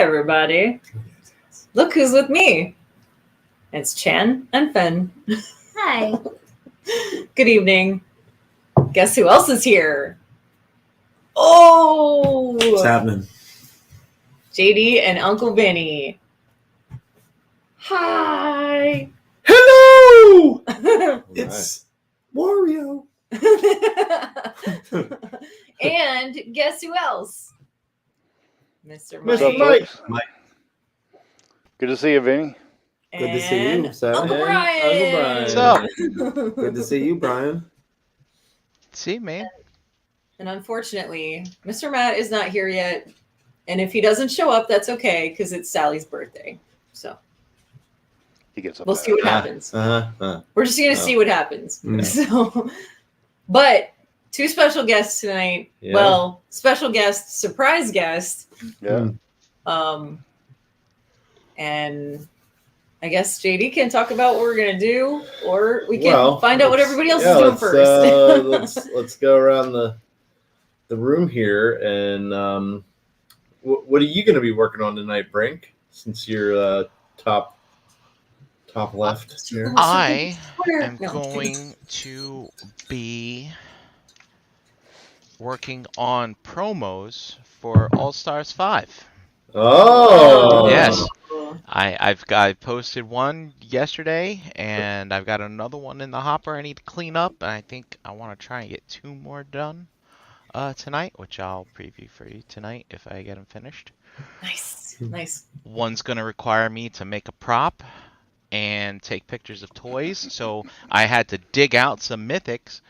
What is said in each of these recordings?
everybody. Look who's with me. It's Chan and Fen. Hi. Good evening. Guess who else is here? Oh! What's happening? JD and Uncle Vinny. Hi! Hello! It's Wario. And guess who else? Mr. Mr. Mike. Mike. Mike. Good to see you, Vinny. Good to see you, And sir. Uncle And Brian. Uncle Brian. What's up? Good to see you, Brian. See, man. And unfortunately, Mr. Matt is not here yet. And if he doesn't show up, that's okay, because it's Sally's birthday. So He gets up. we'll see what happens. We're just going to see what happens. Mm. So, but two special guests tonight. Yeah. Well, special guest, surprise guest. Yeah. And I guess JD can talk about what we're going to do, or we can find out what everybody else is doing first. let's go around the room here, and what are you going to be working on tonight, Brink? Since you're top left here. I am going to be working on promos for All Stars 5. Oh, Yes. I posted one yesterday, and I've got another one in the hopper I need to clean up, and I think I want to try and get 2 more done tonight, which I'll preview for you tonight if I get them finished. Nice. One's going to require me to make a prop and take pictures of toys, so I had to dig out some mythics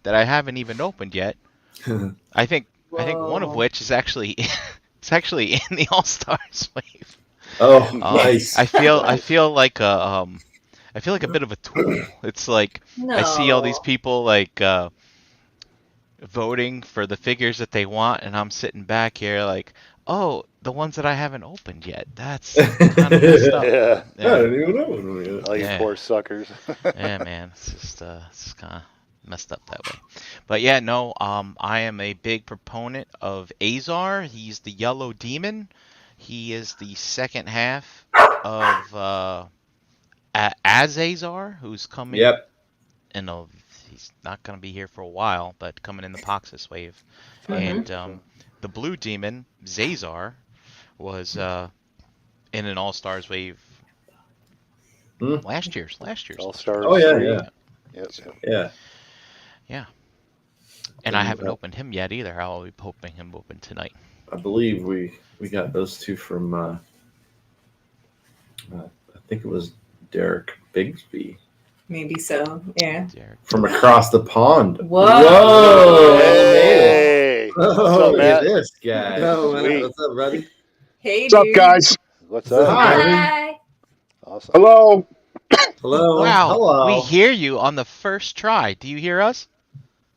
that I haven't even opened yet. I think one of which is actually it's actually in the All Stars wave. Oh, nice. I feel like a bit of a tool. It's like I see all these people like voting for the figures that they want, and I'm sitting back here like, oh, the ones that I haven't opened yet. That's kind of messed up. Yeah. I don't even know. All you poor suckers. Yeah, man. It's just kind of messed up that way. But yeah, no. I am a big proponent of Azar. He's the yellow demon. He is the second half of Azazar, who's coming. Yep. He's not going to be here for a while, but coming in the Poxus wave. And the blue demon, Zazar, was in an All Stars wave last year's. All Stars. Oh yeah. Yep. Yeah. And I haven't opened him yet either. I'll be hoping him open tonight. I believe we got those two from I think it was Derek Bigsby. Maybe so. Yeah. From across the pond. Whoa. Hey. Oh, look Matt? at this guy. Sweet. What's up, buddy? Hey, What's up, dude. guys? What's up? Hi. Awesome. Hello. Hello. Wow. Hello. We hear you on the first try. Do you hear us?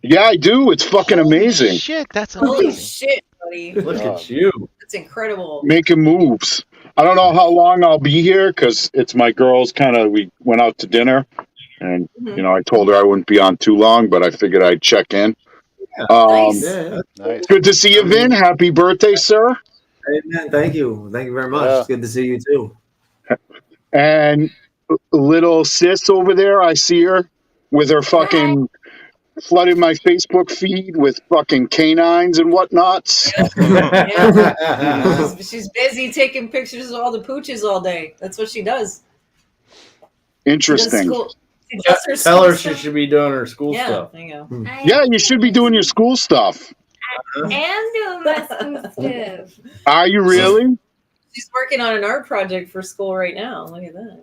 Yeah, I do. It's fucking amazing. Shit, that's Holy amazing. shit, buddy. Look at you. That's incredible. Making moves. I don't know how long I'll be here because it's my girls. We went out to dinner, and I told her I wouldn't be on too long, but I figured I'd check in. Nice. Yeah. Nice. Good to see you, Vin. Happy birthday, sir. Hey, man, thank you very much. Yeah. It's good to see you too. And little sis over there, I see her with her fucking flooding my Facebook feed with fucking canines and whatnots. Yeah. She's busy taking pictures of all the pooches all day. That's what she does. Interesting. She does her Tell school her she stuff. should be doing her school Yeah, stuff. there you go. Yeah, you should be doing your school stuff. And doing my school stuff. Are you really? She's working on an art project for school right now. Look at that.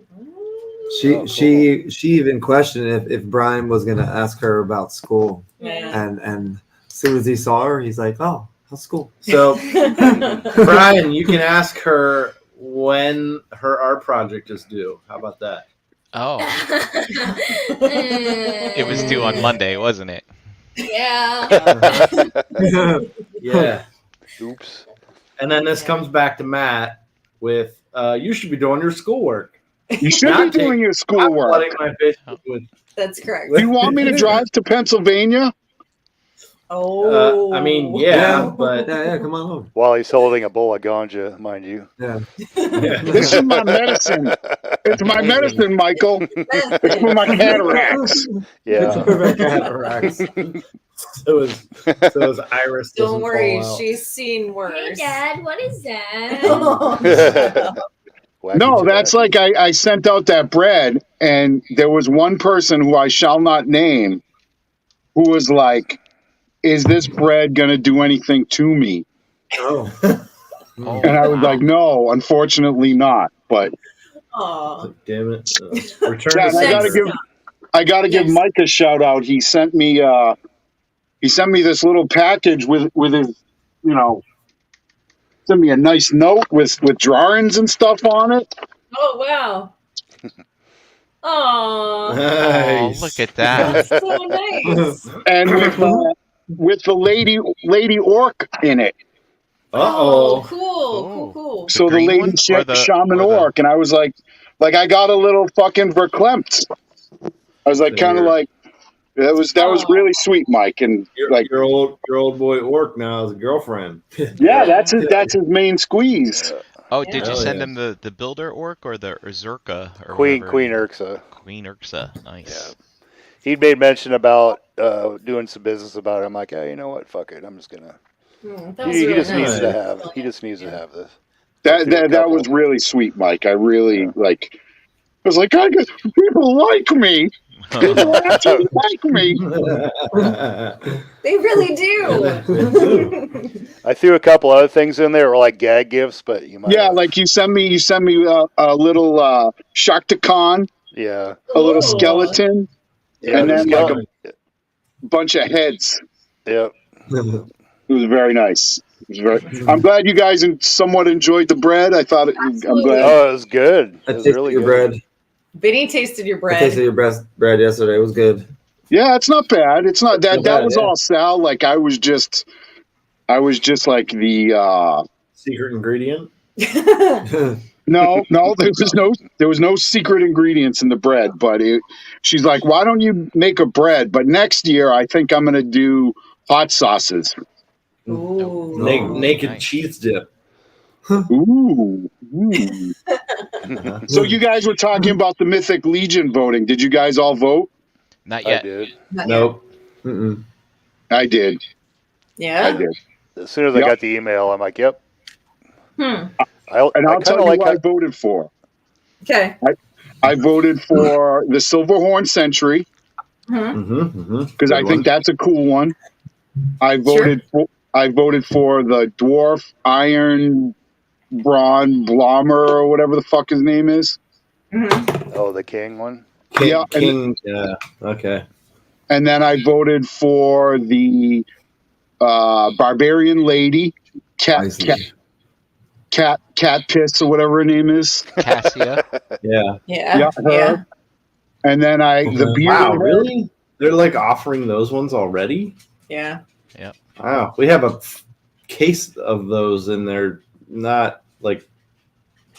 She even questioned if Brian was gonna ask her about school, Yeah. and as soon as he saw her, he's like, "Oh, how's school?" So, Brian, you can ask her when her art project is due. How about that? Oh, it was due on Monday, wasn't it? Yeah. Yeah. Oops. And then this comes back to Matt with, you should be doing your schoolwork. You should be doing your I'm schoolwork. flooding my Facebook with That's correct. Do you want me to drive to Pennsylvania? Oh. I mean, yeah, but Yeah, come on over. While he's holding a bowl of ganja, mind you. Yeah. This is my medicine. It's my medicine, Michael. It's for my cataracts. Yeah. Cataracts. so is Iris. Don't doesn't worry, fall out. she's seen worse. Hey, Dad, what is that? Wacky No, that's tobacco. like I sent out that bread, and there was one person who I shall not name who was like, "Is this bread going to do anything to me?" Oh. Oh, And I was wow. like, "No, unfortunately not." But Aw. Damn it! Return yeah, to and I gotta sender. give give Yes. Mike a shout out. He sent me this little package with his, you know, sent me a nice note with drawings and stuff on it. Oh, wow. Aw. Oh, Nice. look at that. That's so nice. And with the lady orc in it. Uh-oh. Cool. So the green lady one or the- shaman or the- orc, and I was like I got a little fucking verklempt. I was like, So kind of you're- like that was Oh. really sweet, Mike, and like Your old boy Orc now has a girlfriend. yeah, that's his main squeeze. Oh, did you Hell send yeah. him the builder orc or the Urzurka? Or Queen whatever? Urxa. Queen Urxa. Nice. He'd made mention about doing some business about it. I'm like, you know what? Fuck it. I'm just gonna. That was He really just needs nice. to have. He just needs to have this. That was really sweet, Mike. I really like. I was like, people like me. People actually like me. They really do. I threw a couple other things in there, like gag gifts, but you might. Yeah, have- like you send me a little Shaktakon, Yeah. a little Ooh. skeleton, Yeah. and the then like skeleton- a bunch of heads. Yep. It was very nice. I'm glad you guys somewhat enjoyed the bread. I thought I'm glad. Oh, it was good. I It was tasted really your good. bread. Vinny tasted your I bread. tasted your bread yesterday. It was good. Yeah, it's not bad. It's not that. Not That bad, was yeah. all Sal. Like I was just like the. Secret ingredient. No, there was no secret ingredients in the bread. But she's like, why don't you make a bread? But next year, I think I'm gonna do hot sauces. Ooh. Naked nice. cheese dip. Ooh. So you guys were talking about the Mythic Legion voting. Did you guys all vote? Not I yet. did. Nope. Mm-mm. I did. Yeah. I did. As soon as I Yep. got the email, I'm like, yep. Hmm. And I'll tell you like what I voted for. Okay. I voted for the Silverhorn Sentry Hmm. because I think that's a cool one. I voted for the Dwarf Iron Braun Blommer or whatever the fuck his name is. Hmm. Oh, the king one. King. Yeah. Okay. And then I voted for the Barbarian Lady, Cat Piss or whatever her name is. Cassia. Yeah. Yeah. her. Yeah. And then the bearded Wow. head. Really? They're like offering those ones already? Yeah. Wow. We have a case of those in there. Not like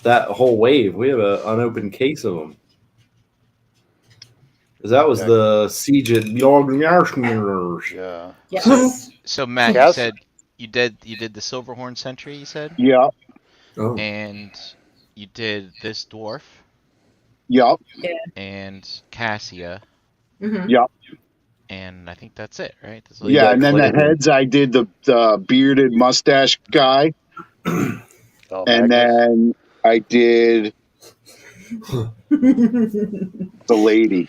that whole wave. We have an unopened case of them. Because that was the siege at Jorgnarskners. Yeah. Yes. So Matt, Yes. you said you did the Silverhorn Sentry. You said, Yeah. Oh. and you did this dwarf Yep. and Cassia, Hmm. Yep. and I think that's it, right? That's Yeah. got And then the Clayton. heads, I did the bearded mustache guy. Oh, And Magnus. then I did the lady.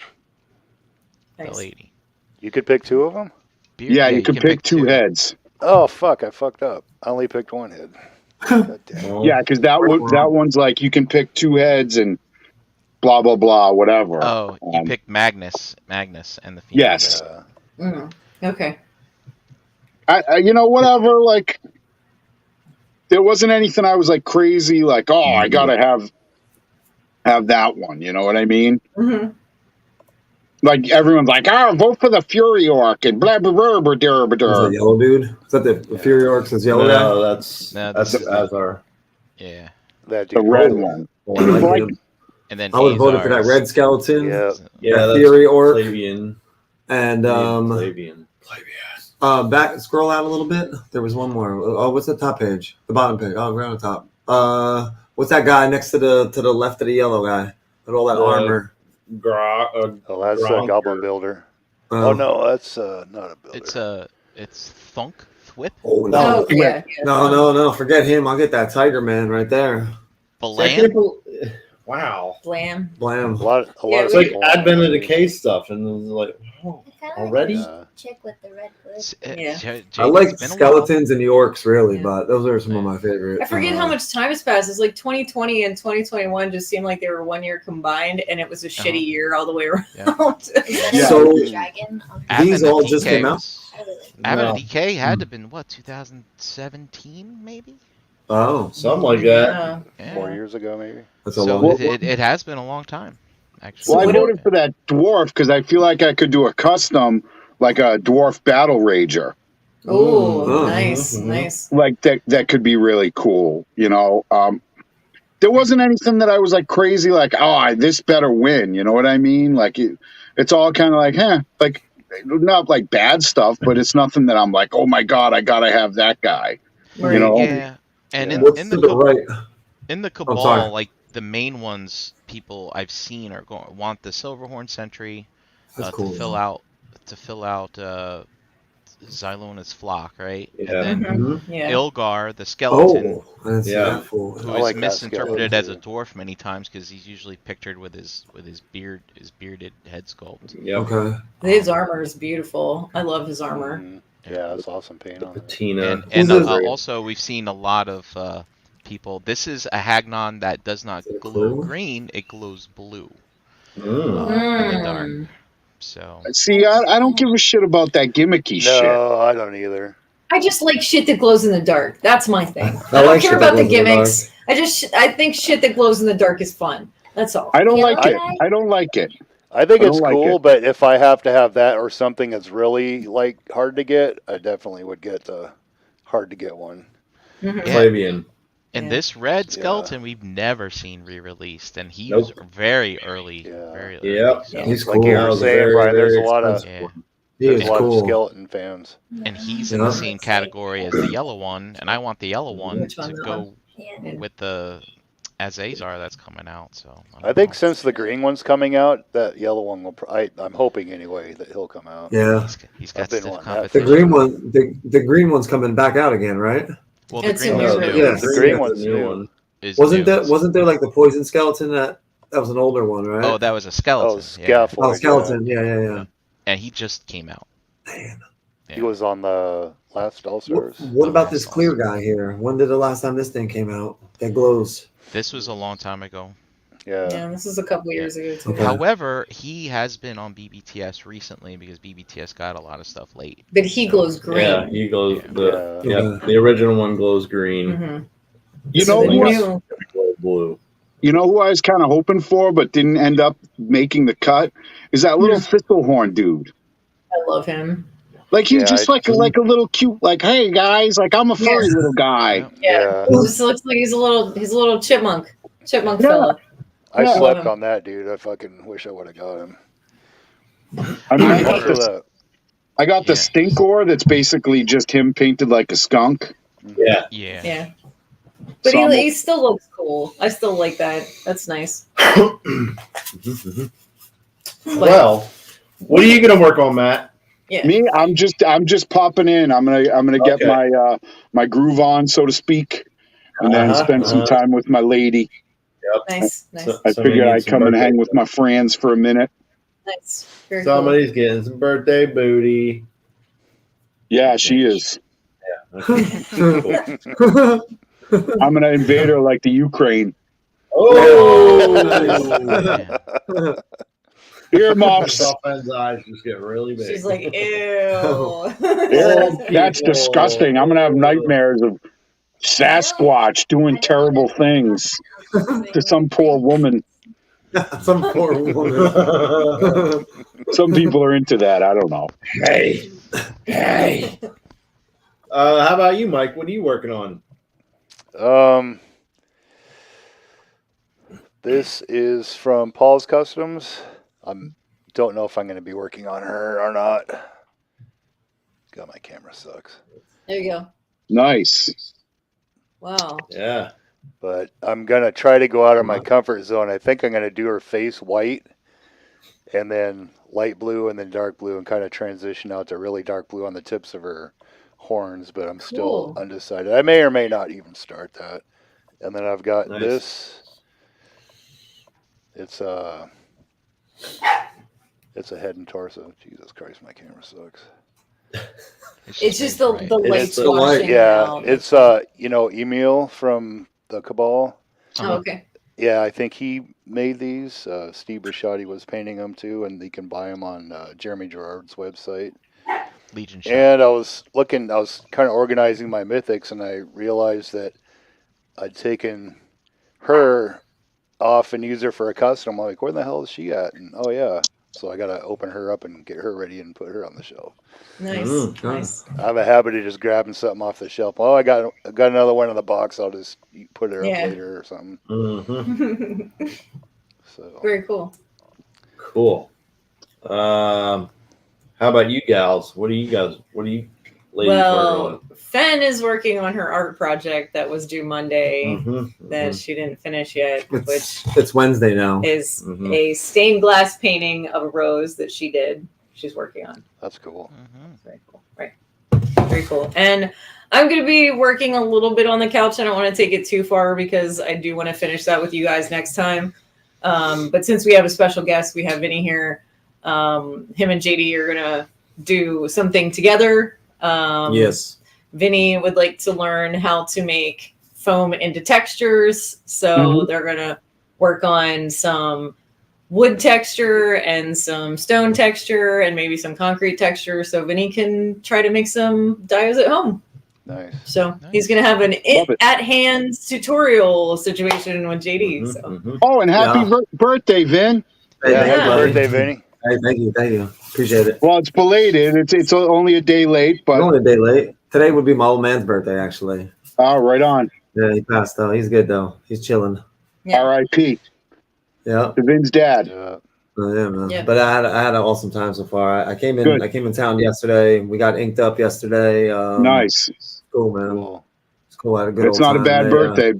the Nice. lady. You could pick two of them. Beard- Yeah, you could can pick two heads. Oh fuck! I fucked up. I only picked one head. God damn. Well, Yeah, because that one's like you can pick two heads and blah blah blah whatever. Oh, you Um, picked Magnus, and the female. Yes. Yeah. Okay. I you know whatever like there wasn't anything I was like crazy like I gotta have that one. You know what I mean? Hmm. Like everyone's like vote for the Fury Orc and blah blah blah blah blah Is that blah. yellow dude? Is that the Fury Orcs? Is yellow guy? No, that's No, that's this is Azar. Yeah, That The dude. red one. Oh, I like Like- him. and then I would have voted for that Azar's- red skeleton Yeah. Yeah, that that's Fury Orc Flavian. and Flavian. Back, scroll out a little bit. There was one more. Oh, what's the top page? The bottom page. Oh, right on top. What's that guy next to the left of the yellow guy with all that armor? That's a Goblin Builder. Oh no, that's not a builder. It's Thunk Thwip. Oh no! Yeah. No! Forget him. I'll get that Tiger Man right there. Blam. Wow. Blam. A lot It's of like people Advent of on Decay stuff, and it was like, oh, already? Chick with the red hood. Yeah. I like skeletons and the orcs, really, but those are some of my favorites. I forget how much time has passed. It's like 2020 and 2021 just seemed like they were 1 year combined, and it was a shitty year all the way around. Yeah. So these all just came out. Advent of Decay had to have been, 2017 maybe? Oh, something like that. Yeah. 4 years ago, maybe. That's a long. It has been a long time, actually. Well, I voted for that dwarf because I feel like I could do a custom, like a dwarf battle rager. Oh, nice. Like that could be really cool. You know, there wasn't anything that I was like crazy, like, oh, this better win. You know what I mean? Like it's all kind of like, like not like bad stuff, but it's nothing that I'm like, oh my god, I gotta have that guy. Right. You know? Yeah. And in the Cabal, like the main ones, people I've seen are want the Silverhorn Sentry cool. to fill out Xylona's flock, right? Yeah. And then Yeah. Ilgar, the skeleton, who is misinterpreted as a dwarf many times because he's usually pictured with his bearded head sculpt. Yep. Okay. His armor is beautiful. I love his armor. Mm-hmm. Yeah, that's awesome paint on it. Patina. And also we've seen a lot of people. This is a Hagnon that does not glow green; it glows blue in the dark. So see, I don't give a shit about that gimmicky shit. No, I don't either. I just like shit that glows in the dark. That's my thing. I don't like care shit about that the glows in the gimmicks. I think shit that glows in the dark is fun. That's all. I don't like it. I don't like it. I think it's like cool, it. but if I have to have that or something that's really like hard to get, I definitely would get the hard to get one. Flavian. And this red skeleton we've never seen re-released, and he was very early. Very early. Yep. So. He's Like cool. you were saying, Brian, there's a lot of cool. skeleton fans. And he's in the same category as the yellow one, and I want the yellow one to go with the Azazar that's coming out. So I think since the green one's coming out, that yellow one will. I'm hoping anyway that he'll come out. Yeah, he's got been stiff wanting competition. the green one. The green one's coming back out again, right? Well, the It's green a one's new new. one. Yes. The green one's new. Wasn't there like the poison skeleton that was an older one, right? Oh, that was a skeleton. Oh, scaffold. Oh, skeleton. Yeah. And he just came out. Man. He was on the last All-Stars. What about this clear guy here? When did the last time this thing came out? That glows. This was a long time ago. Yeah. This is a couple years ago too. Okay. However, he has been on BBTS recently because BBTS got a lot of stuff late. But he glows green. Yeah, he glows. Yeah. The original one glows green. Mm-hmm. You So know the who? new- Glows blue. You know who I was kind of hoping for, but didn't end up making the cut? Is that little Thistlehorn dude? I love him. Like he's just like a little cute, like, hey guys, like I'm a furry little guy. Yeah. He just looks like he's a little chipmunk fella. I Yeah. slept on that dude. I fucking wish I would have got him. I mean, I got the Stinkor that's basically just him painted like a skunk. Yeah. But So he still looks cool. I still like that. That's nice. Well, what are you gonna work on, Matt? Yeah. Me, I'm just popping in. I'm gonna get my my groove on, so to speak, and then spend some time with my lady. Yep. Nice. I figured I'd come and hang with my friends for a minute. Nice. Very Somebody's getting some birthday booty. Yeah, she is. Cool. I'm gonna invade her like the Ukraine. Oh! Earmuffs. Dolphin's eyes just get really big. She's like, ew. That's disgusting. I'm gonna have nightmares of Sasquatch doing terrible things to some poor woman. Some poor woman. Some people are into that. I don't know. Hey. How about you, Mike? What are you working on? This is from Paul's Customs. I don't know if I'm going to be working on her or not. God, my camera sucks. There you go. Nice. Wow. Yeah. But I'm going to try to go out of my comfort zone. I think I'm going to do her face white and then light blue and then dark blue and kind of transition out to really dark blue on the tips of her horns, but I'm still undecided. I may or may not even start that. And then I've got this. It's a head and torso. Jesus Christ, my camera sucks. It's just the lights the washing Yeah, out. it's Emil from the Cabal. Oh, okay. Yeah, I think he made these. Steve Brasciati was painting them too, and you can buy them on Jeremy Gerard's website. Legion Shop. And I was kind of organizing my mythics, and I realized that I'd taken her off and use her for a custom. I'm like, where the hell is she at? And oh yeah, so I got to open her up and get her ready and put her on the shelf. Nice, nice. I have a habit of just grabbing something off the shelf. Oh, I got another one in the box. I'll just put her up later or something. Mm-hmm. So very cool. Cool. How about you gals? What are you ladies working on? Fen is working on her art project that was due Monday that she didn't finish yet, it's Wednesday now. Is a stained glass painting of a rose that she did. She's working on. That's cool. Very cool. Right. Very cool. And I'm going to be working a little bit on the couch. I don't want to take it too far because I do want to finish that with you guys next time. But since we have a special guest, we have Vinny here. Him and JD are going to do something together. Yes. Vinny would like to learn how to make foam into textures. So they're going to work on some wood texture and some stone texture and maybe some concrete texture. So Vinny can try to make some dios at home. Nice. So he's going to have an at-hand tutorial situation with JD. So. Oh, and happy birthday, Vin. Yeah, happy birthday, Vinny. Hey, thank you. Appreciate it. Well, it's belated. It's only a day late, but only a day late. Today would be my old man's birthday, actually. Oh, right on. Yeah, he passed though. He's good though. He's chilling. Yeah. R.I.P. Yeah. To Vin's dad. Yeah, man. Yeah. But I had an awesome time so far. I came in town yesterday. We got inked up yesterday. Nice. Cool, man. Cool. It's cool. I had a good It's old not time. a bad birthday.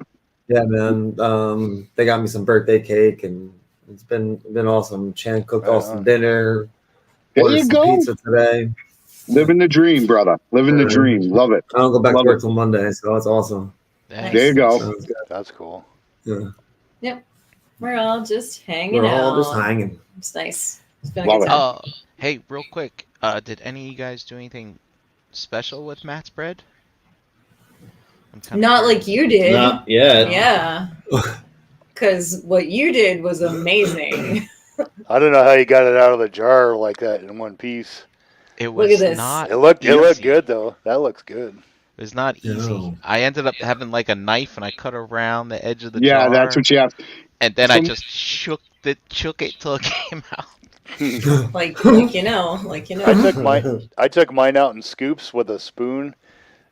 Yeah, man. They got me some birthday cake, and it's been awesome. Chan cooked all some dinner. There you go. Pizza today. Living the dream, brother. Living the dream. Love it. I don't go back to work till Monday, so it's awesome. Nice. There you go. That's cool. Yeah. Yep. We're all just hanging We're out. all just hanging. It's nice. It's been a Love good it. time. Hey, real quick, did any of you guys do anything special with Matt's bread? Not like you did. Not yet. Yeah. Because what you did was amazing. I don't know how you got it out of the jar like that in one piece. It was Look at this. not. It looked good though. That looks good. It was not easy. No. I ended up having like a knife and I cut around the edge of the jar. Yeah, that's what you have. And then I just shook it till it came out. like you know. I took mine out in scoops with a spoon,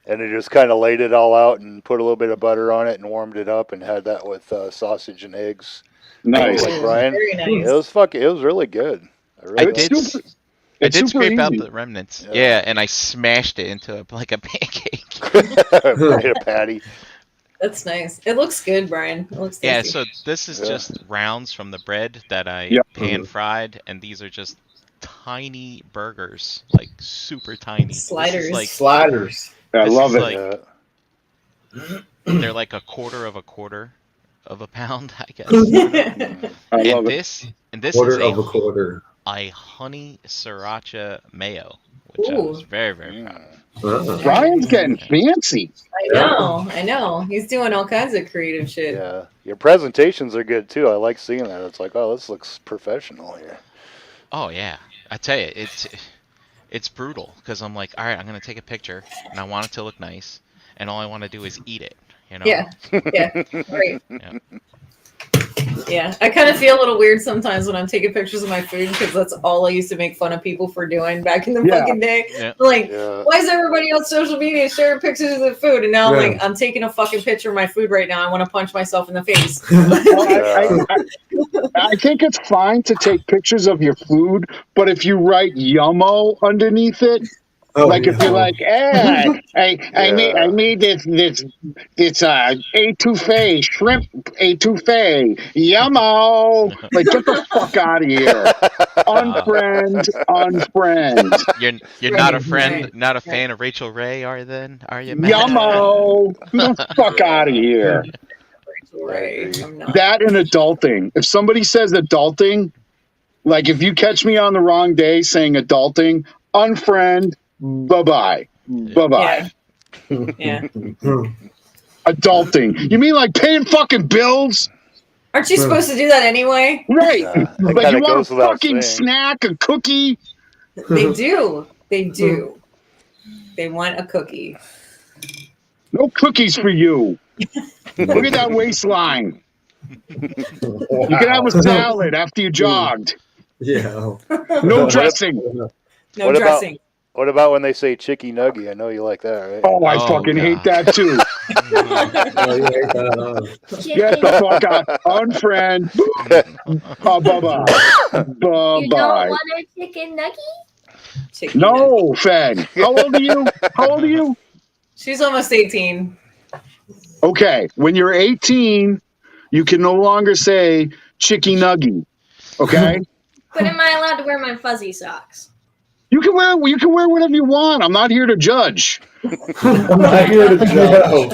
and I just kind of laid it all out and put a little bit of butter on it and warmed it up and had that with sausage and eggs. Nice. Like Brian. Very nice. It was really good. I did scrape out easy. the remnants. Yeah, and I smashed it into a pancake. a patty. That's nice. It looks good, Brian. It looks tasty. Yeah, so this is just rounds from the bread that I pan fried, and these are just tiny burgers, like super tiny. Sliders. Like Sliders. I love it. like, they're like a quarter of a pound, I guess. I love and it. this Quarter is of a quarter. a honey sriracha mayo, which I was very, very proud of. Brian's getting fancy. I know. He's doing all kinds of creative shit. Yeah, your presentations are good too. I like seeing that. It's like, oh, this looks professional here. Oh yeah, I tell you, it's brutal because I'm like, all right, I'm gonna take a picture and I want it to look nice, and all I want to do is eat it. You know? Yeah. Right. Yeah. Yeah, I kind of feel a little weird sometimes when I'm taking pictures of my food because that's all I used to make fun of people for doing back in the fucking day. Yeah. Like, why is everybody on social media sharing pictures of their food? And now I'm like, I'm taking a fucking picture of my food right now. I want to punch myself in the face. I think it's fine to take pictures of your food, but if you write yummo underneath it, Oh, Like if you're yeah. like, I made this etouffee shrimp etouffee, yummo. Like get the fuck out of here. Unfriend. You're not a friend, Right. not a fan of Rachel Ray, are you, Matt? Yummo. Get the fuck out of here. Rachel I Ray. agree. I'm not. That and adulting. If somebody says adulting, like if you catch me on the wrong day saying adulting, unfriend, bye-bye. Bye-bye. Yeah. Adulting. You mean like paying fucking bills? Aren't you supposed to do that anyway? Right. It Like kind you of want goes a without fucking saying. snack, a cookie? They do. They do. They want a cookie. No cookies for you. Look at that waistline. You can have a salad after you jogged. Yeah. No dressing. No What about- dressing. What about when they say chicky nuggy? I know you like that, right? Oh, I Oh, fucking hate God. that too. Oh, you hate that, Get the fuck out. Unfriend. Bye-bye. You don't Bye-bye. want a chicken nugget? Chicken nugget. No, Fed. How old are you? How old are you? She's almost 18. Okay, when you're 18, you can no longer say chicky nuggy. Okay? But am I allowed to wear my fuzzy socks? You can wear whatever you want. I'm not here to judge. I'm not here to judge.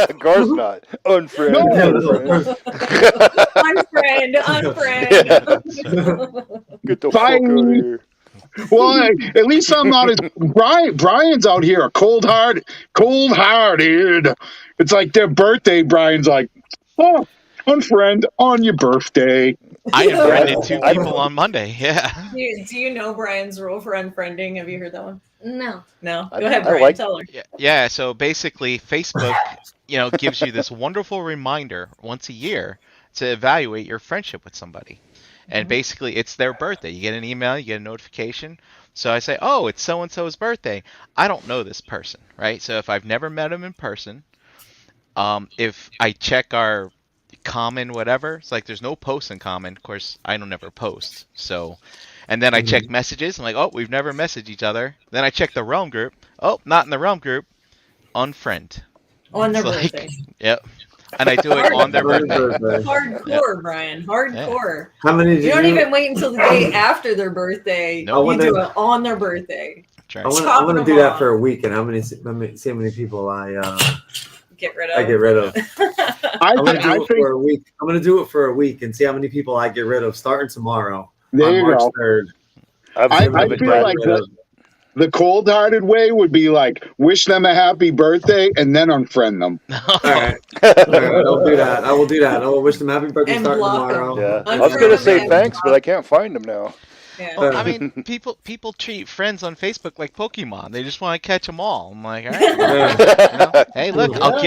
Of course not. Unfriend. No. Unfriend. Unfriend. Get the Bye. fuck out of here. Well, at least I'm not as Brian's out here, cold hearted. It's like their birthday. Brian's like, oh, unfriend on your birthday. I unfriended 2 people on Monday. Yeah. Do you know Brian's rule for unfriending? Have you heard that one? No. No. I- Go ahead, I Brian. like- Tell her. Yeah. So basically, Facebook, gives you this wonderful reminder once a year to evaluate your friendship with somebody. And basically, it's their birthday. You get an email, you get a notification. So I say, oh, it's so-and-so's birthday. I don't know this person, right? So if I've never met him in person, if I check our common whatever, it's like there's no posts in common. Of course, I don't ever post. So, and then I check messages. I'm like, oh, we've never messaged each other. Then I check the Realm group. Oh, not in the Realm group. Unfriend. On their It's like- birthday. Yep. And I do it on their birthday. Hardcore, Brian. Hardcore. How many did You don't even wait until the day after their birthday. No. You do it on their birthday. That's I right. want to them do that off. for a week, and see how many people I Get rid of. get rid of. I I'm gonna think do it for a week. I'm gonna do it for a week and see how many people I get rid of starting tomorrow. there on you March go. 3rd. I I've been feel glad like to- the cold-hearted way would be like wish them a happy birthday and then unfriend them. All right. I'll do that. I will do that. I will wish them happy birthday And starting block 'em. tomorrow. Yeah. I Unfriend was gonna say them. thanks, but I can't find them now. Yeah. Well, I mean, people treat friends on Facebook like Pokemon. They just want to catch them all. I'm like, all right, hey, look, I'll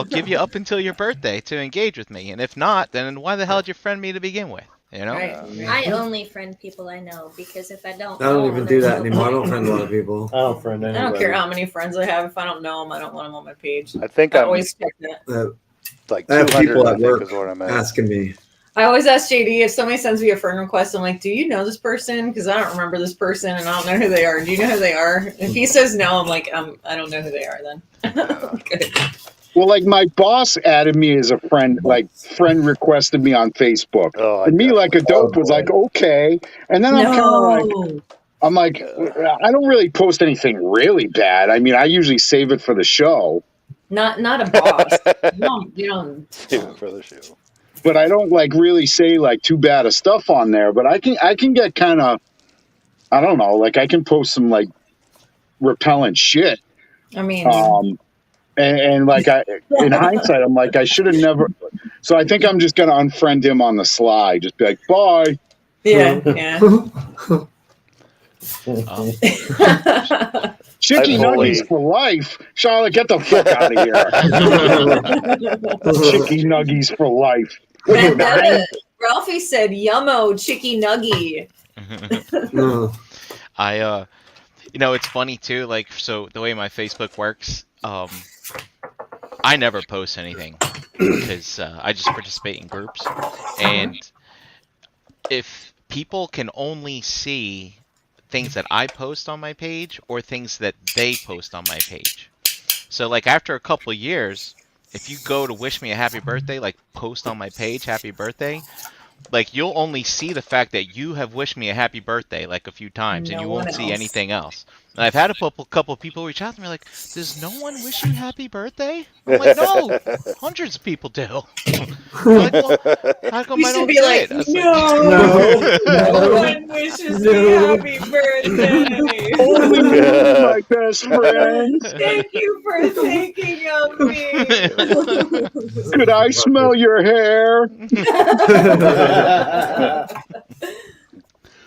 give you up until your birthday to engage with me, and if not, then why the hell did you friend me to begin with? Right. I only friend people I know because if I don't, I don't know even them, do that then anymore. I don't friend a lot of people. I don't friend I anybody. don't care how many friends I have. If I don't know them, I don't want them on my page. I think I I'm always check that. like I have 200, people I at think work is what I'm at. asking me. I always ask JD if somebody sends me a friend request. I'm like, do you know this person? Because I don't remember this person and I don't know who they are. Do you know who they are? If he says no, I'm like, I don't know who they are then. Good. Well, like my boss added me as a friend, like friend requested me on Facebook. Oh, I And me, like a definitely- dope, was like, okay. And then I'm kind of like, I'm like, I don't really post anything really bad. I mean, I usually save it for the show, Not a boss. You don't. Save it for the show. but I don't like really say like too bad of stuff on there. But I can get kind of, I don't know, like I can post some like repellent shit. I mean, And like in hindsight, I'm like, I should have never. So I think I'm just gonna unfriend him on the sly. Just be like, bye. yeah. Chicky I've only- nuggies for life. Charlotte, get the fuck out of here. Chicky nuggies for life. What, you nine? Vendetta, Ralphie said, "Yummo, chicky nuggy." I it's funny too, like, so the way my Facebook works, I never post anything because I just participate in groups, and if people can only see things that I post on my page or things that they post on my page. So like after a couple of years, if you go to wish me a happy birthday, like post on my page happy birthday, like you'll only see the fact that you have wished me a happy birthday like a few times, and No you one won't see else. anything else. And I've had a couple of people reach out to me like, "Does no one wish you happy birthday?" I'm like, "No, hundreds of people do." They're like, "Well, how come You I should don't be see like, it?" I was no, no No. one wishes me happy birthday. Only you, my best friend. Thank you for thinking of me. Could I smell your hair?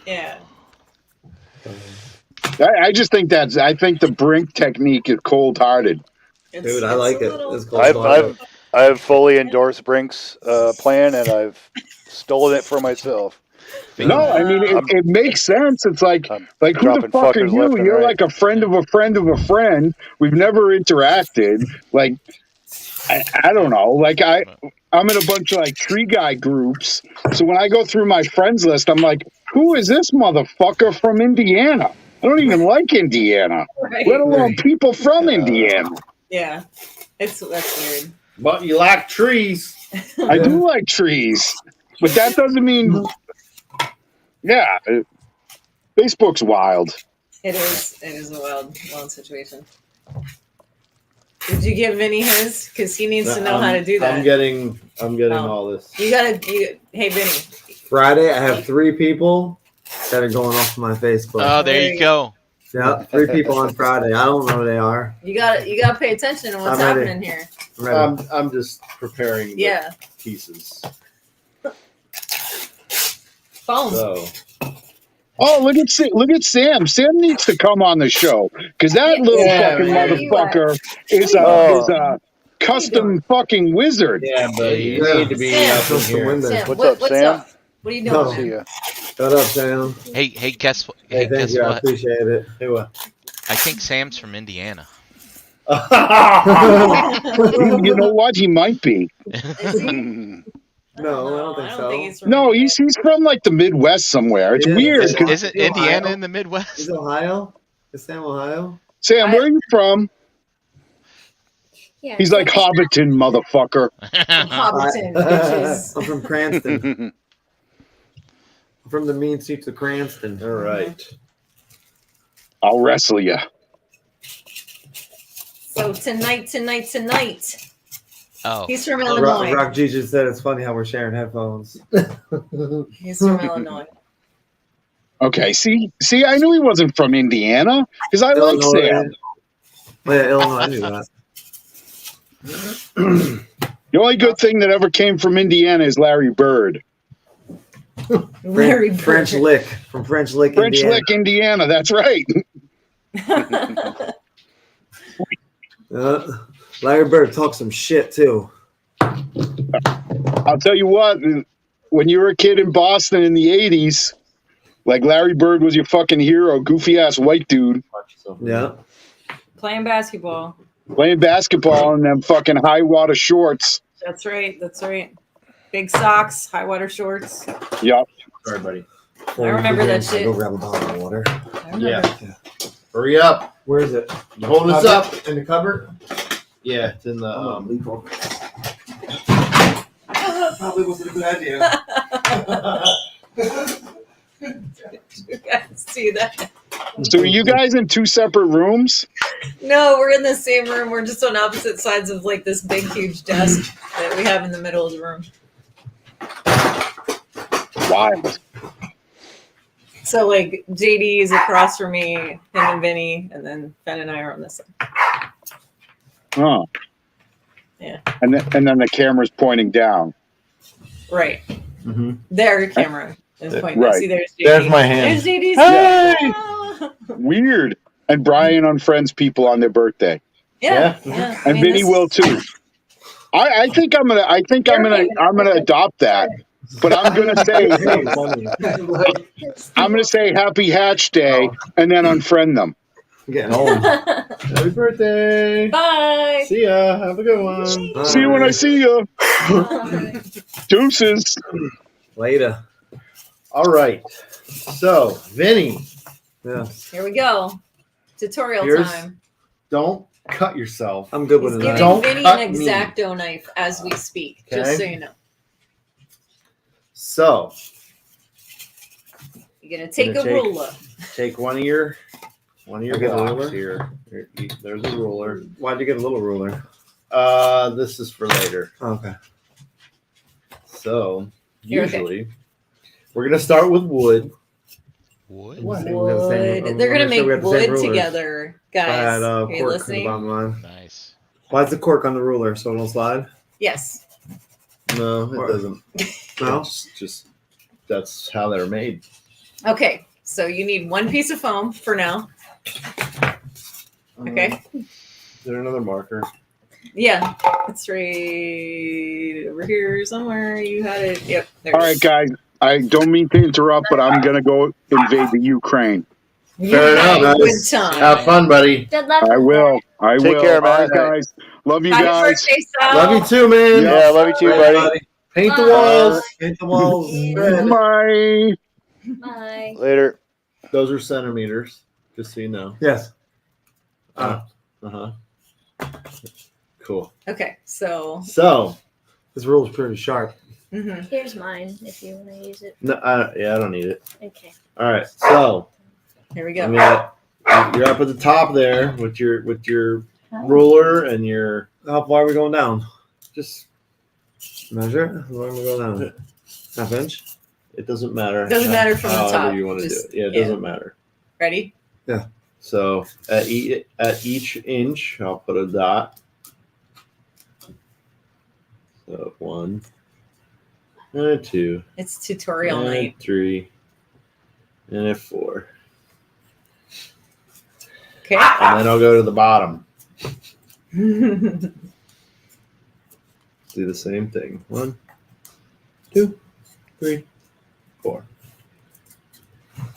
Yeah. I just think I think the Brink technique is cold hearted. Dude, I like a it. little- It's cold. I've fully endorsed Brink's plan, and I've stolen it for myself. No, I mean it makes sense. It's like I'm who the dropping fuck are fuckers you? left and You're right. like a friend of a friend of a friend. We've never interacted. Like I don't know. Like I'm in a bunch of like tree guy groups. So when I go through my friends list, I'm like, who is this motherfucker from Indiana? I don't even like Indiana, Right. let alone people from Indiana. Yeah. That's weird. But you like trees. I do like trees, but that doesn't mean. Yeah, Facebook's wild. It is. It is a wild situation. Did you give Vinny his? Because he needs to know how to do that. I'm getting Oh. all this. You gotta. Hey, Vinny. Friday, I have 3 people that are going off my Facebook. Oh, there you go. Yeah, 3 people on Friday. I don't know who they are. You gotta pay attention to what's I'm ready. happening here. I'm ready. I'm just preparing the Yeah. pieces. Phone. So Oh, look at Sam. Sam needs to come on the show because that little Yeah, fucking man. motherfucker is Oh. a custom fucking wizard. yeah, but you Yeah. need to be Sam. up in Custom here. window. Sam, What's what's up, Sam? up? What are you doing, No. man? See ya. Shut up, Sam. Hey, guess what? Hey, thank guess you. I what? appreciate it. Hey, what? I think Sam's from Indiana. You know what? He might be. Is he? No, I don't think so. he's from No, Indiana. he's from like the Midwest somewhere. It's Yeah, weird. is 'Cause- Isn't Ohio? Indiana in the Midwest? Is Ohio? Is Sam Ohio? Sam, where are you from? Yeah, He's like Hobbiton, motherfucker. Hobbiton, bitches. I'm from Cranston. I'm from the mean streets of Cranston. All right. I'll wrestle you. So tonight. Oh, He's from Rock, Illinois. Rock Jesus said it's funny how we're sharing headphones. He's from Illinois. Okay, see, I knew he wasn't from Indiana because I like Illinois. Sam. Oh, yeah, Illinois. I knew that. The only good thing that ever came from Indiana is Larry Bird. Larry Bird. French Lick from French Lick, French Indiana. Lick, Indiana. That's right. Larry Bird talks some shit too. I'll tell you what. When you were a kid in Boston in the '80s, like Larry Bird was your fucking hero, goofy ass white dude Yeah. Playing basketball. playing basketball in them fucking high water shorts. That's right. Big socks, high water shorts. Yup. Sorry, buddy. I remember that shit. Go grab a bottle of water. I remember. Yeah. Hurry up. Where is it? You hold us up. In the cupboard? Yeah, it's in the Probably wasn't a good idea. You guys see that? So are you guys in 2 separate rooms? No, we're in the same room. We're just on opposite sides of like this big, huge desk that we have in the middle of the room. Wild. So like JD is across from me, him and Vinny, and then Ben and I are on this side. Huh. Yeah. And then the camera's pointing down. Right. Mm-hmm. Their camera is pointing. Right. See, there's JD. There's my hand. There's JD's. Hey! Weird. And Brian unfriends people on their birthday. Yeah. And Vinny will too. I think I'm gonna adopt that. But I'm gonna say Happy Hatch Day and then unfriend them. I'm getting old. Happy birthday. Bye. See ya. Have a good one. See you when I see you. Deuces. Later. All right. So, Vinny, Yeah. Here we go. Tutorial Here's- time. Don't cut yourself. I'm good He's with giving it. Don't Vinny cut an me. X-Acto knife as we speak, just so Okay. you know. So You're going to take a Gonna take- ruler. take one of your I get a blocks ruler? here. There's a ruler. Why'd you get a little ruler? This is for later. Oh, okay. So You're okay. usually we're gonna start with wood. Wood? What? We have the same- Wood. They're going to I'm make sure we have the same wood rulers. together. I had Guys, a are you cork in the listening? bottom line. Nice. Why's the cork on the ruler so it don't slide? Yes. No, it Or- doesn't. No. Just that's how they're made. Okay, so you need one piece of foam for now. Okay. Is there another marker? Yeah, it's right over here somewhere. You had it. Yep. There All it right, is. guys. I don't mean to interrupt, but I'm gonna go invade the Ukraine. You Fair had enough, a good guys. time. Have fun, buddy. Good luck. I with will. I Take will. care, All right, Matt. guys. Love you Happy guys. birthday, Sal. Love you too, man. Yeah, love you too, buddy. Paint the Bye. walls. Paint the walls red. Bye. that. Bye. Later. Those are centimeters, just so you know. Yes. Uh-huh. Cool. Okay, so So, This rule's pretty sharp. mhm. Here's mine if you want to use it. no, I don't need it. Okay. All right. So, Here we I'm go. you're up at the top there with your ruler and your How far are we going down? Just measure. How far are we going down? Half inch? it doesn't matter. Doesn't matter from the however top. you want to do Just- it. Yeah, it yeah. doesn't matter. Ready? So at each inch, I'll put a dot. So 1 and a 2 It's tutorial and a night. 3 and a 4. Okay. And then I'll go to the bottom. Do the same thing. 1, 2, 3, 4.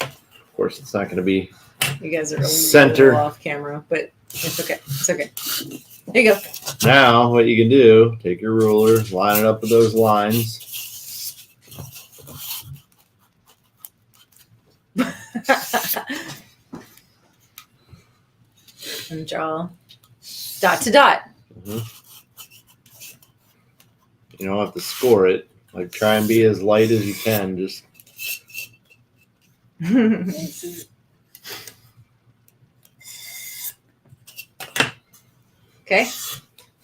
Of course, it's not going to be. You guys are a Center. little off camera, but it's okay. It's okay. There you go. Now, what you can do, take your ruler, line it up with those lines. And draw dot to dot. You don't have to score it. Like, try and be as light as you can. Just Okay.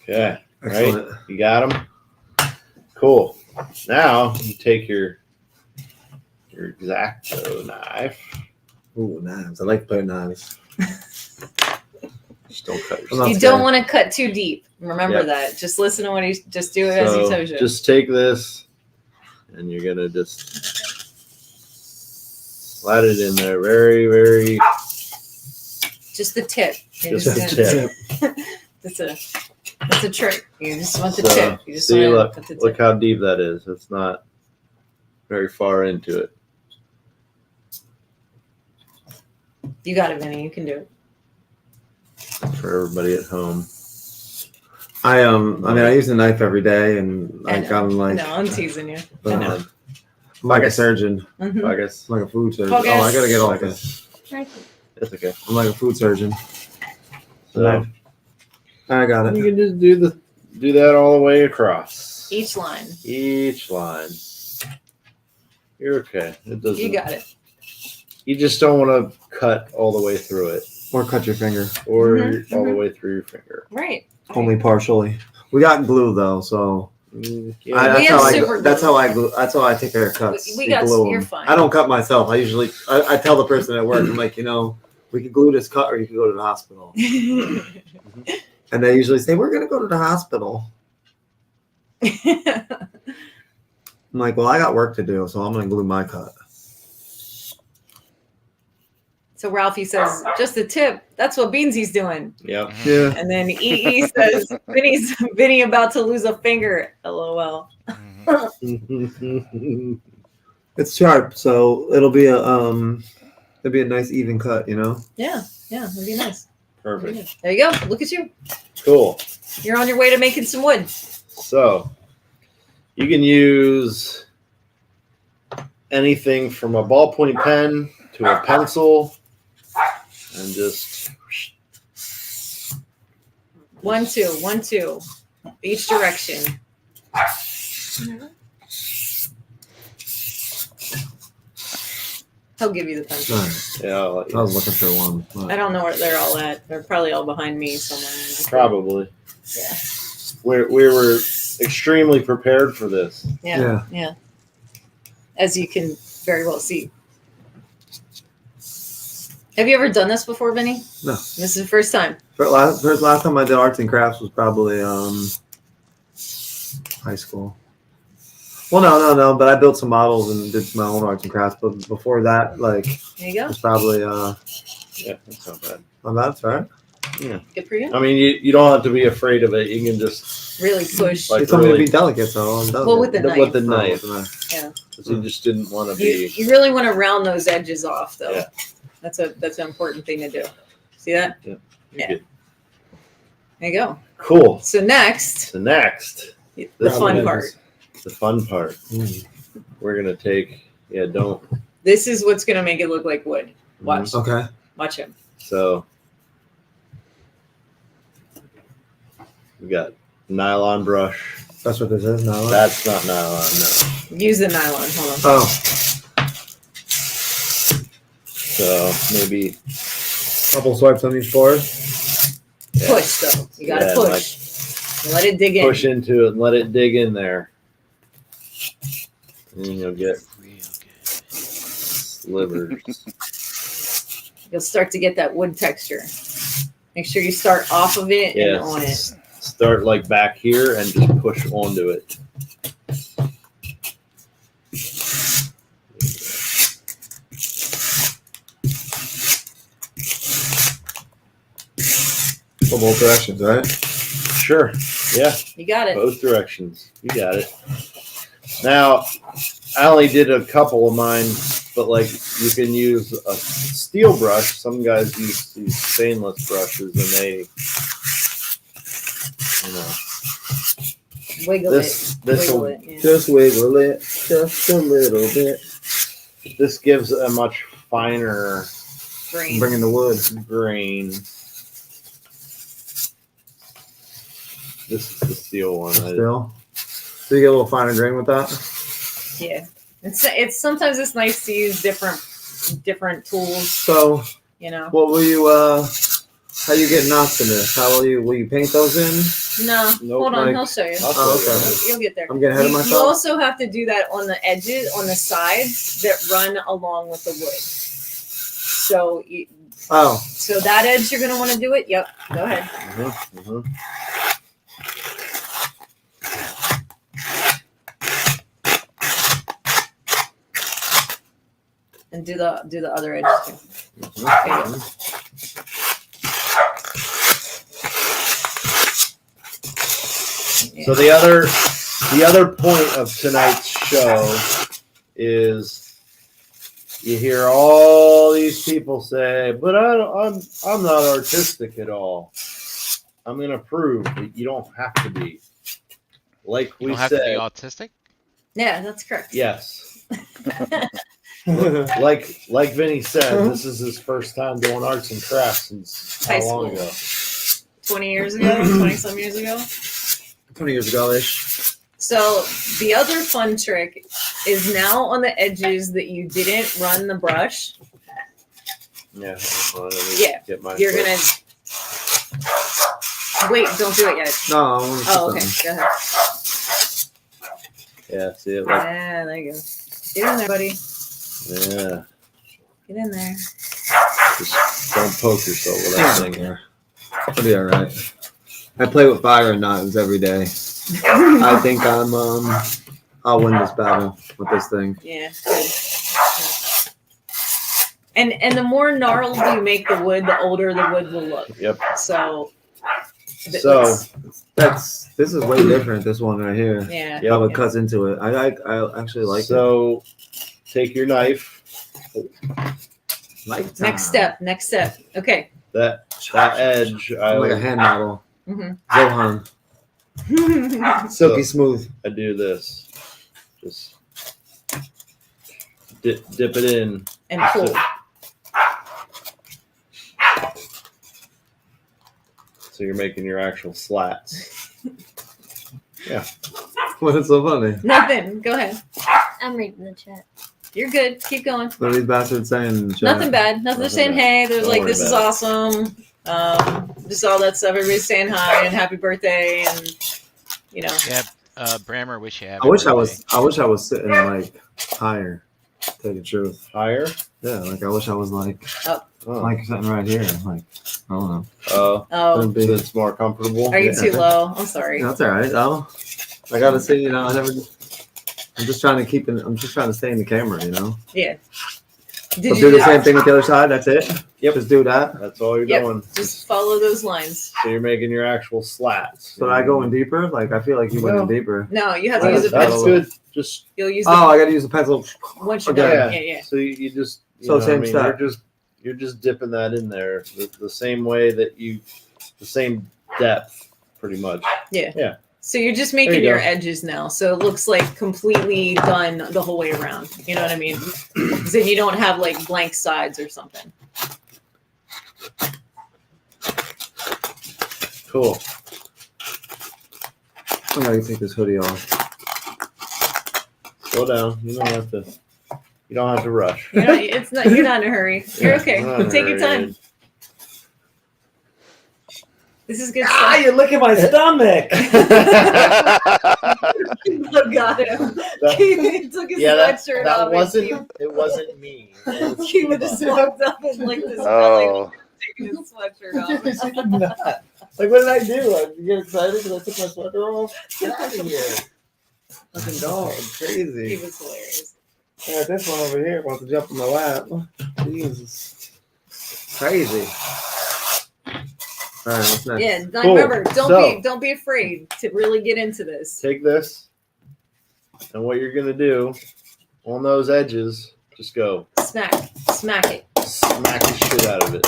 okay. Excellent. You got them. Cool. Now you take your X-Acto knife. Ooh, knives. I like playing knives. Just don't cut I'm yourself. not You scared. don't want to cut too deep. Remember Yep. that. Just listen to what he. Just do it as he So tells you. just take this, and you're gonna just slide it in there, very, very. Just the tip. You're Just just the gonna- tip. That's a trick. You just want the So, tip. You just see, want look, to put the look tip. how deep that is. It's not very far into it. You got it, Vinny. You can do it. For everybody at home. I use a knife every day, and I like know. I'm like, No, I'm teasing you. I know. I'm like a surgeon. Mhm. I guess I'm like a food surgeon. Focus. Oh, I gotta get off this. it's okay. I'm like a food surgeon. So I got it. you can just do that all the way across. Each line. Each line. You're okay. It doesn't. You got it. You just don't want to cut all the way through it, Or cut your finger. or Mhm, all the mhm. way through your finger. Right. Only partially. We got glue though, so Yeah. We have super glue. that's how I glue. That's how I take care of cuts. We You got- glue 'em. you're fine. I don't cut myself. I usually I tell the person at work, I'm like, we could glue this cut, or you could go to the hospital. And they usually say, we're gonna go to the hospital. I'm like, well, I got work to do, so I'm gonna glue my cut. So Ralphie says, just a tip. That's what Beansy's doing. Yep. Yeah. And then EE says, Vinny about to lose a finger. LOL. Mhm. It's sharp, so it'll be a nice even cut, Yeah, it'd be nice. Perfect. There you go. Look at you. Cool. You're on your way to making some wood. So you can use anything from a ballpoint pen to a pencil and just 1, 2, 1, 2, each direction. He'll give you the pencil. All right. yeah, I'll let you- I was looking for one. I don't know where they're all at. They're probably all behind me somewhere. probably. Yeah. We were extremely prepared for this. Yeah. As you can very well see. Have you ever done this before, Vinny? No. This is the first time. Last time I did arts and crafts was probably high school. Well, no. But I built some models and did my own arts and crafts. But before that, like, There you it go. was probably Yeah, that's not bad. my bad. It's all right. Good for you. I mean, you don't have to be afraid of it. You can just Really push. Like, You told me to really- be delicate, so I'm delicate. Well, with the knife. with the Oh, knife. with the knife. Yeah. 'Cause you just didn't want to You, be. you really want to round those edges off, though. Yeah. That's an important thing to do. See that? You're Yeah. good. There you go. Cool. So next, So next, the This fun one part. the fun part. Mm. We're gonna take. Yeah, don't. This is what's gonna make it look like wood. Watch. Okay. Watch him. So we got nylon brush. That's what this is now. That's not nylon, no. Use the nylon. Hold on. Oh, So maybe couple swipes on each board. yeah, Push though. You gotta Yeah, push. Let it dig in. push into it and let it dig in there. And then you'll get Real good. slivers. You'll start to get that wood texture. Make sure you start off of it and Yeah. on it. Start like back here and just push onto it. For both directions, right? Sure. Yeah. You got it. Both directions. You got it. Now, I only did a couple of mine, but like you can use a steel brush. Some guys use these stainless brushes, and they, you know, Wiggle this it. this Wiggle will it. Yeah. Just wiggle it, just a little bit. this gives a much finer Green. Bring in the wood. grain. This is the steel one. Still. So you get a little finer grain with that. Yeah. It's sometimes it's nice to use different tools, So you know. what will you how you get knots in this? How will you paint those in? No, Nope, hold on, like- he'll show you. I'll Oh, show you. okay. You'll get there. I'm getting ahead of You myself. also have to do that on the edges, on the sides that run along with the wood. So, Oh, so that edge you're gonna want to do it. Yep. Go ahead. Mhm, mhm. And do the other edge too. Mhm, There you go. mhm. Yeah. So the other point of tonight's show is you hear all these people say, "But I'm not artistic at all." I'm gonna prove that you don't have to be. Like You we don't have to be said, autistic. Yeah, that's correct. yes. Like Vinny said, this is his first time doing arts and crafts since High how long school. ago? 20 years ago, 20 some years ago. 20 years ago ish. So the other fun trick is now on the edges that you didn't run the brush, Yeah. Hold on, let me Yeah, Get my you're gonna wait. Don't do it yet. No, I wanna put Oh, okay. something. Go ahead. Yeah. See it like Yeah, there you go. Get in there, buddy. yeah. Get in there. Just don't poke yourself with that thing here. It'll be all right. I play with fire and knives every day. I think I'll win this battle with this thing. Yeah. Good. And the more gnarled you make the wood, the older the wood will look. Yep. So. So This is way different. This one right here. Yeah. Yep. How it cuts into it. I actually like it. so take your knife. Like Next step. Okay. That edge. I Like a hand model. Mm-hmm. Zohan. Silky smooth. I do this. Just dip it in. And pull. So you're making your actual slats. What is so funny? Nothing. Go ahead. I'm reading the chat. You're good. Keep going. What are these bastards saying in the chat? Nothing bad. Nothing. They're saying bad. hey. They're Don't like, worry this is about awesome. Just all that stuff. Everybody's saying hi and happy birthday, and you know. Yeah, Brammer, wish you happy I wish I birthday. was sitting like higher. Tell you the truth. Higher? Yeah, like I wish I was like Oh. like sitting right here. Like I don't know. Oh. Oh, Wouldn't be- It's more comfortable. are you Yeah. too low? I'm sorry. Yeah, that's all right. I gotta see. I'm just trying to keep it. I'm just trying to stay in the camera. Yeah. But Did do you the same thing with the other side. That's it. Yep. Just do that. That's all you're Yep. doing. Just follow those lines. So you're making your actual slats. So I go in deeper. Like I feel like you went in No. deeper. No, you have to use a That's pencil. good. Just You'll use the Oh, I gotta use a pencil. once you're Okay. done. Yeah. So you just So know, same step. You're just dipping that in there the same way that the same depth, pretty much. So you're just There making you your go. edges now. So it looks like completely done the whole way around. You know what I mean? 'Cause then you don't have like blank sides or something. Cool. I gotta take this hoodie off. Slow down. You don't have to. You don't have to rush. You're not in a hurry. You're okay. Not Take your very time. This is good Ah, stuff. you look at my stomach. Oh, got him. He took his sweatshirt off. It wasn't me. He would just walked up and licked his belly, Oh, taking his sweatshirt off. Like, what did I do? You get excited because I took my sweater off? Get out of here. Fucking dog. He Crazy. was hilarious. I got this one over here wants to jump in my lap. Jesus. Crazy. All right, what's next? Yeah, Cool. remember, So- don't be afraid to really get into this. Take this, and what you're gonna do on those edges, just go Smack it. smack the shit out of it.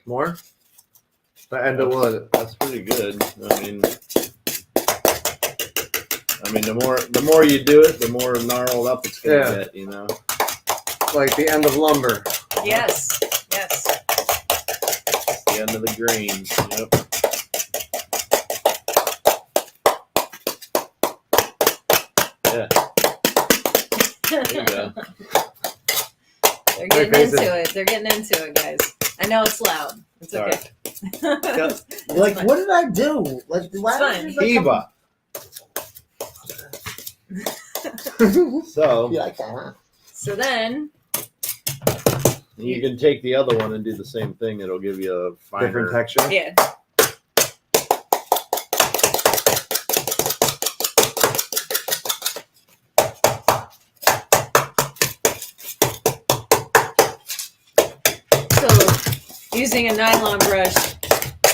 More? The end of what? That's pretty good. The more you do it, the more gnarled up it's gonna Yeah. get. You know. Like the end of lumber. Yes. The end of the grain. Yep. Yeah. There you go. They're getting crazy. into it. They're getting into it, guys. I know it's loud. It's okay. Like, what did I do? Like, why fine. did you Eva. So be like that? So then, you can take the other one and do the same thing. It'll give you a finer Different texture. yeah. So using a nylon brush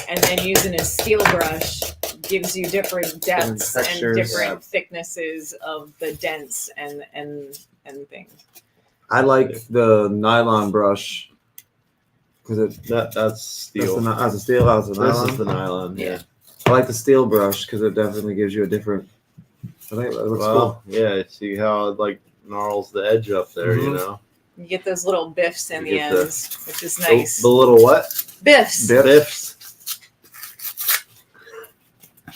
and then using a steel brush gives you different depths and textures. different thicknesses of the dents and things. I like the nylon brush because that's that's steel. a steel. That's a This nylon. is the nylon. Yeah. I like the steel brush because it definitely gives you a different. I think it looks Well, yeah. See how it like gnarls the edge up there. You Mhm. know. You get those little biffs in You the get the- ends, which is nice. The little what? Biffs. Biffs.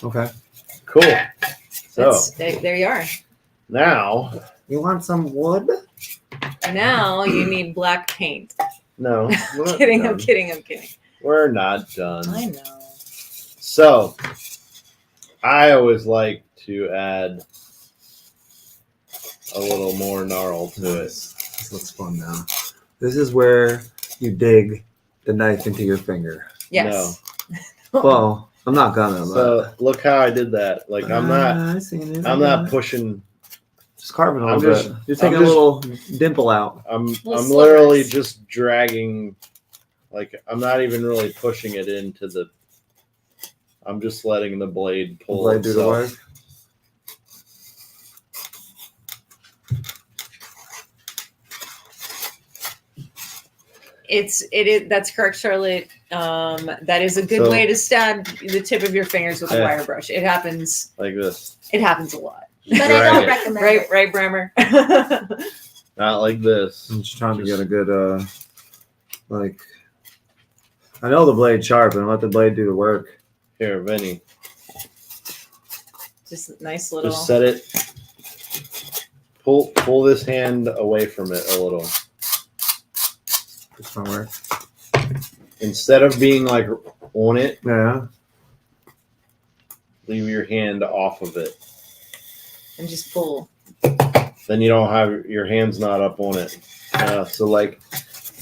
Okay. Cool. So There you are. now, You want some wood? Now you need black paint. no, we're not I'm done. kidding. We're not done. I know. So, I always like to add a little more gnarl to it. This looks fun now. This is where you dig the knife into your finger. Yes. Well, I'm not gonna. So look how I did that. Like I'm not. I seen it. I'm not pushing. Just carving a I'm little just- bit. You're taking I'm a just- little dimple out. I'm Little literally slivers. just dragging. Like I'm not even really pushing it into the. I'm just letting the blade pull Blade do the itself. work. It is. That's correct, Charlotte. That is a good So- way to stab the tip of your fingers with a Yeah. wire brush. It happens. Like this. It happens a lot. Just But I drag don't it. recommend Right, it. right, Brammer. Not like this. I'm just trying to get a good, like, I know the blade sharp and let the blade do the work. Here, Vinny. Just nice little. Just set it. Pull this hand away from it a little. This might work. Instead of being like on it, Yeah. leave your hand off of it. And just pull. Then you don't have your hand's not up on it. So like,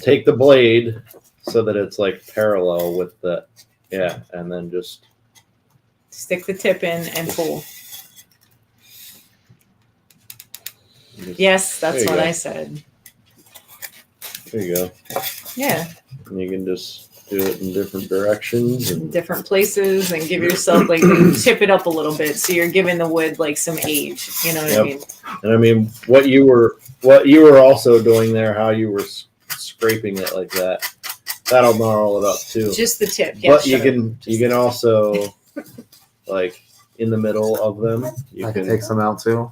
take the blade so that it's like parallel with the and then just Stick the tip in and pull. Yes, that's There you what go. I said. there you go. Yeah, And you can just do it in different directions in and different places and give yourself like tip it up a little bit so you're giving the wood like some age. You know what I Yep. mean? and I mean what you were also doing there, how you were scraping it like that. That'll gnarl it up too. Just the tip. Yeah, But you sure. can also like in the middle of them you I can can take some out too.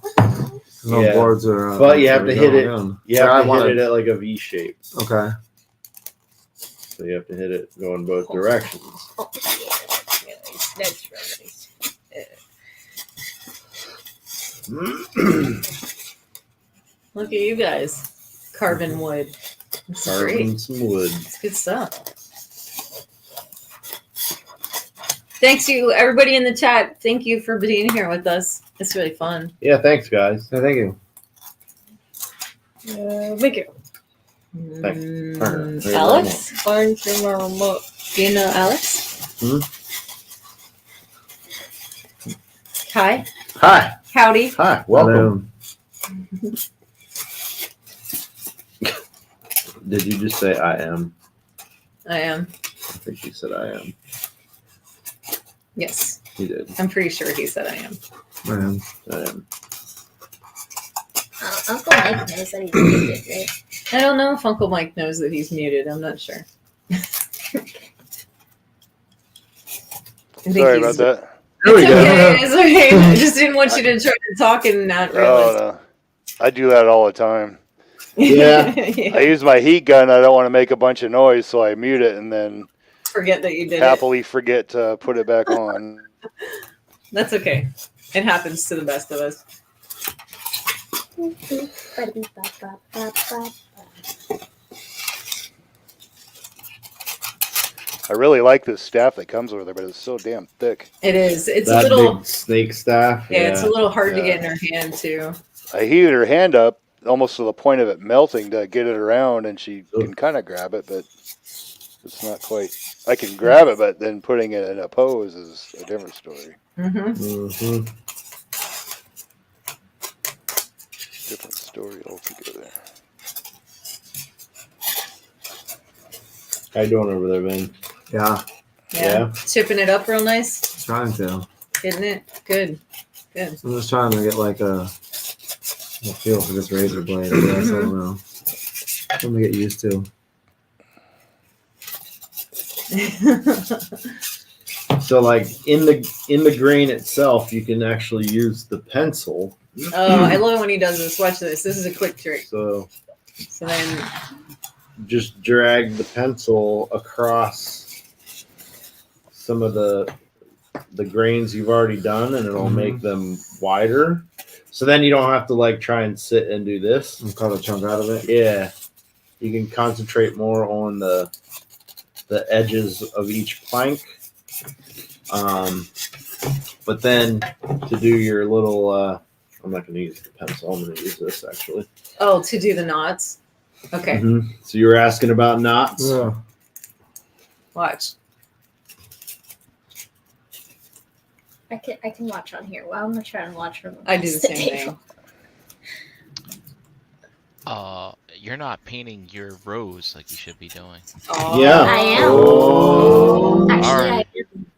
No Yeah. boards are. But you have there to we hit go it. again. you So have I to wanna- hit it at like a V shape. Okay. So you have to hit it going both directions. Oh, yeah, that's really nice. Look at you guys carving wood. It's great. Carving some wood. It's good stuff. Thanks to everybody in the chat. Thank you for being here with us. It's really fun. Yeah, thanks guys. Yeah, thank you. Thank you. Thanks. Alex? Do you know Alex? Hmm? Hi. Hi. Howdy. Hi. Welcome. Hello. Did you just say I am? I am. I think you said I am. Yes. You did. I'm pretty sure he said I am. Man. I am. Uncle Mike knows that he's muted, right? I don't know if Uncle Mike knows that he's muted. I'm not sure. I think Sorry he's- about that. There we It's go. okay. It's okay. I just didn't want you to try to talk and not realize. No. I do that all the time. Yeah. I use my heat gun. I don't want to make a bunch of noise, so I mute it and then Forget that you did it. happily forget to put it back on. That's okay. It happens to the best of us. I really like this staff that comes with it, but it's so damn thick. It is. It's That a little. big snake staff. Yeah, it's a little hard to Yeah. get in her hand too. I heated her hand up almost to the point of it melting to get it around, and she can kind of grab it, but it's not quite. I can grab it, but then putting it in a pose is a different story. Mm-hmm. Mm-hmm. Different story altogether. How you doing over there, Ben? Yeah. Yeah. Chipping it up real nice, Trying to. hitting it. Good. I'm just trying to get like a feel for this razor blade. I guess I don't know. Something to get used to. So like in the grain itself, you can actually use the pencil. Oh, I love it when he does this. Watch this. This is a quick trick. So So then, just drag the pencil across some of the grains you've already done, and it'll make them wider. So then you don't have to like try and sit and do this. And cut a chunk out of it. Yeah, you can concentrate more on the edges of each plank. But then to do your little, I'm not going to use the pencil. I'm going to use this actually. oh, to do the knots. Okay, Mhm. So you were asking about knots. Yeah. watch. I can watch on here. Well, I'm gonna try and watch from I do the across same table. thing. You're not painting your rows like you should be doing. Oh. Yeah. I am. Oh. Actually, Alright.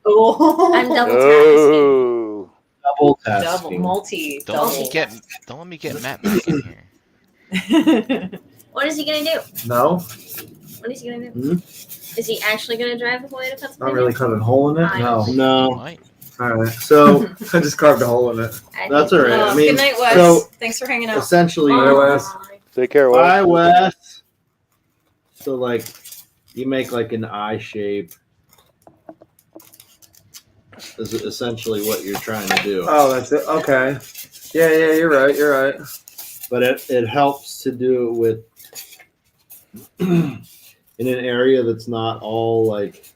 Oh. I'm double Oh, Double Double, tasking. multi, Don't double. let me get Matt back in here. tasking. What is he gonna do? No, What is he gonna do? Hmm? Is he actually gonna drive all the way to Pennsylvania? not really cut a hole in it. No. He No. might. All right. So I just carved a hole in it. that's all right. I mean, good night, Wes. so Thanks for hanging out. essentially, Bye, Wes. Take care, Wes. Bye, Wes. So like, you make like an eye shape. Is essentially what you're trying to do. Oh, that's it. Okay. Yeah, you're right. You're right. But it helps to do it with in an area that's not all like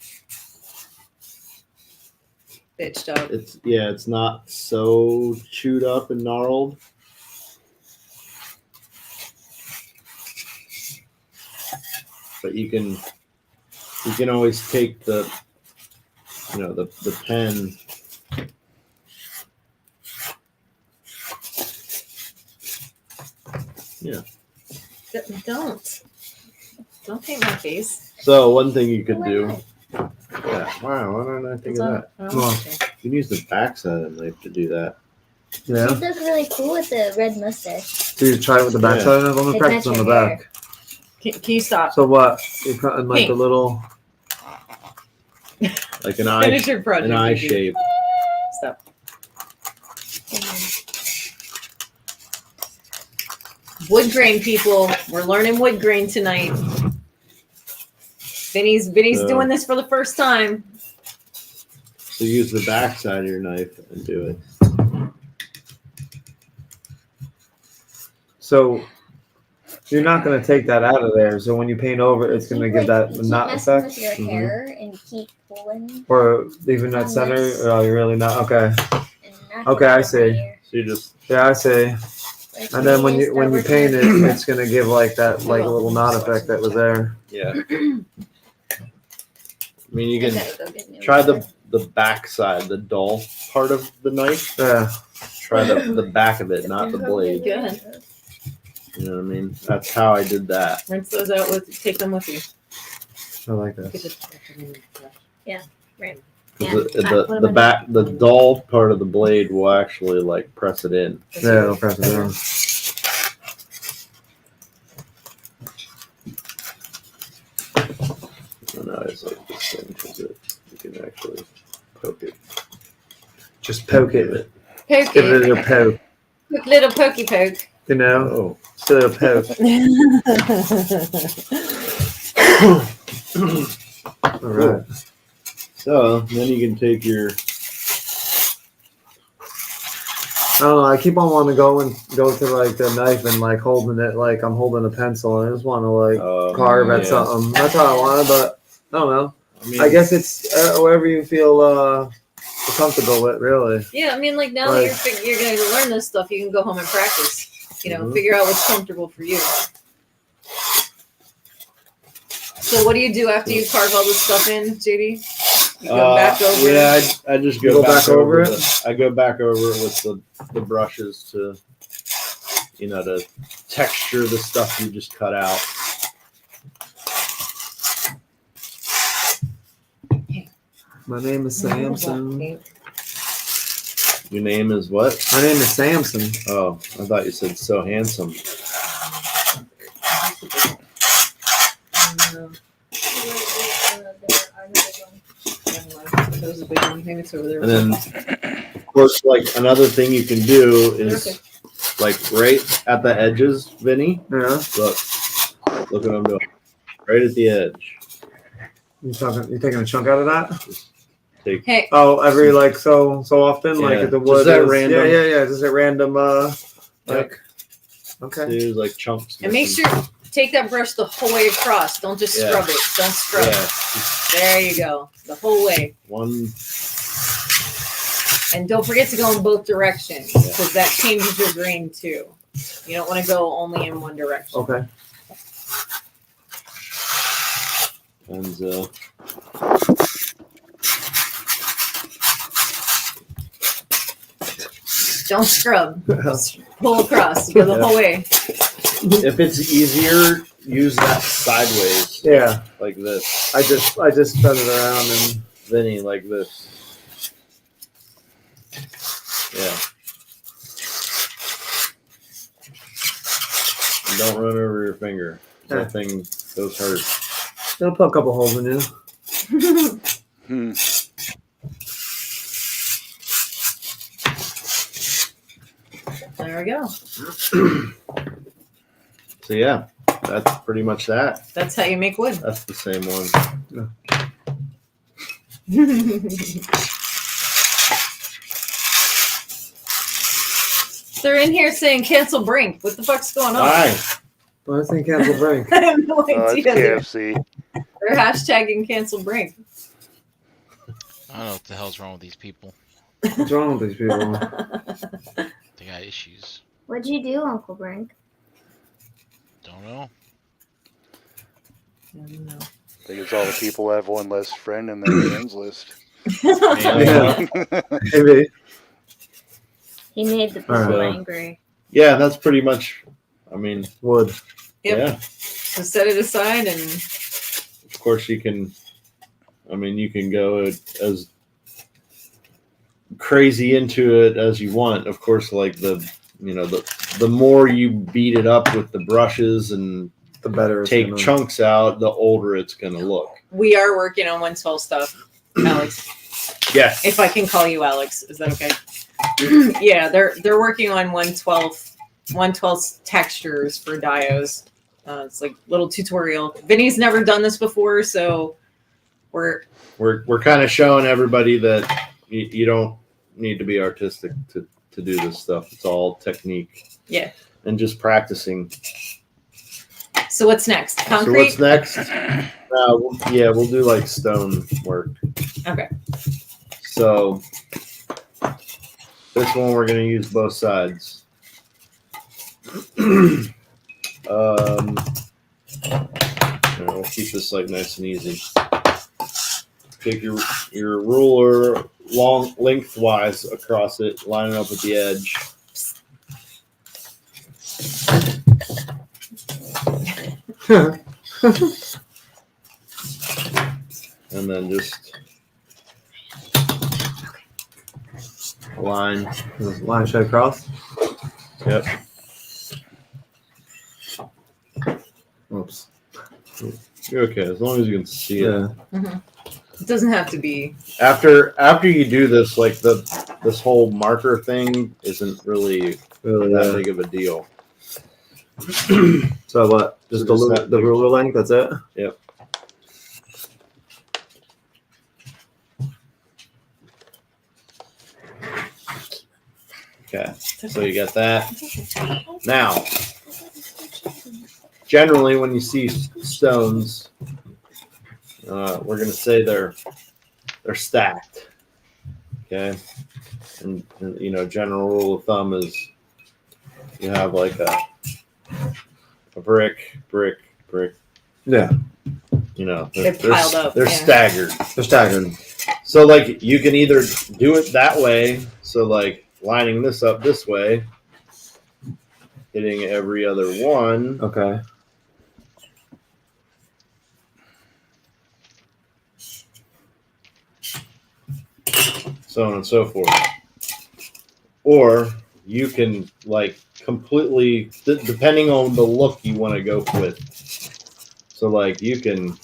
Bitched up. it's not so chewed up and gnarled. But you can always take the the pen. Yeah. Don't paint my face. So one thing you could do. Yeah. Wow. Why don't I think It's of on- that? oh, Come on. okay. You can use the backside of the knife to do that. Yeah. She looks really cool with the red mustache. So you try it with the back Yeah. side? Let me It practice on matches the your back. Can you stop? So what? You're cutting like a Pink. little. Like an eye Finish your project. an eye Vicky. shape. Stop. Wood grain, people. We're learning wood grain tonight. Vinny's So- doing this for the first time. So use the backside of your knife and do it. So you're not going to take that out of there. So when you paint over, it's going to give that You keep knot messing effect. with your Mhm. hair and you keep pulling Or leaving that center. Oh, you're really not. Okay. and knocking Okay, I out see. here. So you just Yeah, I see. Like, And then when need you to when start you paint it, working on it's going to give like that like little knot effect that was there. yeah. I mean, you I can gotta go get new try wood. the backside, the dull part of the knife. Yeah. Try the back of it, not the blade. Good. You know what I mean? That's how I did that. Rinse those out take them with you. I like Look at this. this. Right. 'Cause Yeah. the back, the dull part of the blade will actually like press it in. Yeah, I'll press it down. And I just like this thing because you can actually poke it. Just poke it. Poke Give it a it. little poke. Quick little pokey poke. You know? Oh. Just a little poke. All right. So then you can take your I don't know. I keep on wanting to go to like the knife and like holding it like I'm holding a pencil, and I just want to like carve at yeah. something. That's how I want it, but I don't know. I mean, I guess it's whatever you feel comfortable with, really. Yeah, I mean, like now that you're going to learn this stuff, you can go home and practice. You know, Mhm. figure out what's comfortable for you. So, what do you do after you carve all this stuff in, JD? You go back over. Yeah, I just You go, go back back over it? I go back over it with the brushes to, to texture the stuff you just cut out. My name is Samson. Your name is what? My name is Samson. Oh, I thought you said so handsome. That was a big one. Maybe it's over there. And then, of course, like another thing you can do is Okay. like right at the edges, Vinny. Yeah. Look what I'm doing. Right at the edge. You taking a chunk out of that? Take. Hey, Oh, every like so often, like Yeah, at the just wood. that is- random- Yeah. Just a random like. Okay. See, there's like chunks. and make missing. sure take that brush the whole way across. Don't just Yeah. scrub it. Don't scrub. Yeah, There you go. The whole way. one. And don't forget to go in both directions because that changes your grain too. You don't want to go only in one direction. Okay. And Don't scrub. Just pull across. You go the whole way. if it's easier, use that sideways Yeah. like this. I just turn it around and Vinny, like this. Yeah. And don't run over your finger. That thing goes hurt. it'll put a couple holes in you. Hmm. There we go. So yeah, that's pretty much that. That's how you make wood. That's the same one. They're in here saying cancel Brink. What the fuck's going on? Hi. Well, I think cancel break. I have no Oh, it's idea. They're KFC. hashtagging cancel Brink. I don't know what the hell's wrong with these people. What's wrong with these people? They got issues. What'd you do, Uncle Brink? Don't know. I don't know. I think it's all the people that have one less friend in their friends list. Yeah. Maybe. He made the people Alright. angry. Yeah, that's pretty much. I mean, Wood. Yep. yeah. So set it aside and Of course, you can. I mean, you can go as crazy into it as you want. Of course, like the more you beat it up with the brushes and The better. it's take gonna- chunks out, the older it's gonna look. we are working on 112 stuff, Alex. Yes. If I can call you Alex, is that okay? Yeah, they're working on 112 textures for dios. It's like little tutorial. Vinny's never done this before, so we're We're kind of showing everybody that you don't need to be artistic to do this stuff. It's all technique. Yeah. And just practicing. So what's next? So Concrete? what's next? We'll do like stone work. Okay. So this one we're gonna use both sides. We'll keep this like nice and easy. Take your ruler lengthwise across it, line it up with the edge. And then just line. Line straight across. Yep. Oops. You're okay, as long as you can see it. Yeah. It doesn't have to be. After you do this, like this whole marker thing isn't really Really. that big of a deal. So what? Just So just the ruler length. That's it. Yep. Okay, so you got that. Now, generally, when you see stones, we're going to say they're stacked. Okay, and general rule of thumb is you have like a brick. Yeah. They're piled up, They're yeah. staggered. They're staggered. So like you can either do it that way, so like lining this up this way, hitting every other one, Okay. so on and so forth. Or you can like completely, depending on the look you want to go with. So like you can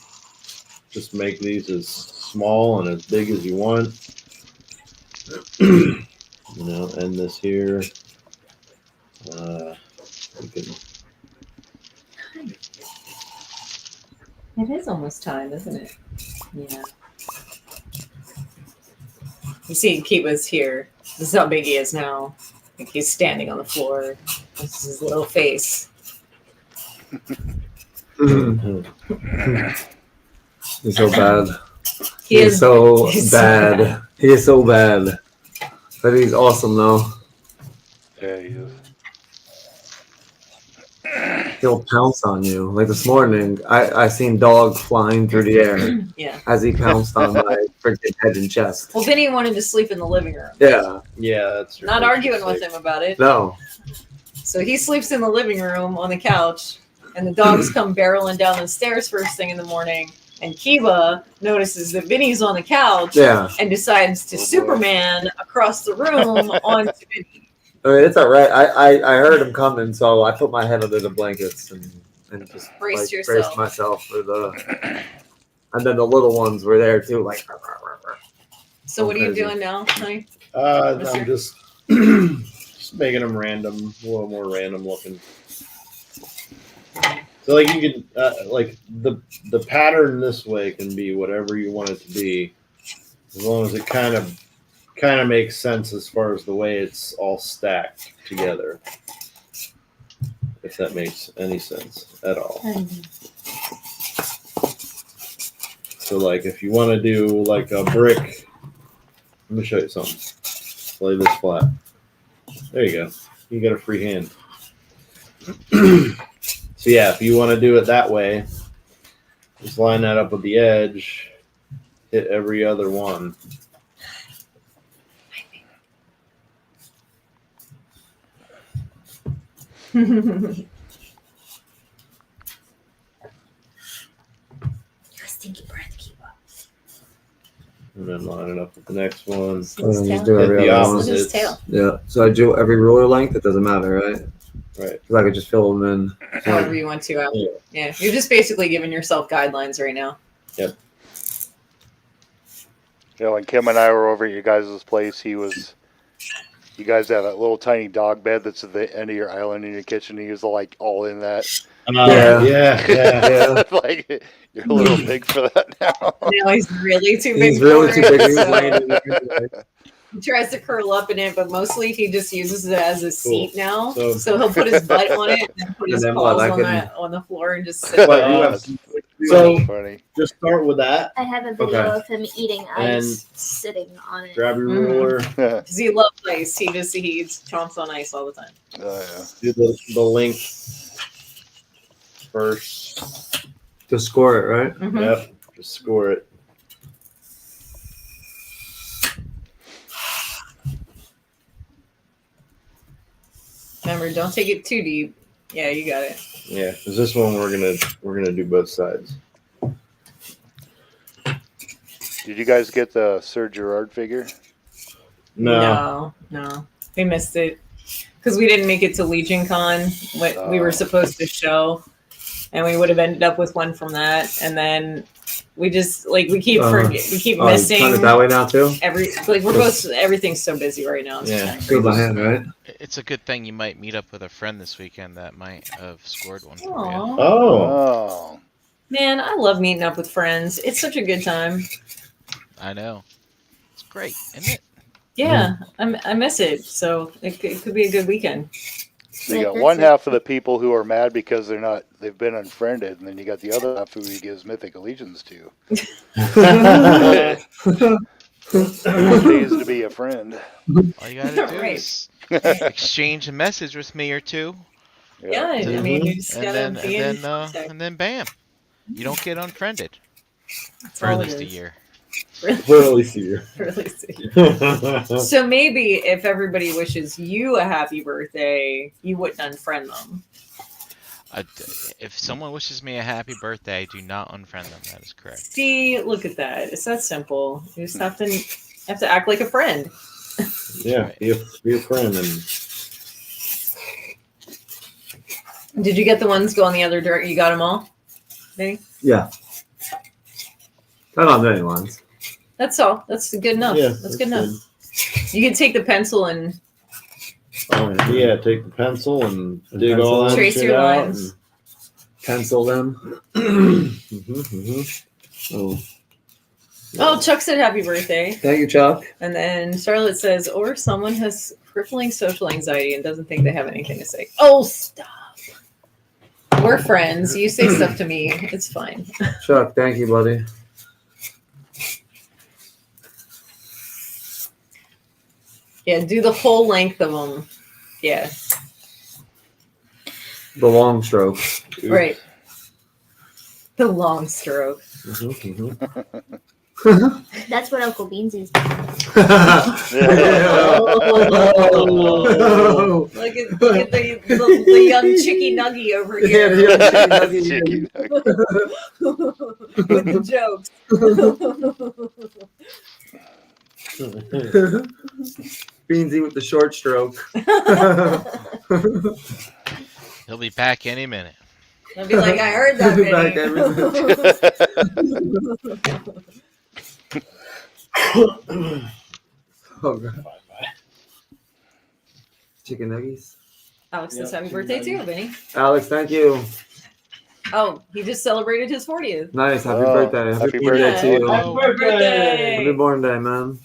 just make these as small and as big as you want. And this here. You can. It is almost time, isn't it? Yeah. You see Kiba's here. This is how big he is now. Like he's standing on the floor. This is his little face. He's so bad. He He's is so he's so bad. He is so bad. But he's awesome though. Yeah, he is. He'll pounce on you. Like this morning, I seen dog flying through the air Yeah. as he pounced on my freaking head and chest. Well, Vinny wanted to sleep in the living room. Yeah. Yeah, that's your Not first arguing with mistake. him about it. No. So he sleeps in the living room on the couch, and the dogs come barreling down the stairs first thing in the morning. And Kiba notices that Vinny's on the couch Yeah. and decides to Oh, boy. Superman across the room onto Vinny. I mean, it's all right. I heard him coming, so I put my head under the blankets and just Braced like, yourself. braced myself for the. And then the little ones were there too, like. So what are you Crazy. doing now, honey? I'm Mister? just just making them random, a little more random looking. So like you can like the pattern this way can be whatever you want it to be, as long as it kind of makes sense as far as the way it's all stacked together. If that makes any sense at all. So like if you want to do like a brick, let me show you something. Lay this flat. There you go. You got a free hand. So yeah, if you want to do it that way, just line that up with the edge, hit every other one. Your stinky breath, keep up. And then line it up with the next one. And then just do Hit every the other one. Look at his opposites. tail. Yeah. So I do every ruler length. It doesn't matter, right? Right. Because I could just fill them in. However you want to. Yeah, you're just basically giving yourself guidelines right now. You know, when Kim and I were over at you guys' place, you guys have that little tiny dog bed that's at the end of your island in your kitchen. He was like all in that. Yeah. Like you're a little big for that now. Now he's really too big. He's really for too it, big. He was so laying in there. he tries to curl up in it, but mostly he just uses it as a seat now. So- So he'll put his butt on it and then put And his then what, paws I on, can- on the floor and just sit But there. you have- That's So funny. just start with that. I have a video Okay. of him eating ice, sitting on it. Grab your Mhm. ruler. Because he loves ice. He chomps on ice all the time. Yeah. Do the length first. To score it, right? Mhm. Yep. Just score it. Remember, don't take it too deep. Yeah, you got it. Yeah, because this one we're gonna do both sides. Did you guys get the Sir Gerard figure? No. No. We missed it. Because we didn't make it to Legion Con, what we were supposed to show. And we would have ended up with one from that. And then we just, like, we keep missing. Turn it that way now too. Everything's so busy right now. It's Yeah. kind of Good crazy. hand, right? It's a good thing you might meet up with a friend this weekend that might have scored one for you. Aw. Oh. Man, I love meeting up with friends. It's such a good time. I know. It's great, isn't it? Yeah, I miss it. So it could be a good weekend. So you got one half of the people who are mad because they've been unfriended, and then you got the other half who he gives mythic allegiance to. Pays to be a friend. All you gotta do Right. is exchange a message with me or two, Yeah, I mean, you just and gotta then be in and then contact. and then bam, you don't get unfriended That's for at all it least a is. year. For at least a year. Really see. So maybe if everybody wishes you a happy birthday, you wouldn't unfriend them. If someone wishes me a happy birthday, do not unfriend them. That is correct. See, look at that. It's that simple. You just have to act like a friend. Yeah, be a friend and Did you get the ones going the other direction? You got them all? Vinny? Yeah. I don't have many ones. That's all. That's good enough. yeah, that's good enough. You can take the pencil and Yeah, take the pencil and dig pencil. all that Trace shit your out. lines. Pencil them. Oh. oh, Chuck said happy birthday. Thank you, Chuck. And then Charlotte says, or someone has crippling social anxiety and doesn't think they have anything to say. Oh, stop. We're friends. You say stuff to me. It's fine. Chuck, thank you, buddy. Yeah, do the whole length of them. Yeah, The long stroke. right. The long stroke. That's what Uncle Beansy's Oh. Look at the young chicky nuggy over here Chicken nugget. with the jokes. Beansy with the short stroke. He'll be back any minute. I'll be like, I heard that. Back Vinny. Oh, God. Chicken nuggies. Alex says Yeah, happy birthday chicken too, Vinny. Alex, thank you. Oh, he just celebrated his 40th. Nice. Happy Oh, birthday. happy birthday birthday. to you. Oh. Happy birthday! Birthday! Happy born day, man.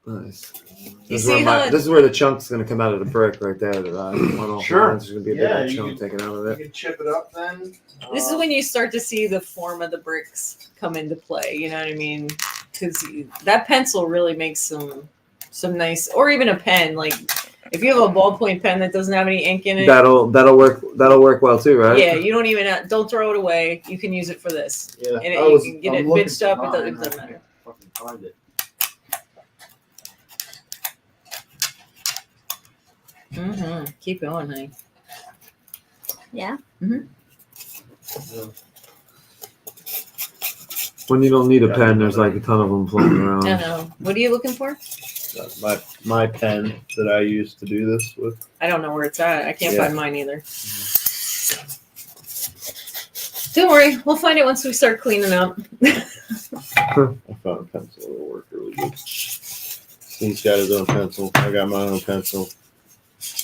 Nice. You This is, see where how this is where the chunk's gonna come out of the brick right there. That I went off. Sure. There's gonna be a Yeah, big you chunk can- taken out of You it. can chip it up then. this is when you start to see the form of the bricks come into play. You know what I mean? Because that pencil really makes some nice, or even a pen. Like if you have a ballpoint pen that doesn't have any ink in it, That'll work well too, right? yeah, you don't even don't throw it away. You can use it for this. Yeah, And I you was- can get I'm it looking bitched for up. It mine, doesn't I matter. can't fucking find it. Keep going, honey. Yeah. When you don't need a pen, there's like a ton of them floating I around. know. What are you looking for? My pen that I use to do this with. I don't know where it's at. I can't Yeah. find mine either. Don't worry, we'll find it once we start cleaning up. I found a pencil that'll work really good. He's got his own pencil. I got my own pencil.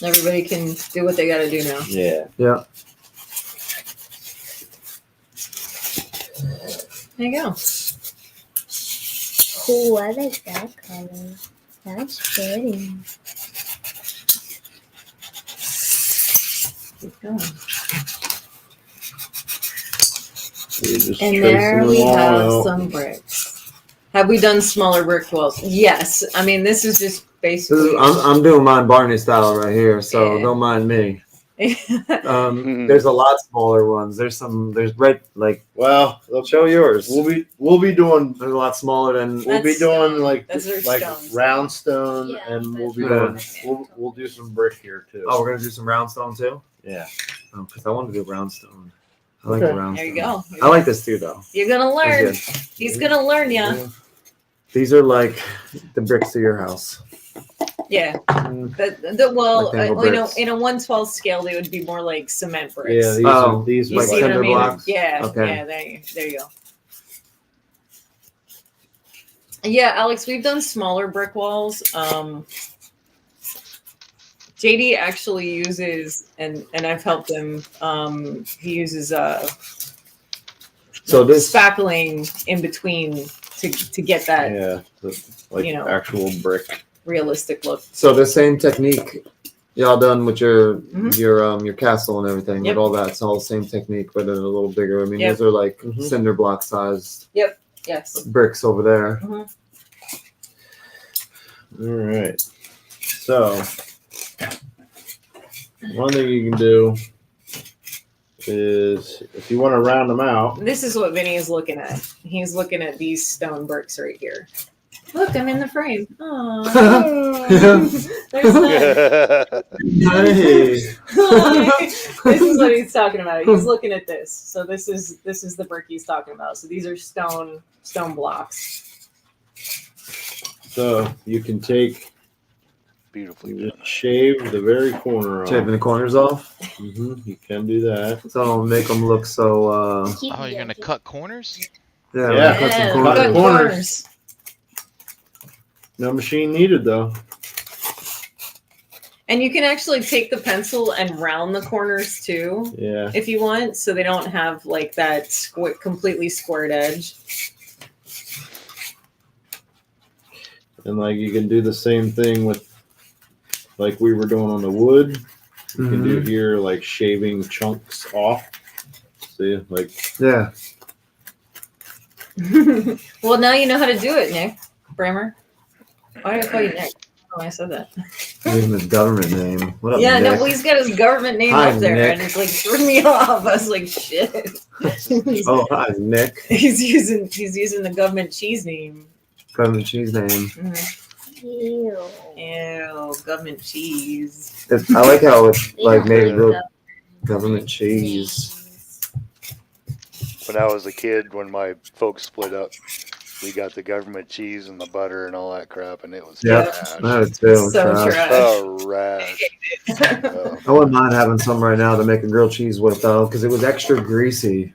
Everybody can do what they got to do now. Yeah. Yeah. There you go. Cool. I like that color. That's pretty. Keep going. You're just And tracing there them we all have out. some bricks. Have we done smaller brick walls? Yes. I mean, this is just This is, basically. I'm doing mine Barney style right here, so Yeah. don't mind me. Mhm. There's a lot smaller ones. There's red, like, Well, show yours. we'll be doing There's a lot smaller than. we'll be That's doing stone. like Those are like stones. round stone, Yeah, and we'll be that's doing we'll do some brick here too. Oh, we're gonna do some roundstone too. Yeah. Oh, because I want to do roundstone. I like Okay. the roundstone. There you go. I like this too, though. You're going to They're learn. good. He's going to learn, yeah. These are like the bricks to your house. Yeah. Mm. Well, Rectangle bricks. in a 1/12 scale, they would be more like cement bricks. Yeah, these Oh, are these You like see what I cinder mean? blocks? Yeah. Okay. Yeah. There you go. Yeah, Alex, we've done smaller brick walls. JD actually uses, and I've helped him. He uses So this spackling in between to get that yeah, like you know. actual brick. realistic look. So the same technique y'all done with your Mhm. your castle and everything, Yep. with all that. It's all the same technique, but in a little bigger. I mean, Yep. those are like Mhm. cinder block sized Yes. bricks over there. All right. So one thing you can do is if you want to round them out. This is what Vinny is looking at. He's looking at these stone bricks right here. Look, I'm in the frame. Oh, there's that. Hey. This is what he's talking about. He's looking at this. So this is the brick he's talking about. So these are stone blocks. So you can take Beautifully you done. just shave the very corner off. Shaving the corners off, You can do that. so it'll make them look so. Keep Oh, you're gonna it. cut corners? Yeah, Yeah. cut some Yeah, corners. cut corners. No machine needed though. And you can actually take the pencil and round the corners too, Yeah. if you want, so they don't have like that completely squared edge. And like you can do the same thing with like we were doing on the wood. You can do here like shaving chunks off. See, like Yeah. Well, now you know how to do it, Nick Brammer. Why did I call you Nick? Oh, I said that. Even his government name. What up, Yeah, Nick? no, well, he's got his government name Hi, up there, Nick. and it's like threw me off. I was like, shit. Oh, hi, Nick. He's using the government cheese name. Government cheese name. Mhm. Ew. Ew, government cheese. I like how it's They like don't made like real government cheese. When I was a kid, when my folks split up, we got the government cheese and the butter and all that crap, and it was Yeah. trash. I had it too. So trash. trash. Oh, rash. Oh. I wouldn't mind having some right now to make a grilled cheese with though, because it was extra greasy.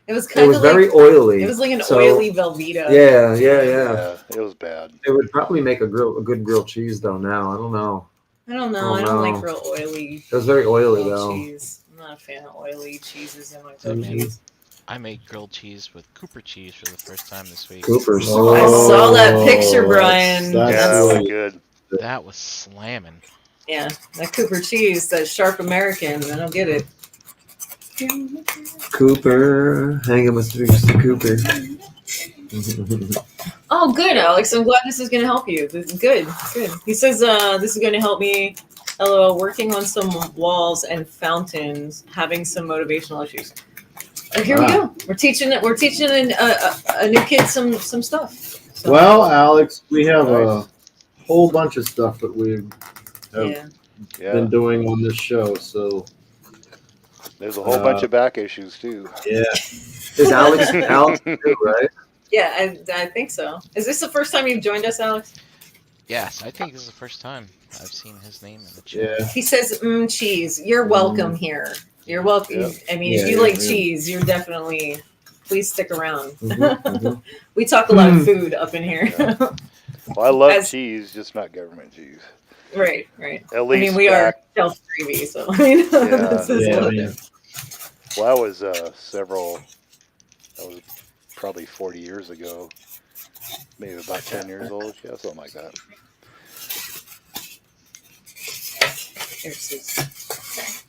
It was kind It was of very like oily. it was like an So, oily Velveeta. Yeah. It was bad. It would probably make a good grilled cheese though. Now I don't know. I don't know. Oh, I don't no. like real oily It was very oily grilled though. cheese. I'm not a fan of oily cheeses in my grilled Mhm. cheese. I made grilled cheese with Cooper cheese for the first time this week. Coopers. I saw that picture, Oh, Brian. That's Yeah, that was really good. That was slamming. Yeah, that Cooper cheese, that sharp American. I don't get it. Cooper, hanging with Mr. Cooper. Oh, good, Alex. I'm glad this is going to help you. Good. He says this is going to help me. LOL, working on some walls and fountains, having some motivational issues. Here we go. We're teaching a new kid some stuff. So, well, Alex. We have a whole bunch of stuff that we've yeah. been doing on this show. So There's a whole bunch of back issues too. yeah, Is Alex too, right? Yeah, I think so. Is this the first time you've joined us, Alex? Yes, I think this is the first time I've seen his name in the chat. yeah. He says, cheese. You're welcome here. You're welcome. Yep. I mean, Yeah, if you yeah, like yeah. cheese, you're definitely, please stick around. Mhm. We talk a lot of food up in here. Well, I love As- cheese, just not government cheese. Right. At I least mean, we are ShelfGravy, so I mean, this is Yeah, what- yeah. Well, that was that was probably 40 years ago. Maybe about 10 years old. Yeah, something like that. Here's his-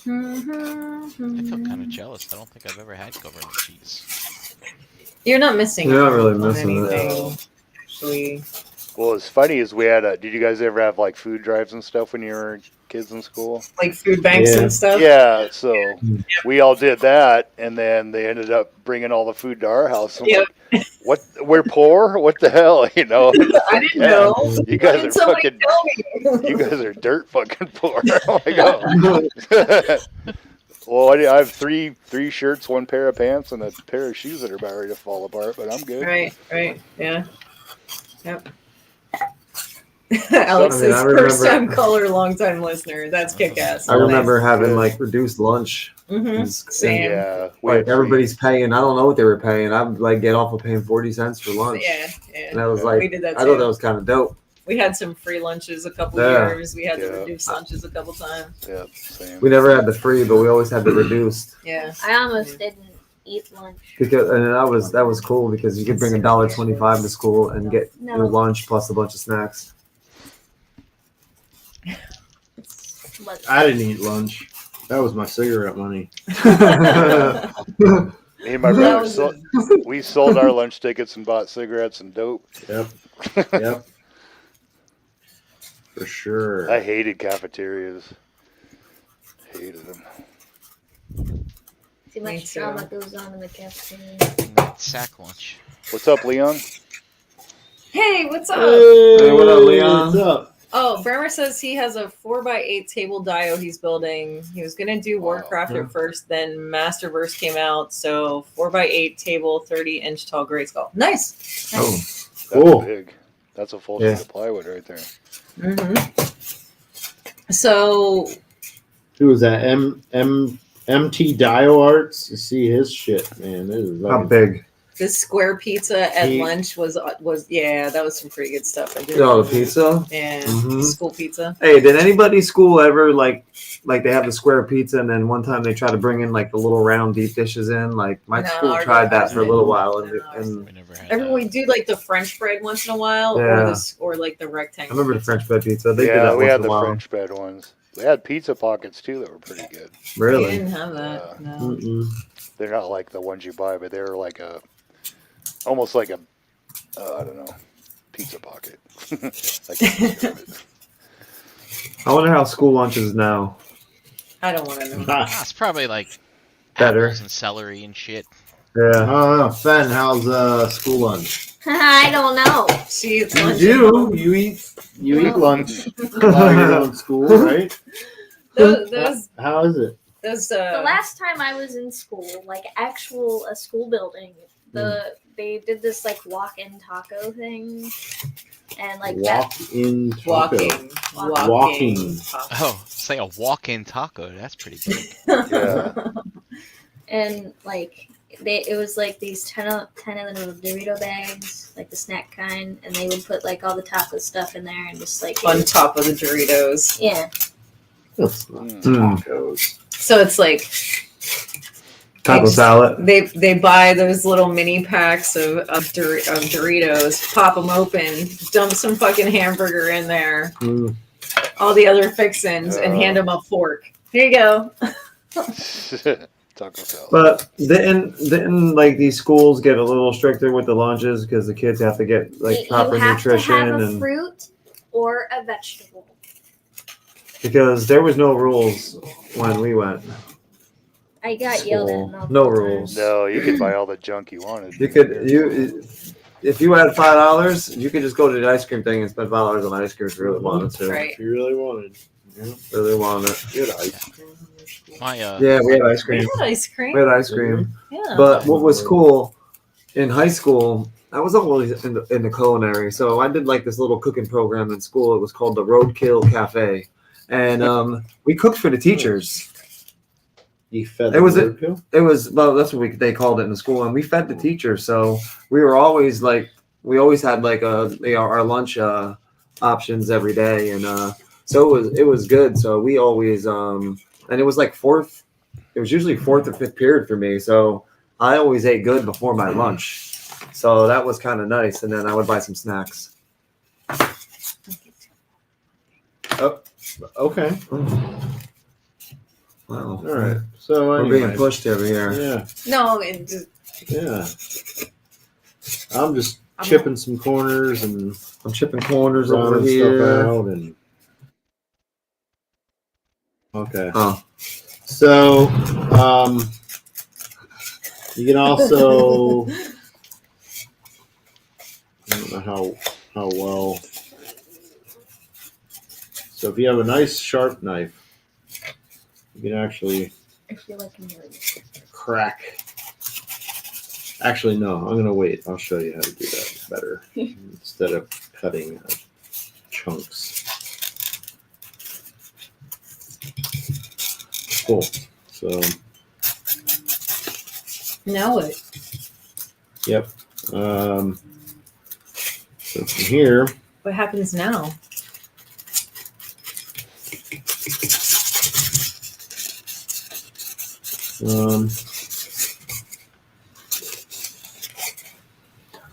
I feel kind of jealous. I don't think I've ever had government cheese. You're not missing. You're not out really on missing it. anything. Actually, Well, what's funny is we had did you guys ever have like food drives and stuff when you were kids in school? like food banks Yeah. and stuff. Yeah, so we all did that, and then they ended up bringing all the food to our house. I'm Yep. like, what? We're poor? What the hell? You know? I didn't know. You Why guys didn't are somebody fucking. tell me? You guys are dirt fucking poor. I'm like, oh. Well, I have three shirts, one pair of pants, and a pair of shoes that are about ready to fall apart, but I'm good. Right, yeah. Yep. Alex I mean, is I remember- first time caller, long time listener. That's kick ass. I remember having Good. like reduced lunch. Mm-hmm. And- Same. Yeah, we Like had everybody's paying. I don't know what they were paying. I'd like get off of paying 40 cents for lunch. Yeah. And I was Yeah. like, We did that I thought too. that was kind of dope. We had some free lunches a couple Yeah. years. We had the Yeah. reduced lunches a couple times. Yeah, same. We never had the free, but we always had the reduced. Yeah. I almost didn't eat lunch. Because and that was cool because you could bring $1.25 to school and get No. your lunch plus a bunch of snacks. But I didn't eat lunch. That was my cigarette money. Me and my That brother, was we sold our lunch tickets and bought cigarettes and dope. Yep. Yep. For sure. I hated cafeterias. Hated them. too Me much too. drama goes on in the cafeteria. And that sack lunch. What's up, Leon? Hey, what's up? Hey, what up, Leon? What's up? Oh, Bremer says he has a 4x8 table dio he's building. He was gonna do Wow. Warcraft Yeah. at first, then Masterverse came out. So 4x8 table, 30-inch tall gray skull. Nice. Oh, That's Cool. big. That's a full Yeah. sheet of plywood right there. So Who was that? MT Dio Arts. You see his shit, man. This is how fucking- big? this square pizza at He- lunch was yeah, that was some pretty good stuff. I did. Oh, the pizza. Yeah, Mhm. school pizza. Hey, did anybody's school ever like they have the square pizza and then one time they try to bring in like the little round deep dishes in? Like my No, school ours tried that wasn't. for a little while No, and We never had Everyone that. do like the French bread once in a while, Yeah. or like the I rectangle. remember the French bread pizza. They did Yeah, that we once had in a the while. French bread ones. They had pizza pockets too that were pretty good. We Really? didn't have that. No. Mm-mm. They're not like the ones you buy, but they're like almost like a, I don't know, pizza pocket. I can't describe it. I wonder how school lunch is now. I don't want to know. Ah, it's probably like Better. apples and celery and shit. Yeah. Fen, how's school lunch? I don't know. See, it's You lunch. do. You eat lunch while you're in school, right? Those, How is it? those, The last time I was in school, like a school building, they did this like walk-in taco thing. and like that. Walk-in taco. Walking. Oh, it's like a walk-in taco. That's pretty big. Yeah. And like it was like these 10 little Dorito bags, like the snack kind, and they would put like all the taco stuff in there and just like On top of the Doritos. yeah. That's not Mm. tacos. So it's like Taco salad. they buy those little mini packs of Doritos, pop them open, dump some fucking hamburger in there, Mm. all the other fixins, and hand them a fork. Here you go. Taco salad. But didn't like these schools get a little stricter with the lunches because the kids have to get like proper you have nutrition to have a and fruit or a vegetable. because there was no rules when we went. I got yelled at. School. multiple No times. rules. No, you could buy all the junk you wanted. You could if you had $5, you could just go to the ice cream thing and spend $5 on ice cream if you really wanted to. Right. If you really wanted. Yeah. Really wanted it. Good ice cream. My Yeah, we had ice We cream. had ice cream. We had ice cream. Yeah. But what was cool in high school, I was always in the culinary. So I did like this little cooking program in school. It was called the Roadkill Cafe. And we cooked for the teachers. You fed It was the a- roadkill? It was, well, that's what they called it in the school. And we fed the teachers. So we were always like, we always had like our lunch options every day. And so it was good. So we always, and it was like it was usually fourth or fifth period for me. So I always ate good before my lunch. So that was kind of nice. And then I would buy some snacks. Okay. Wow. All right. So We're anyway. being pushed over here. Yeah. No, it just, Yeah. I'm just chipping some corners and I'm chipping corners over rounding here. stuff out and okay. Oh. So you can also I don't know how well. So if you have a nice sharp knife, you can actually I feel like I'm really crack. Actually, no, I'm going to wait. I'll show you how to do that better instead of cutting chunks. Cool. So, now what? yep. So from here, What happens now?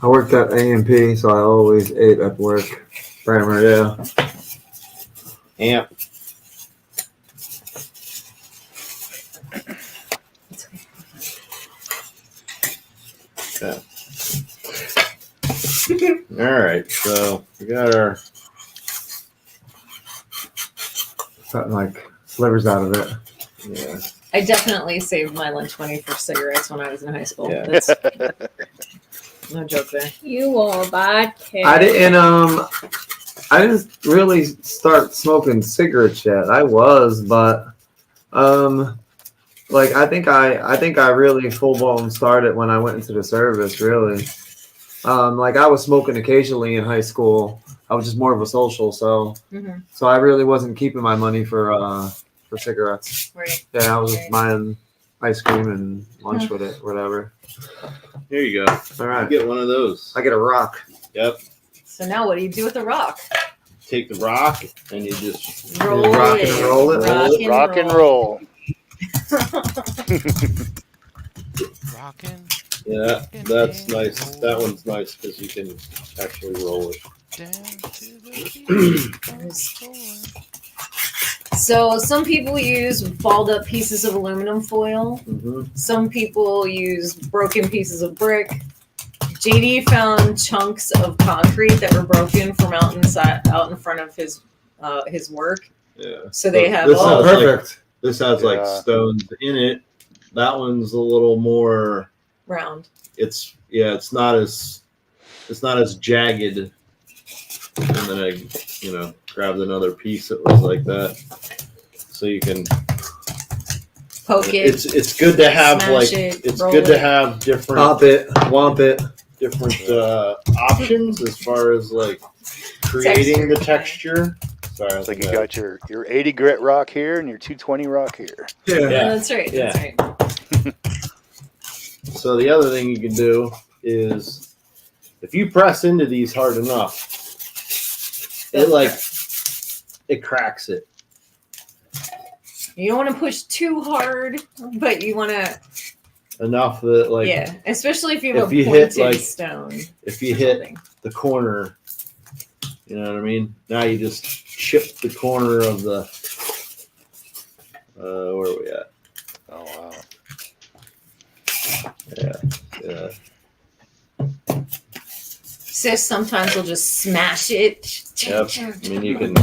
I worked at A&P, so I always ate at work. Primer, yeah. amp. Yeah. All right, so we got our Cutting like slivers out of it. yeah. I definitely saved my lunch money for cigarettes when I was in high school. Yeah. That's no joke there. You are bad kid. I didn't really start smoking cigarettes yet. I was, but like I think I really full blown started when I went into the service. Really, like I was smoking occasionally in high school. I was just more of a social, so Mm-hmm. so I really wasn't keeping my money for cigarettes. Right. Yeah, I was just buying ice cream and lunch with it, whatever. Here you go. All You right, get one of those. I get a rock. Yep. So now what do you do with the rock? Take the rock and you just Roll rock it. and roll it. Rock and roll. Rockin' yeah. That's nice. That one's nice because you can actually roll it. down to the beat. So some people use balled up pieces of aluminum foil. Mm-hmm. Some people use broken pieces of brick. JD found chunks of concrete that were broken from out in front of his work. Yeah. So they have This all has Perfect. This has like Yeah. stones in it. That one's a little more. round. It's not as jagged. And then I grabbed another piece that was like that, so you can. Poke it. It's good to have smash like it, it's roll good to it. have different Pop it, womp it. different options as far as like creating the texture. Sorry, I It's like think you got your 80 grit rock here and your 220 rock here. Yeah. That's right. Yeah. That's right. So the other thing you can do is if you press into these hard enough, it cracks it. You don't want to push too hard, but you want to Enough that like yeah, especially if you have if a you pointed hit, like, stone. if you or hit something. the corner, you know what I mean? Now you just chip the corner of the where are we at? Oh wow. Yeah. Sis sometimes will just smash it. Yep. I mean you can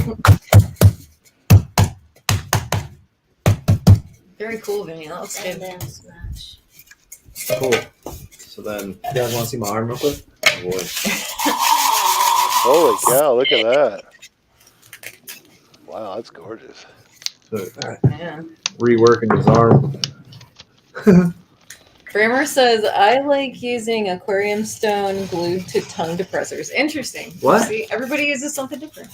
Very cool, Vinny. That looks And good. then smash. cool. So then You guys want to see my arm real quick? oh boy. Holy cow! Look at that. Wow, that's gorgeous. So Yeah. reworking his arm. Kramer says, I like using aquarium stone glued to tongue depressors. Interesting. What? See, everybody uses something different.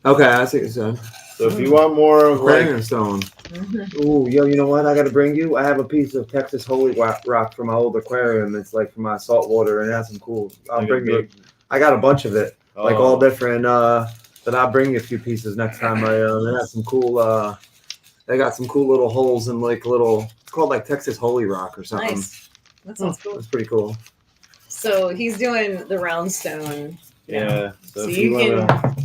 Okay, I see what you're saying. So if you want more of like Aquarium stone. Mm-hmm. Ooh, yo, you know what? I got to bring you. I have a piece of Texas Holy Rock from my old aquarium. It's like from my saltwater, and it has some cool. I'll like a bring you. big- I got a bunch of it, like oh, all different. But I'll bring you a few pieces next time. They have some cool. They got some cool little holes and like little. It's called like Texas Holy Rock or something. Nice. That sounds cool. It's pretty cool. So he's doing the round stone. yeah. So, So if you wanna,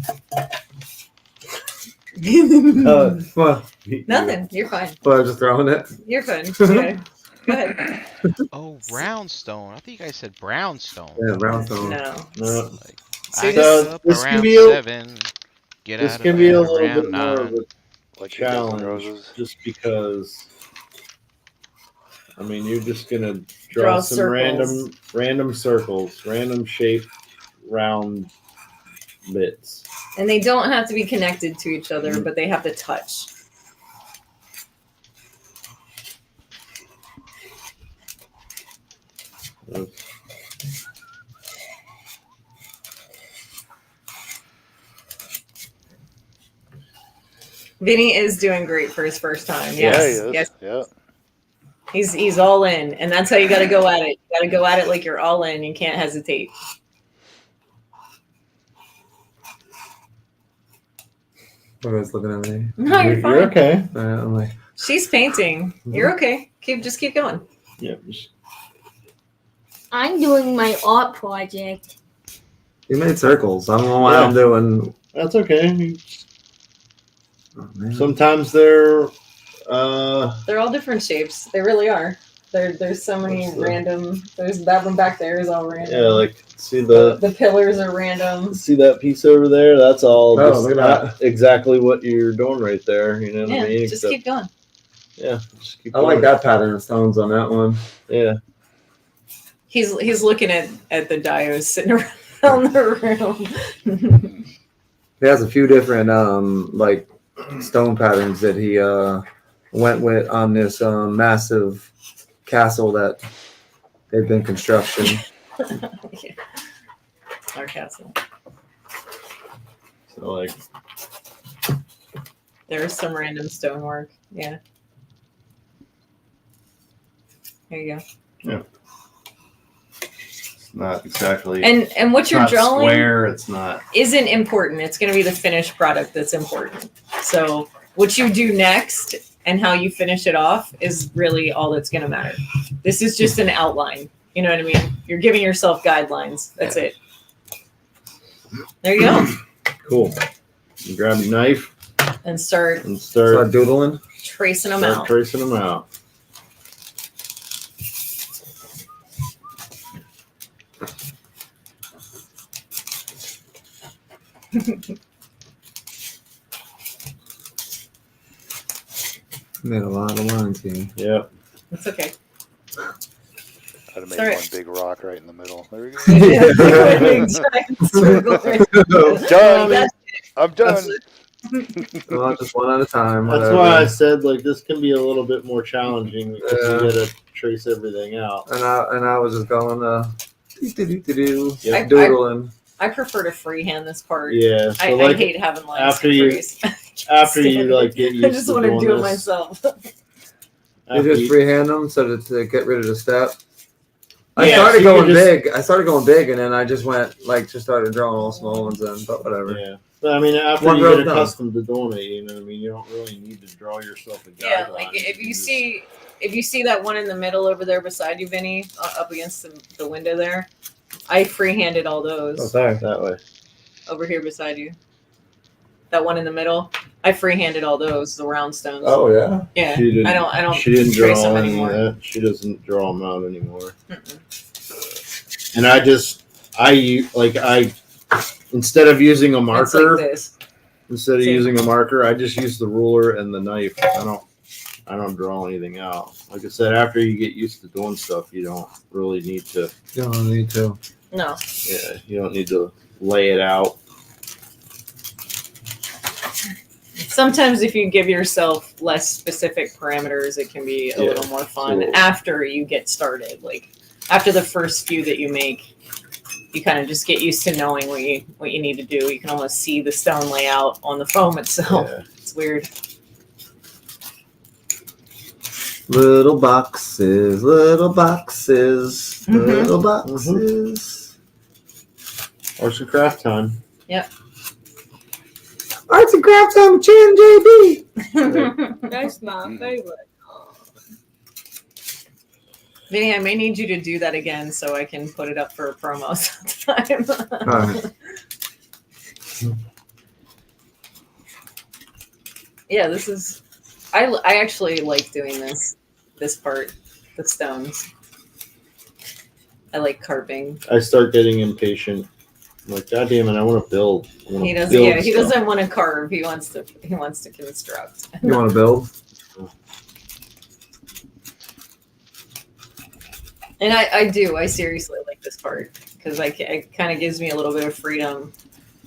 Well, Nothing. You're fine. but I'm just throwing it. You're fine. Yeah. Go ahead. Oh, round stone. I thought you guys said brownstone. Yeah, round stone. No. no, Like, So I you get just- up this can around be a- 7. Get this out can of be bed a little around bit more 9. of a Like your Guns N' challenge, Roses. just because. I mean, you're just gonna Draw draw some circles. random circles, random shaped round bits. And they don't have to be connected to each other, but they have to touch. Vinny is doing great for his first time. Yes. Yeah, he is. Yes. Yeah. He's all in. And that's how you gotta go at it. You gotta go at it like you're all in. You can't hesitate. Everyone's looking at me. No, you're fine. You're okay. I'm like, She's painting. You're okay. Just keep going. Yeah. I'm doing my art project. you made circles. I don't know why Yeah. I'm doing. That's okay. Oh, man. Sometimes they're They're all different shapes. They really are. There's so many What's the- random. There's that one back there is all random. yeah, like see the pillars are random. see that piece over there? That's all Oh, just look at not exactly what you're doing right there. You know what Yeah, I mean? just keep going. yeah, just keep I like going. that pattern of stones on that one. Yeah. He's looking at the diodes sitting around the room. He has a few different like stone patterns that he went with on this massive castle that they've been construction. Yeah. Our castle. So like There's some random stonework. Yeah. There you go. it's not exactly And what it's you're not drawing square, it's not isn't important. It's going to be the finished product that's important. So what you do next and how you finish it off is really all that's going to matter. This is just an outline. You know what I mean? You're giving yourself guidelines. That's it. There you go. cool. You grab your knife And start and Start start doodling. tracing them start out. tracing them out. Made a lot of lines here. Yep. It's okay. I'd have made Sorry. one big rock right in the middle. There we go. Big giant circle right there. Done. That's- I'm done. Well, just one at a time. That's Whatever. why I said like this can be a little bit more challenging because you gotta trace everything out. And I was just going Yep. doodling. I prefer to freehand this part. Yeah, so I like hate having lines after to you- trace. after you like get I used just to want to doing do it this, myself. You after just freehand them so to get rid of the step. I Yeah, started so you going can just- big. I started going big, and then I just went just started drawing all small ones in. But whatever. Yeah, but I mean after One you row get done. accustomed to doing it, you know what I mean. You don't really need to draw yourself a guideline. Yeah, like if you see that one in the middle over there beside you, Vinny, up against the window there, I freehanded all those sorry. that way. over here beside you. That one in the middle, I freehanded all those, the round stones. Oh yeah. Yeah, She didn't. I don't She didn't trace draw them any anymore. of that. She doesn't draw them out anymore. Mm-mm. And I instead of using a It's marker, like this. instead of Same. using a marker, I just use the ruler and the knife. I don't draw anything out. Like I said, after you get used to doing stuff, you don't really need to. You don't need to. No. Yeah, you don't need to lay it out. Sometimes if you give yourself less specific parameters, it can be a little more fun cool. after you get started. Like after the first few that you make, you kind of just get used to knowing what you need to do. You can almost see the stone layout on the foam itself. Yeah. It's weird. Little boxes, little boxes, Mhm. little boxes. Arts and craft time. Arts and crafts on Chin JB. That's my favorite. Vinny, I may need you to do that again so I can put it up for a promo sometime. All right. Yeah, this is. I actually like doing this part, the stones. I like carving. I start getting impatient. I'm like, God damn it, I want to build. I wanna He doesn't. build Yeah, he stuff." doesn't want to carve. He wants to construct. You want to build? And I do. I seriously like this part because it kind of gives me a little bit of freedom,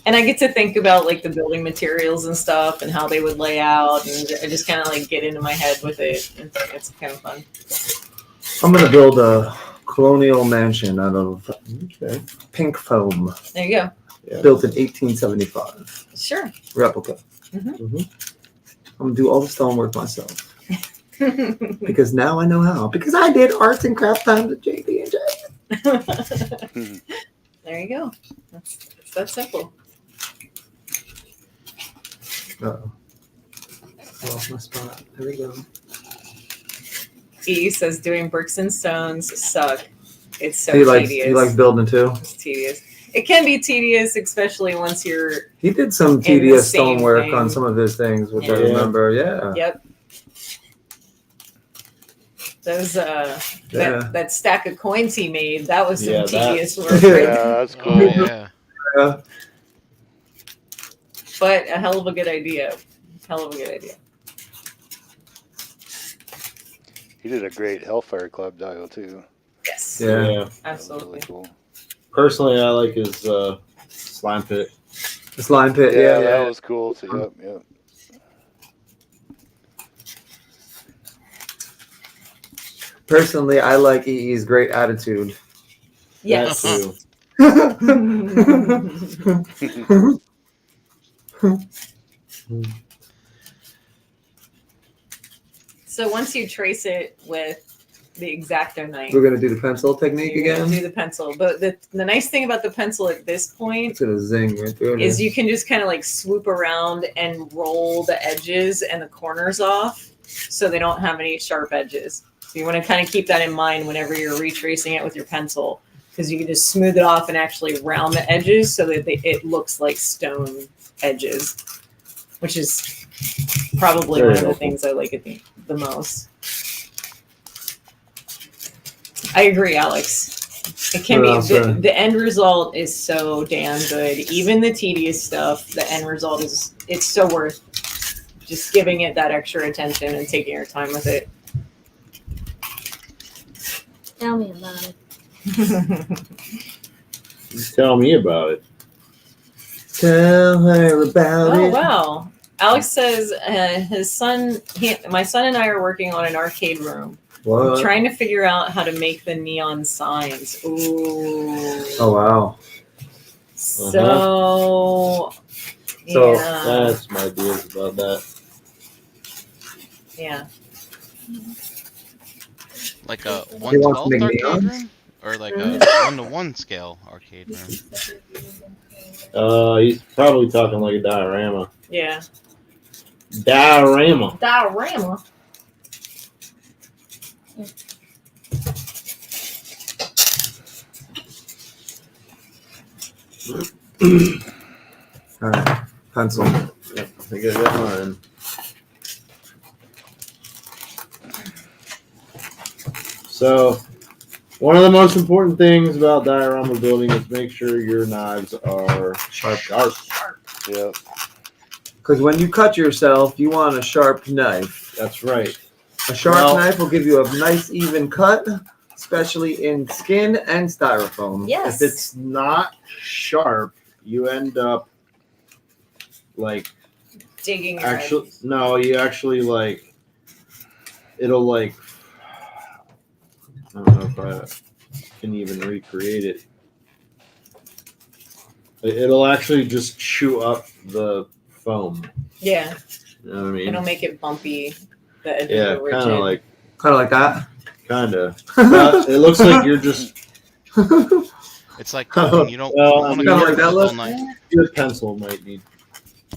and I get to think about like the building materials and stuff and how they would lay out, and I just kind of like get into my head with it. It's kind of fun. I'm gonna build a colonial mansion out of pink foam, There you built in 1875, go. replica. Mhm. I'm gonna do all the stonework myself because now I know how. Because I did arts and craft time at JB and J. There you go. It's that simple. Uh-oh. Lost my spot. There we go. E says doing bricks and stones suck. It's so He likes tedious. building too. It's tedious. It can be tedious, especially once you're. He did some the tedious same stonework thing. on some of his things, which I Yeah. remember. Yeah. Yep. Those Yeah. that stack of coins he made, that was some Yeah, that- tedious work. Yeah, right? Yeah, that's cool. Oh yeah. Yeah. But a hell of a good idea. Hell of a good idea. He did a great Hellfire Club dial too. Yes. Yeah. Yeah. That was Absolutely. really cool. Personally, I like his slime pit. The slime pit. Yeah, Yeah. that was cool too. Yep. Personally, I like EE's great attitude. Yes. That too. So once you trace it with the X-Acto knife, We're gonna do the pencil technique you're gonna again. do the pencil. But the nice thing about the pencil at this point It's gonna zing right through is it. you can just kind of like swoop around and roll the edges and the corners off so they don't have any sharp edges. So you want to kind of keep that in mind whenever you're retracing it with your pencil, because you can just smooth it off and actually round the edges so that it looks like stone edges, which is probably Very one of the helpful. things I like it the most. I agree, Alex. It can What be else, sir? the end result is so damn good. Even the tedious stuff, the end result it's so worth just giving it that extra attention and taking your time with it. Tell me about it. Tell me about it. Tell her about Oh it. wow. Alex says my son and I are working on an arcade room. What? Trying to figure out how to make the neon signs. Ooh. Oh wow. So, So yeah. that's my ideas about that. Yeah. Like a He wants to 1/12 make arcade neons? room, or like a 1-to-1 scale arcade room. He's probably talking like a diorama. Yeah. Diorama. Diorama. All right. Pencil. Yep, I think I got mine. So, one of the most important things about diorama building is make sure your knives are sharp. Yep. Because when you cut yourself, you want a sharp knife. That's right. A sharp Well- knife will give you a nice even cut, especially in skin and styrofoam. Yes. If it's not sharp, you end up like Digging your actually no, you actually like it'll like I don't know if I can even recreate it. It'll actually just chew up the foam. Yeah. You know what I mean? It'll make it bumpy. The edges Yeah, are rigid. kind of like that. kind of. It looks like you're just It's like cooking. You don't Well, want to kinda cut like that all look. night. your pencil might need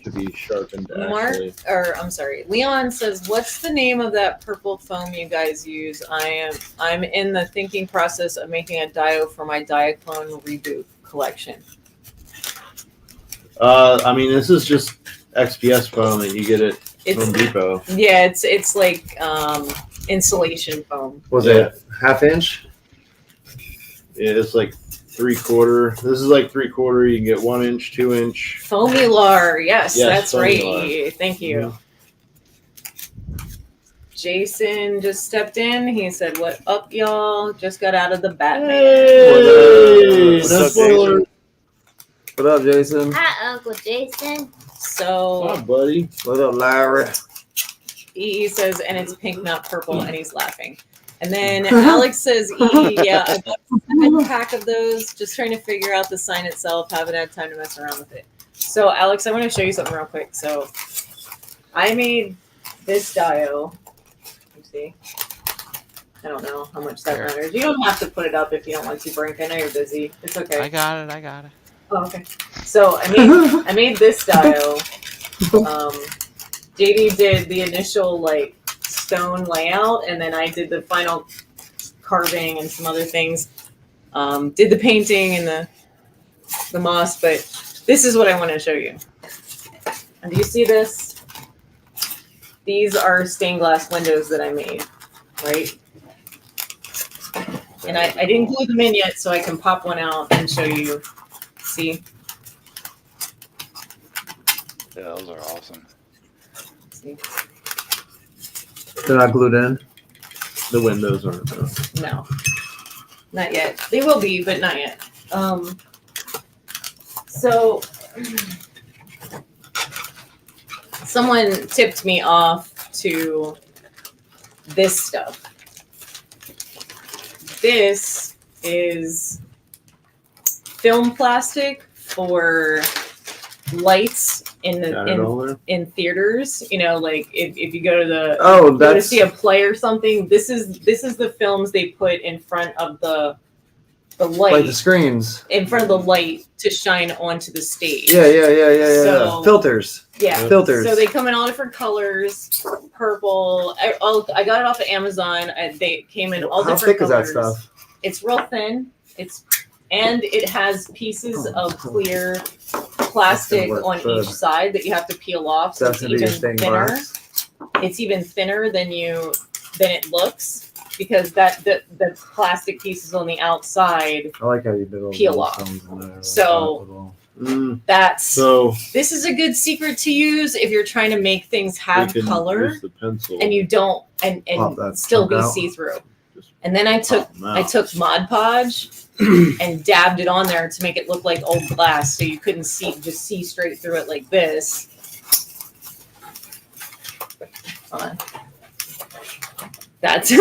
to be sharpened. Mark, Actually, I'm sorry. Leon says, "What's the name of that purple foam you guys use?" I'm in the thinking process of making a dio for my Diaclone reboot collection. I mean, this is just XPS foam that you get at Home Depot. Yeah, it's like insulation foam. Was Yeah. it half inch? Yeah, it's like 3/4. This is like 3/4. You can get 1 inch, 2 inch. Foamular, yes, Yes, that's right. Foamular. Thank you. Jason just stepped in. He said, "What up, y'all? Just got out of the Batman." Hey, What's no up, spoiler. What up, Jason? Hi, Uncle Jason. So Hi, buddy. What up, Larry? EE says, and it's pink, not purple, and he's laughing. And then Alex says, EE, yeah, I bought a 7-pack of those, just trying to figure out the sign itself. Haven't had time to mess around with it. So, Alex, I want to show you something real quick. So, I made this dio. You see? I don't know how much that Here. matters. You don't have to put it up if you don't want to, Brink. I know you're busy. It's okay. I got it. Oh, okay. So I made this dio. JD did the initial like stone layout, and then I did the final carving and some other things. Did the painting and the moss, but this is what I want to show you. And do you see this? These are stained glass windows that I made, right? And I didn't glue them in yet, so I can pop one out and show you. See? Yeah, those are awesome. See? They're not glued in. The windows aren't. No, not yet. They will be, but not yet. So someone tipped me off to this stuff. This is film plastic for lights in Got it all there? in theaters. You know, like if you go to the Oh, go to that's see a play or something, this is the films they put in front of the light, like the screens. in front of the light to shine onto the stage. Yeah. So- Filters. Yeah. Filters. So they come in all different colors, purple. I got it off of Amazon. They came in all How different thick is colors. that stuff? It's real thin. And it has pieces of clear plastic work on good. each side that you have to peel off. So That's it's gonna be your even stained thinner. glass. It's even thinner than it looks, because the plastic pieces on the outside. I like how you did all Peel those off. stones in there. So- Mm, That's so this is a good secret to use if you're trying to make things have we can color use the pencil. and you don't and Pop that still be chunk out. see through. And then I took Pop 'em out. Mod Podge and dabbed it on there to make it look like old glass, so you couldn't just see straight through it like this. Hold on. That's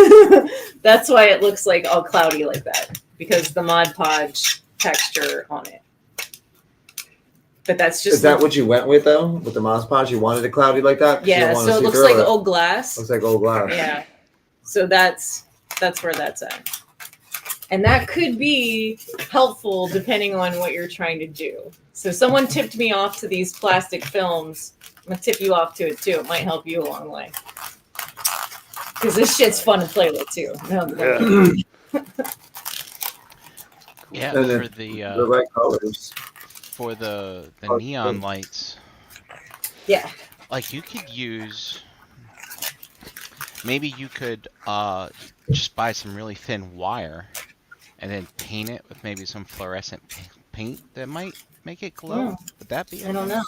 that's why it looks like all cloudy like that, because the Mod Podge texture on it. But that's just Is that what you went with though? With the Mod Podge, you wanted it cloudy like that? 'Cause you yeah. don't wanna So it see looks through like it? old glass. Looks like old glass. Yeah. So that's where that's at. And that could be helpful depending on what you're trying to do. So someone tipped me off to these plastic films. I'm gonna tip you off to it too. It might help you along the way. Because this shit's fun to play with too. No, Yeah, And for the the right colors. for the Oh, neon cool. lights, yeah. like you could use. Maybe you could just buy some really thin wire, and then paint it with maybe some fluorescent paint that might make it glow. Oh. Would that be? I don't know.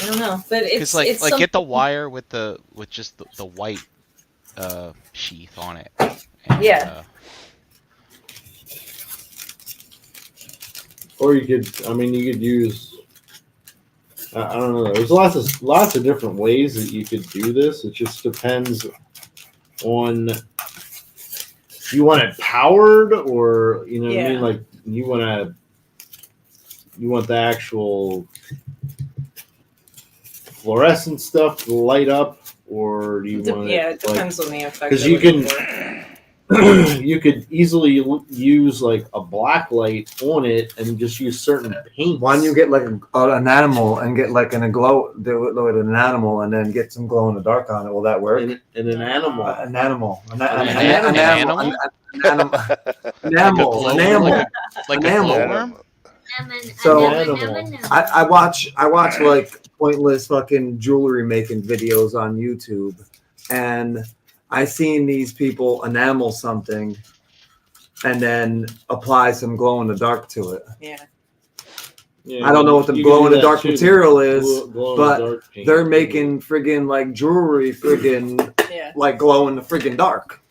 I don't know, but it's Because it's like get the something- wire with just the white sheath on it. And, Yeah. Or you could, I mean, you could use. I don't know. There's lots of different ways that you could do this. It just depends on. You want it powered, or you know what I mean? Yeah. Like you want the actual fluorescent stuff to light up, or do you want yeah, it it depends on the effect. because of you it. can you could easily use like a black light on it and just use certain paints. Why don't you get like an animal and get like a glow, do it with an animal and then get some glow in the dark on it? Will that work? and an animal? An animal. An animal? animal. An animal. Like a Animal. glowworm? So, animal. I watch like pointless fucking jewelry making videos on YouTube, and I seen these people enamel something and then apply some glow in the dark to it. Yeah. Yeah, I don't know what the you glow can in do the that dark too. material is, Glow in but the dark paint. they're making friggin' like jewelry friggin' Yeah. like glow in the friggin' dark.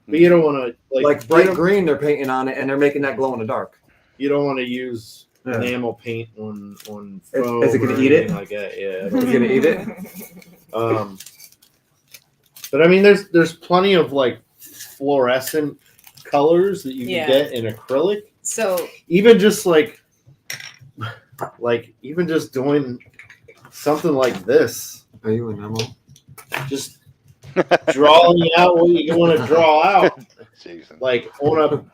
But you don't want to Like bright green they're painting on it and they're making that glow in the dark. You don't want to use Yeah. enamel paint on foam. Is it gonna or eat it? anything like that? Yeah. Is it gonna eat it? But I mean, there's plenty of like fluorescent colors that you Yeah. can get in acrylic. So Even just like even just doing something like this, Are you enamel? just drawing out what you want to draw out, Jason. like on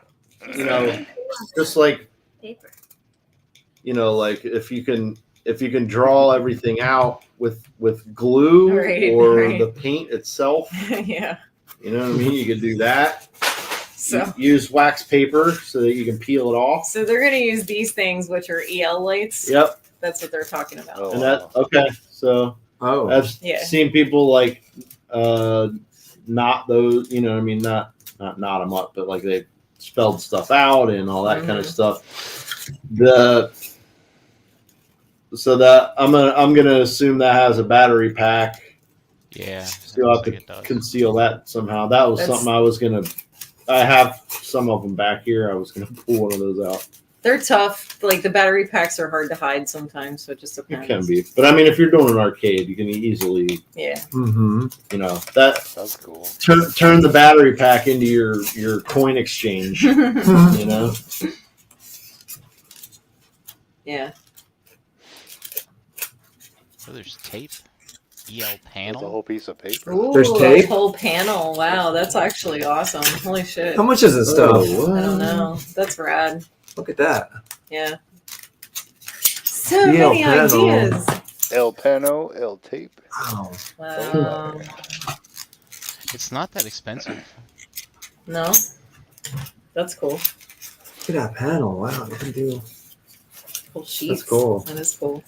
a, just like, Paper. like if you can draw everything out with glue Right, or right. the paint itself, yeah. you know what I mean? You can do that. So Use wax paper so that you can peel it off. so they're gonna use these things, which are EL lights. Yep. That's what they're talking about. Oh, And that okay. So Oh. I've Yeah. seen people like not those, you know what I mean, not them up, but like they spelled stuff out and all that kind of stuff. So that I'm gonna assume that has a battery pack. Yeah. Still have looks like it to does. conceal that somehow. That was That's- something I was gonna. I have some of them back here. I was gonna pull one of those out. They're tough. Like the battery packs are hard to hide sometimes, so it just It depends. can be, but I mean, if you're doing an arcade, you can easily, Yeah. Mm-hmm. that That's cool. turn the battery pack into your coin exchange. You know. Yeah. Oh, there's tape. EL There's a panel. whole piece of paper. Ooh, There's a tape? whole panel. Wow, that's actually awesome. Holy shit. How much is this stuff? Oh, I don't know. That's rad. Look at that. Yeah. So EL many panel. ideas. El Pano, El Tape. Wow. Wow. It's not that expensive. No? That's cool. Look at that panel. Wow. You can do. Cool sheets. cool. That is cool.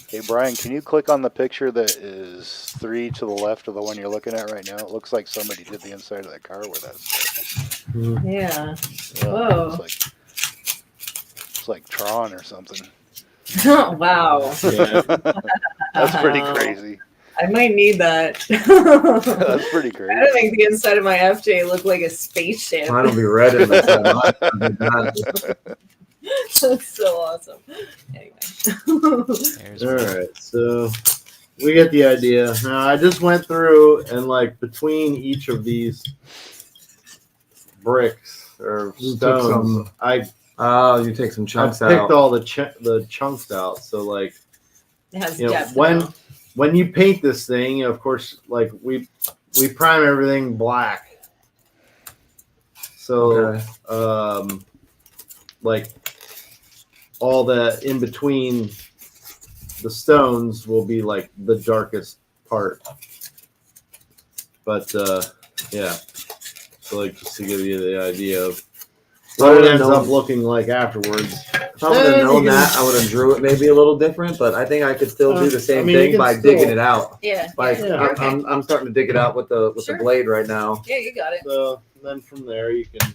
Hey, Brian, can you click on the picture that is 3 to the left of the one you're looking at right now? It looks like somebody did the inside of that car with that. Yeah. Yeah, Whoa. It's like Tron or something. Wow. Yeah. That's pretty Wow. crazy. I might need that. That's pretty I crazy. don't make the inside of my FJ look like a spaceship. Mine will be red in the That's so awesome. Anyway. There's All right, so we get the idea. Now, I just went through and like between each of these bricks or You took stones, some- I you take some picked chunks out. all the chunks out. So like, It has you know, depth when now. when you paint this thing, of course, like we prime everything black. So Okay. like all the in between the stones will be like the darkest part. But yeah. So like just to give you the idea of what it ends up looking like afterwards. If I would have known that, I would have drew it maybe a little different, but I think I could still do the same thing by digging it out. Yeah. Like Yeah. I'm starting to dig it out with the Sure. blade right now, Yeah, you got it. So then from there you can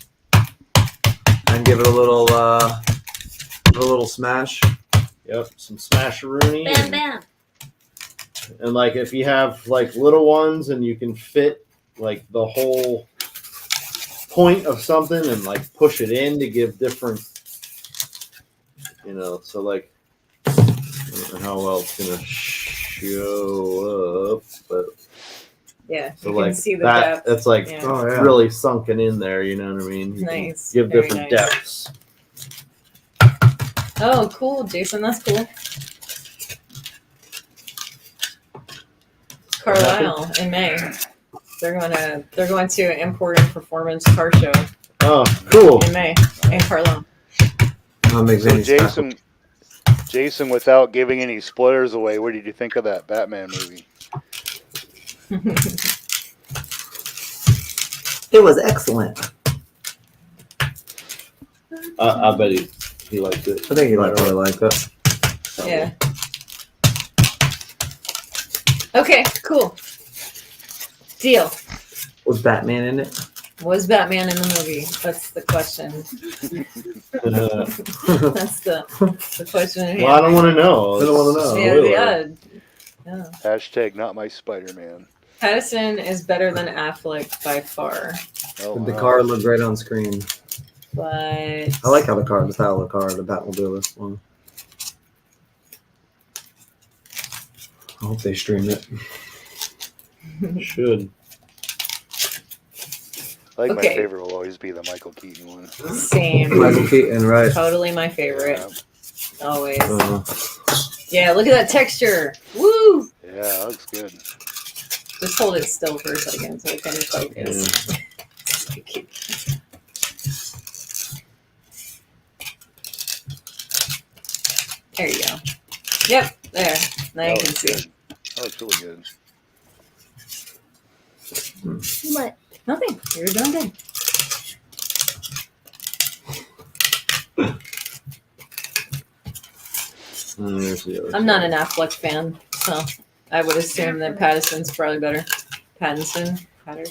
and give it a little smash. some smasheroonie Bam, bam. and like if you have like little ones and you can fit like the whole point of something and like push it in to give different, you know, so like I don't know how well it's gonna show up, but Yeah. so You like can see the that depth. that's like Yeah. Oh yeah. really sunken in there, you know what I mean? You can Nice. give Very different nice. depths. Oh, cool, Jason. That's cool. Carlisle in May. They're going to Import and Performance Car Show Oh, cool. in May in Carlisle. I'll make So any stuff. Jason, without giving any spoilers away, what did you think of that Batman movie? It was excellent. I bet he liked it. I think you might really like that. Yeah. Okay, cool. Deal. Was Batman in it? Was Batman in the movie? That's the question. That's the question at hand. Well, I don't want to know. I don't wanna know. Yeah, Spoiler. yeah. Hashtag not my Spider-Man. Pattinson is better than Affleck by far, Oh, The wow. car looked great on screen. but I like how the style of the car, the Batmobile this one. I hope they stream it. Should. I think Okay. my favorite will always be the Michael Keaton one. Same. Michael Keaton, right? Totally my favorite. Yeah, Always. Yeah, Look at that texture. Woo! yeah, that looks good. Just hold it still for a second so it can focus. There you go. Yep, there. Now you That can looks see. good. That looks really good. What? Nothing. You're doing good. There's the other I'm not an Affleck fan, so I would assume that Pattinson's probably better. Pattinson, whatever.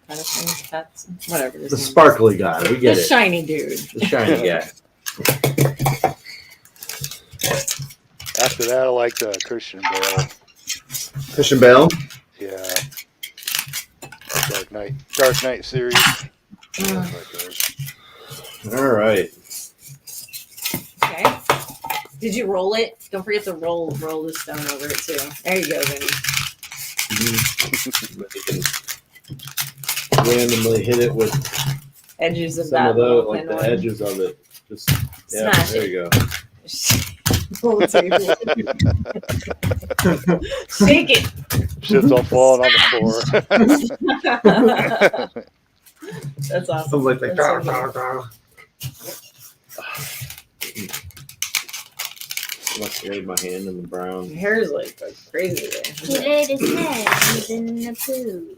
his The name is. sparkly guy. We The get it. shiny dude. The shiny guy. After that, I like Christian Bale. Christian Bale. Yeah. Dark Knight series. Mm. All right. Okay. Did you roll it? Don't forget to roll the stone over it too. There you go, Vinny. Randomly hit it with Edges of some that of the little like thin the one. edges of it. Just yeah. Smash There it. you go. Roll the table. Shake it. Shit's all falling on the floor. That's awesome. Sounds like That's so good. Must have laid my hand in the brown. Your hair is like crazy He there. laid his head in the poo.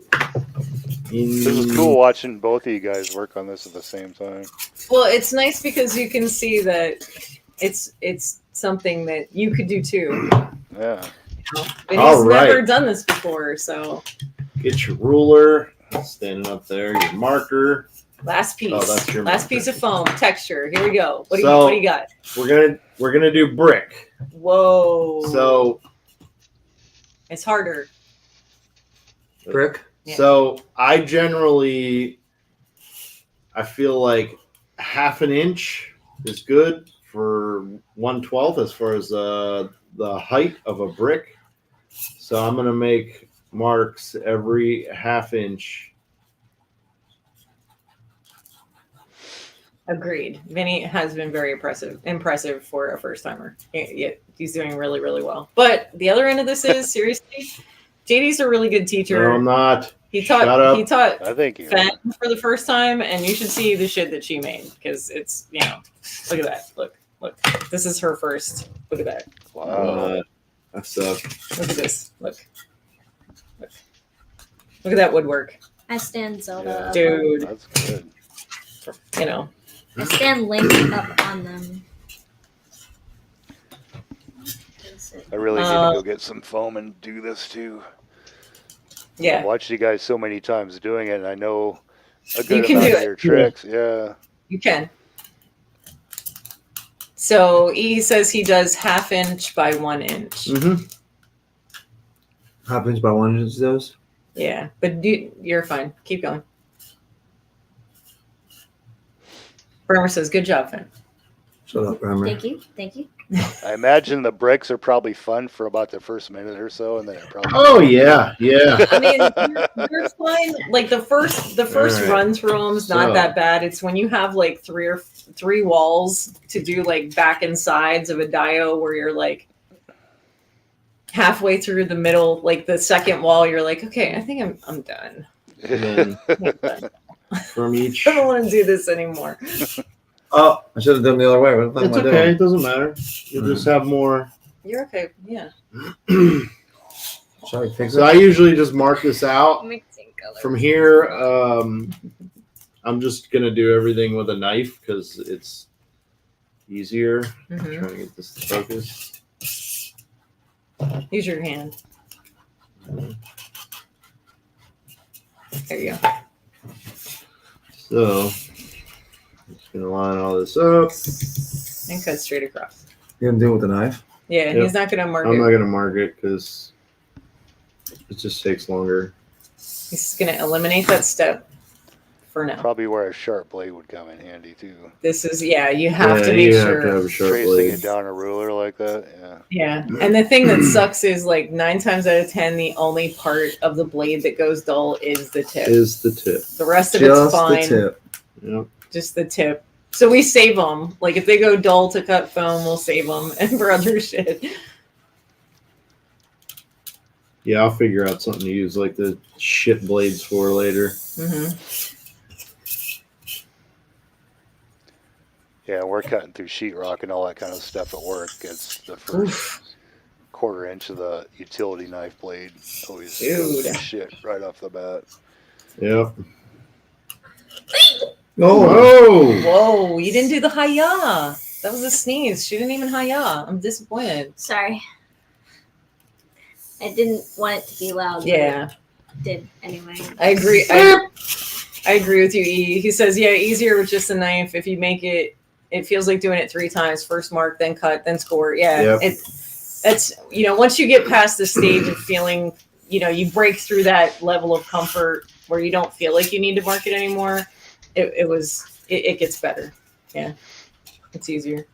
This is cool watching both of you guys work on this at the same time. Well, it's nice because you can see that it's something that you could do too. Yeah. But All he's right. never done this before, so Get your ruler. Standing up there. Your marker. last piece. Oh, that's your last marker. piece of foam texture. Here we go. What do So- you got? We're gonna do brick. Whoa. So it's harder. Brick. Yeah. So I feel like half an inch is good for 1/12 as far as the height of a brick. So I'm gonna make marks every half inch. Agreed. Vinny has been very impressive for a first timer. Yeah, he's doing really, really well. But the other end of this is seriously, JD's a really good teacher. No, I'm not. He Shut taught up. he taught I think you Fen are. for the first time, and you should see the shit that she made because it's look at that. Look. This is her first. Look at that. Wow. I suck. Look at this. Look at that woodwork, I stand Zelda up. dude. That's good. I stand Link up on them. I really need to go get some foam and do this too. Yeah. I've watched you guys so many times doing it, and I know a You good can amount do of it. your tricks. Yeah. You can. So he says he does 1/2 inch by 1 inch. Mm-hmm. Half inch by 1 inch those. Yeah, but you're fine. Keep going. Bremer says, "Good job, Finn." Shut up, Bremer. Thank you. I imagine the bricks are probably fun for about the first minute or so, and then it probably. Oh yeah. I mean, you're fine. Like the first All right. run through them's not So- that bad. It's when you have like three walls to do like back and sides of a dio where you're like halfway through the middle, like the second wall, you're like, okay, I think I'm done. And then I'm done. from each. I don't want to do this anymore. Oh, I should have done the other way. What the fuck It's am I okay. doing? It doesn't matter. You'll just have more. You're okay. Yeah. Should I fix So it? I usually just mark this out. Mixing colors. From here, I'm just gonna do everything with a knife because it's easier. Mhm. Trying to get this to focus. Use your hand. There you go. So just gonna line all this up. And cut straight across. You gonna do it with a knife? Yeah, Yep. he's not gonna mark I'm it. not gonna mark it because it just takes longer. He's gonna eliminate that step for now. Probably where a sharp blade would come in handy too. This is you have to Yeah, make you sure. have to have a sharp Tracing blade. it down a ruler like that. Yeah. Yeah, and the thing that sucks is like 9 times out of 10, the only part of the blade that goes dull is the tip. Is the tip. The rest of Just it's fine. the tip. Yep. Just the tip. So we save them. Like if they go dull to cut foam, we'll save them, and for other shit. Yeah, I'll figure out something to use like the shit blades for later. Hmm. Yeah, we're cutting through sheetrock and all that kind of stuff at work. It's the first quarter inch of the utility knife blade. Always Dude. shit right off the bat. Yep. Oh, Whoa, you didn't do the hi-ya. That was a sneeze. She didn't even hi-ya. I'm disappointed. Sorry. I didn't want it to be loud. but Yeah, it did anyway. I agree. I agree with you, E. He says, yeah, easier with just a knife. If you make it, it feels like doing it 3 times. First mark, then cut, then score. Yeah, Yep. that's, once you get past the stage of feeling, you break through that level of comfort where you don't feel like you need to mark it anymore. It gets better. Yeah, it's easier.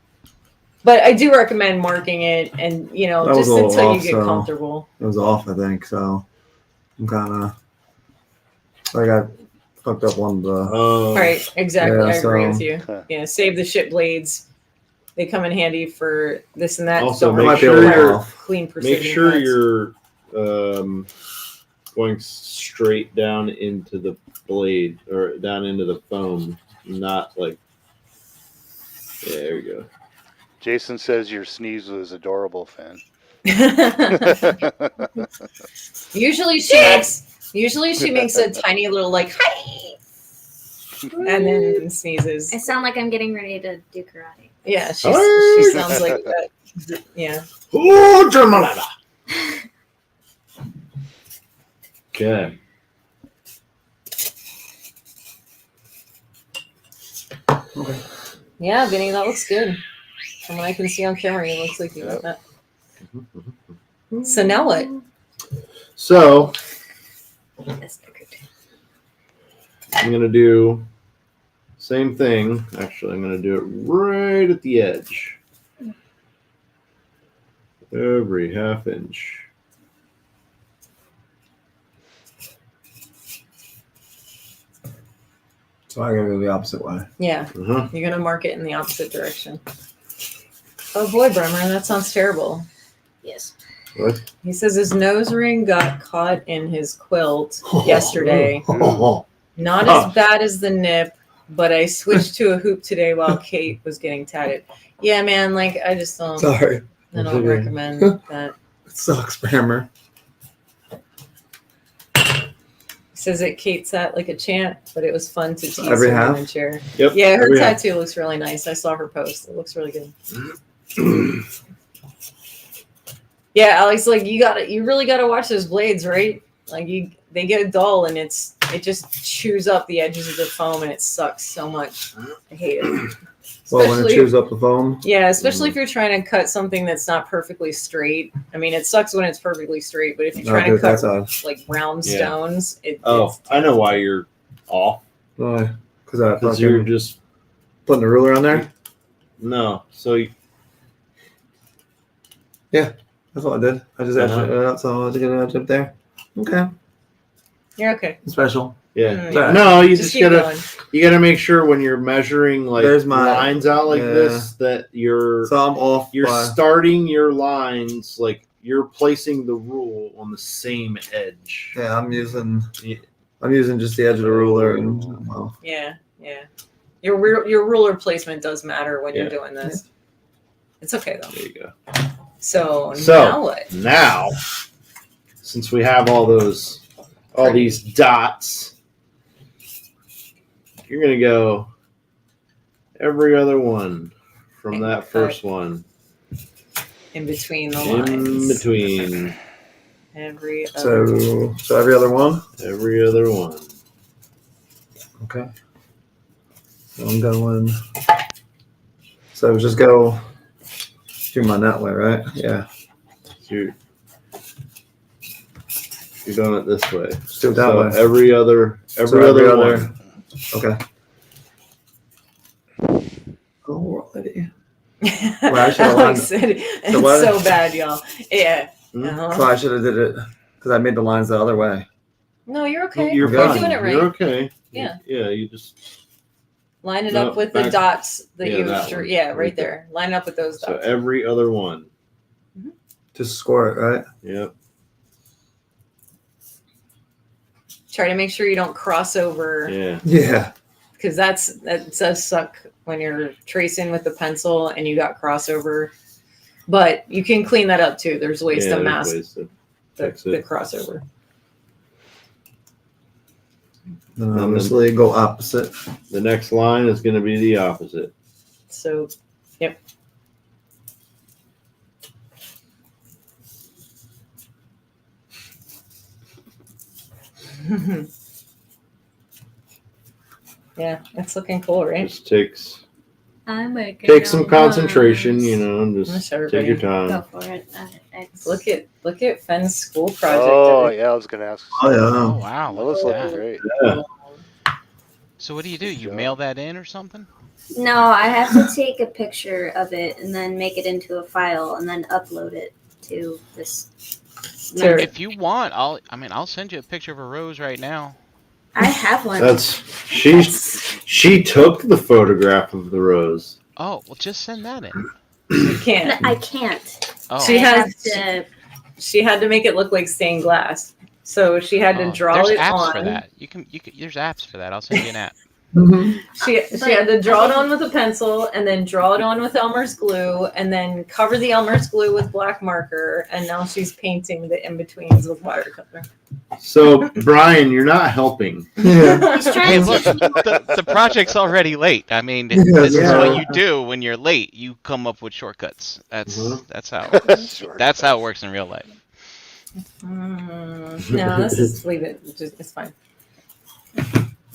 But I do recommend marking it and, That was just a little until you off, get so- comfortable. it was off, I think. So I'm kind of. I got fucked up one of the. Oh. Right, exactly. Yeah, I agree so- with you. Huh. Yeah, save the shit blades. They come in handy for this and that. Also, Don't make might be sure able to require you're- off. clean precision. Make sure cuts. you're going straight down into the blade or down into the foam, not like. Yeah, there we go. Jason says your sneeze was adorable, fan. Usually she makes a tiny little like hi, and then sneezes. I sound like I'm getting ready to do karate. Yeah, she sounds like that. Yeah. Oh, Germanata. Okay. Yeah, Vinny, that looks good. From what I can see on camera, it looks like you got that. So now what? So That's no good. I'm gonna do same thing. Actually, I'm gonna do it right at the edge. Every half inch. So I gotta go the opposite way. Yeah, Uh-huh. you're gonna mark it in the opposite direction. Oh boy, Bremer, that sounds terrible. Yes. What? He says his nose ring got caught in his quilt yesterday. Not as bad as the nip, but I switched to a hoop today while Kate was getting tatted. Yeah, man, like I just don't. Sorry. I don't recommend that. It sucks, Hammer. He says that Kate sat like a champ, but it was fun to tease Every her half? in a chair. Yep. Yeah, her every half. tattoo looks really nice. I saw her post. It looks really good. Yeah, Alex, like you really gotta watch those blades, right? Like they get dull and it just chews up the edges of the foam and it sucks so much. I hate it. Well, when it chews up the foam. Yeah, especially if you're trying to cut something that's not perfectly straight. I mean, it sucks when it's perfectly straight, but if you're trying to cut like round Yeah. stones, Oh, I know why you're off. Why? Because you're you're just putting the ruler on there. no. So That's what I did. I just edged it out so to get an edge up there. Okay. you're okay. Special. yeah. Yeah. No, you Just just keep gotta going. you gotta make sure when you're measuring like There's my- lines out like yeah. this that you're So I'm off. you're by, starting your lines like you're placing the rule on the same edge. yeah, I'm using Yeah. just the edge of the ruler and well. Yeah. Your ruler placement does matter when you're Yeah. doing this. It's okay though. There you go. So So- now what? Now, since we have all these dots, you're gonna go every other one from And that cut first one in between the in lines. between Every other. So every other one. every other one. Okay. So I'm going. So just go do mine that way, right? Yeah. So you're doing it this way. Just do it that So way. every other one. Okay. Alrighty. I Alex should've lined- said it's So what? so bad, y'all. Yeah. Hmm? Uh-huh. So I should have did it because I made the lines the other way. No, you're okay. You're You're fine. doing it right. You're okay. Yeah. Yeah. You just Line it No, up with the back- dots that yeah, you that drew. one. Yeah, Right right there. Line up with those so dots. every other one. Just score it, right? Yep. Try to make sure you don't cross over Yeah. Yeah. because that does suck when you're tracing with the pencil and you got crossover. But you can clean that up too. There's ways Yeah, to there's mask ways to the fix it. crossover. Then obviously go opposite. The next line is going to be the opposite. So, yep. Yeah, it's looking cool, right? Just takes I'm making take some no concentration, noise. you know, and Let's just show take your everybody. Go time. for it. Look at Fenn's school project. Oh yeah, I was gonna ask. Oh yeah. Oh wow, That look was at looking that. great. Yeah. So what do? You job. mail that in or something? No, I have to take a picture of it and then make it into a file and then upload it to this. Sure. If you want, I'll send you a picture of a rose right now. I have one. That's she took the photograph of the rose. Oh, well, just send that in. You can't. I can't. Oh, She I has have to. She had to make it look like stained glass. So she had to draw there's it apps on. for that. You can. There's apps for that. I'll send you an app. She had to draw it on with a pencil and then draw it on with Elmer's glue and then cover the Elmer's glue with black marker, and now she's painting the in-betweens with watercolor. So Brian, you're not helping. Yeah. He's Hey, trying look, to. the project's already late. I mean, Yeah, this is yeah. what you do when you're late. You come up with shortcuts. That's how Sure. that's how it works in real life. No, let's just leave it. It's fine.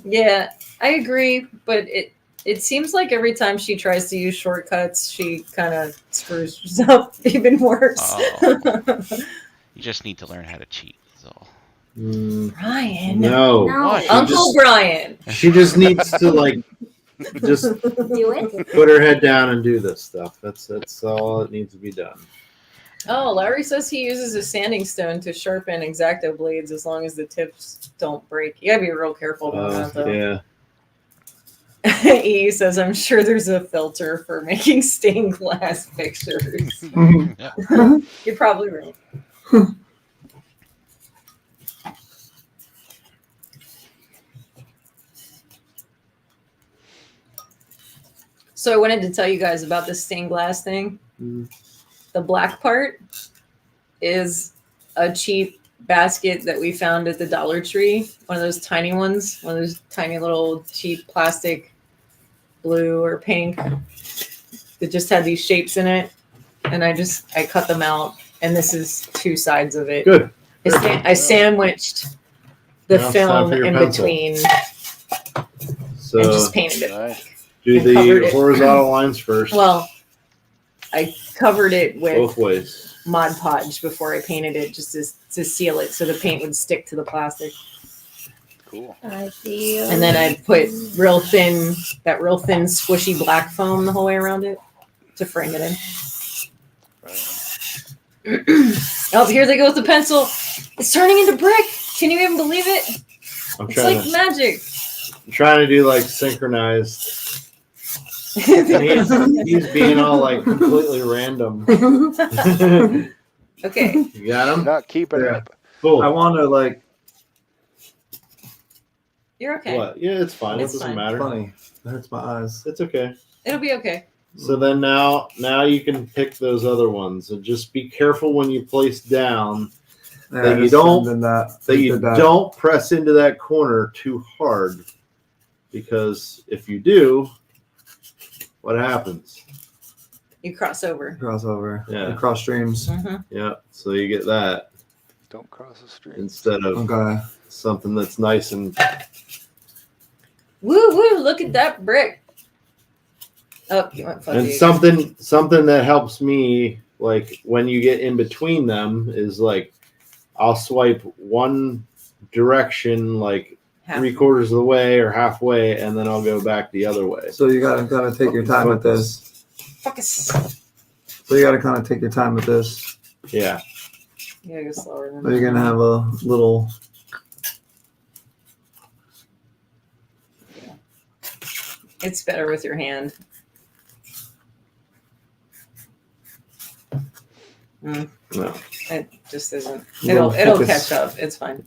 Yeah, I agree, but it seems like every time she tries to use shortcuts, she kind of screws up even worse. Oh. You just need to learn how to cheat. That's all. Brian, No. No. What? Uncle Brian. She just needs to like just Do it. put her head down and do this stuff. That's all that needs to be done. Oh, Larry says he uses a sanding stone to sharpen X-Acto blades as long as the tips don't break. You gotta be real careful doing that, though. Yeah. E says, I'm sure there's a filter for making stained glass pictures. You're probably right. So I wanted to tell you guys about this stained glass thing. The black part is a cheap basket that we found at the Dollar Tree. One of those tiny ones, one of those tiny little cheap plastic blue or pink that just had these shapes in it. And I cut them out, and this is two sides of it. Good. I sandwiched the Now it's time film for your in pencil. between So and just painted it. Nice. do and covered the it. horizontal lines first. Well, I covered it with both ways. Mod Podge before I painted it, just to seal it so the paint would stick to the plastic. Cool. I feel. And then I put real thin squishy black foam the whole way around it to frame it in. Oh, here they go with the pencil. It's turning into brick. Can you even believe it? I'm It's trying like to magic. I'm trying to do like synchronized. And he's being all like completely random. Okay. You got him? Not keeping Yeah. up. Cool. I want to like You're okay. What? Yeah, it's fine. It's it doesn't fine. matter. funny. It hurts my eyes. It's okay. It'll be okay. So then now you can pick those other ones, and just be careful when you place down Yeah, that you just don't- sending that. that you did that. don't press into that corner too hard, because if you do, what happens? You cross over. crossover. Yeah. Cross streams. Yeah, so you get that Don't cross the street. instead of Okay. something that's nice and Woo woo! Look at that brick. Oh, you went fuzzy. and again. something that helps me, like when you get in between them, is like I'll swipe one direction like Half. 3/4 of the way or halfway, and then I'll go back the other way. So you gotta take your time with this. Focus. So you gotta kind of take your time with this. Yeah. You gotta go slower than So you're gonna have a little. It's better with your hand. No. It just isn't. Little It'll focus. catch up. It's fine.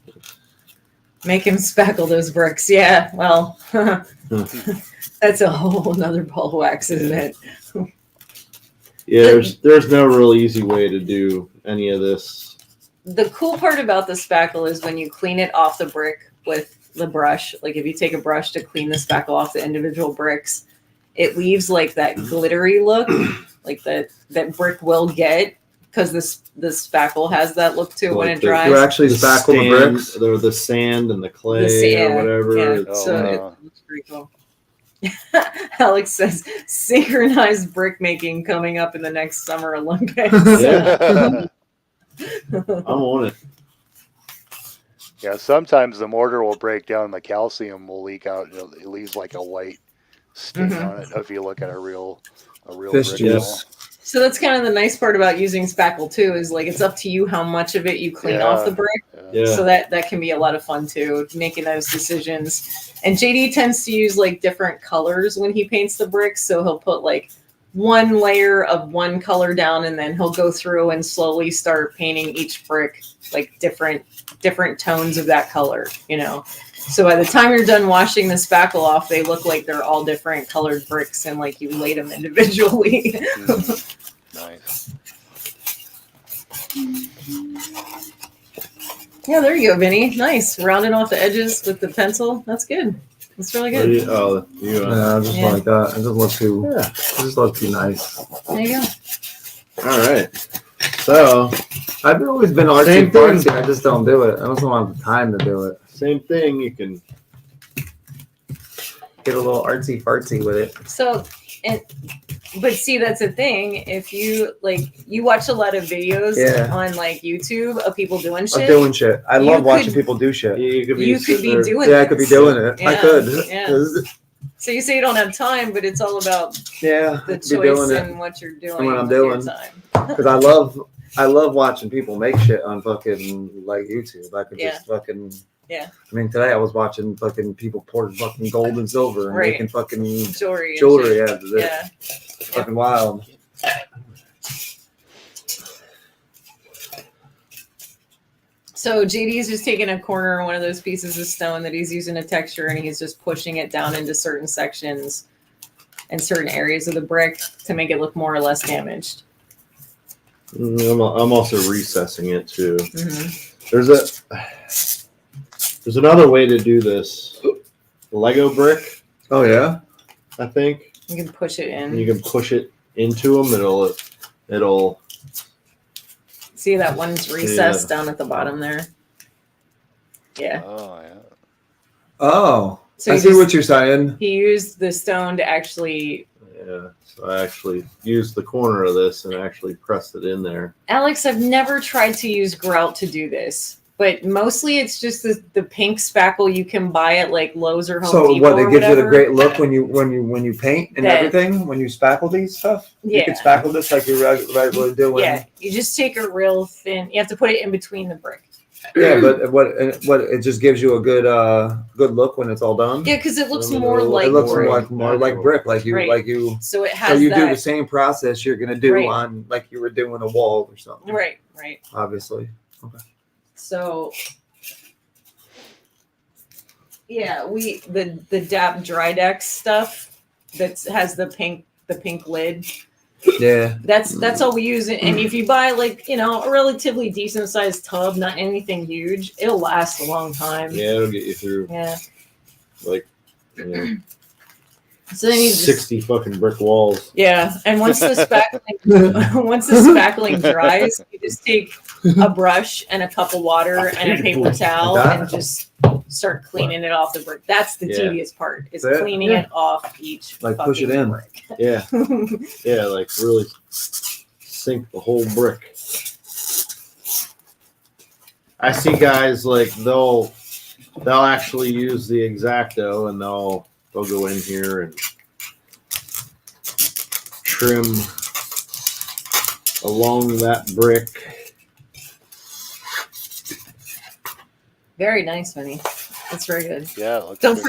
Make him spackle those bricks. Yeah, well, that's a whole nother ball of wax, isn't it? Yeah, there's no real easy way to do any of this. The cool part about the spackle is when you clean it off the brick with the brush. Like if you take a brush to clean the spackle off the individual bricks, it leaves like that glittery look, like that brick will get, because the spackle has that look to it when Like it the- dries. You actually spackle the bricks. The sand and the clay sand, or whatever. yeah. It's- So Oh, it looks pretty cool. Alex says synchronized brick making coming up in the next Summer Olympics. yeah, I'm on it. Yeah, sometimes the mortar will break down and the calcium will leak out and it leaves like a white stain Mhm. on it if you look at a real Fish brick juice. wall. So that's kind of the nice part about using spackle too, is like it's up to you how much of it you clean Yeah. off the brick. Yeah. So that can be a lot of fun too, making those decisions. And JD tends to use like different colors when he paints the bricks. So he'll put like one layer of one color down, and then he'll go through and slowly start painting each brick like different tones of that color, you know. So by the time you're done washing the spackle off, they look like they're all different colored bricks, and like you laid them individually. Mhm. Nice. Yeah, there you go, Vinny. Nice. Rounding off the edges with the pencil. That's good. That's really What do good. you- oh, you. Yeah, I just Yeah. like that. It just looks too. Yeah. It just looks too nice. There you go. All right. So I've always been artsy Same thing. fartsy. I just don't do it. I just don't have the time to do it. same thing. You can. Get a little artsy fartsy with it. So, but see, that's the thing. If you you watch a lot of videos Yeah. on like YouTube of people doing I'm shit. doing shit. I You love watching could- people do shit. You could be. You could be sitting there- doing. Yeah, I could be this. doing it. I Yeah, could. yeah. 'Cause, So you say you don't have time, but it's all about yeah, the I could be choice doing it. and what you're doing. And what I'm with your doing. time. Because I love watching people make shit on fucking like YouTube. I could Yeah. just fucking Yeah. I mean, today I was watching fucking people pour fucking gold and silver and Right. making fucking Jewelry. jewelry out of it. Yeah. It's fucking wild. So JD's just taking a corner of one of those pieces of stone that he's using a texture, and he's just pushing it down into certain sections and certain areas of the brick to make it look more or less damaged. I'm also recessing it too. Mm-hmm. There's another way to do this. Lego brick, Oh yeah. I think. You can push it in. You can push it into them. It'll. See that one's recessed down at the bottom there? Yeah. Oh yeah. Oh. So I he see just- what you're saying. He used the stone to actually. Yeah. So I actually used the corner of this and actually pressed it in there. Alex, I've never tried to use grout to do this, but mostly it's just the pink spackle you can buy at like Lowe's or Home So Depot what? or It gives you the whatever. great look when you paint and That- everything. When you spackle these stuff, you Yeah. can spackle this like you're regularly doing. Yeah, you just take a real thin. You have to put it in between the brick. Yeah, but what it just gives you a good look when it's all done. Yeah, because it looks I mean, more it like It looks brick. more like brick, like you Right. So it So has you do the that. same process you're gonna do Right. on like you were doing a wall or something. Right. Obviously. So yeah, the DAP Dry Dex stuff that has the pink lid. Yeah. That's all we use. And if you buy like, a relatively decent sized tub, not anything huge, it'll last a long time. Yeah, it'll get you through Yeah. like So then you just 60 fucking brick walls. yeah. And once the spackling dries, you just take a brush and a cup of water and a paper towel and just start cleaning it off the brick. That's the Yeah. tedious part, is That's it. cleaning Yeah. it off each Like, push it fucking in. brick. Yeah. Yeah, like really sink the whole brick. I see guys like they'll actually use the X-Acto and they'll go in here and trim along that brick. Very nice, Vinny. That's very good. Yeah. It looks Don't good.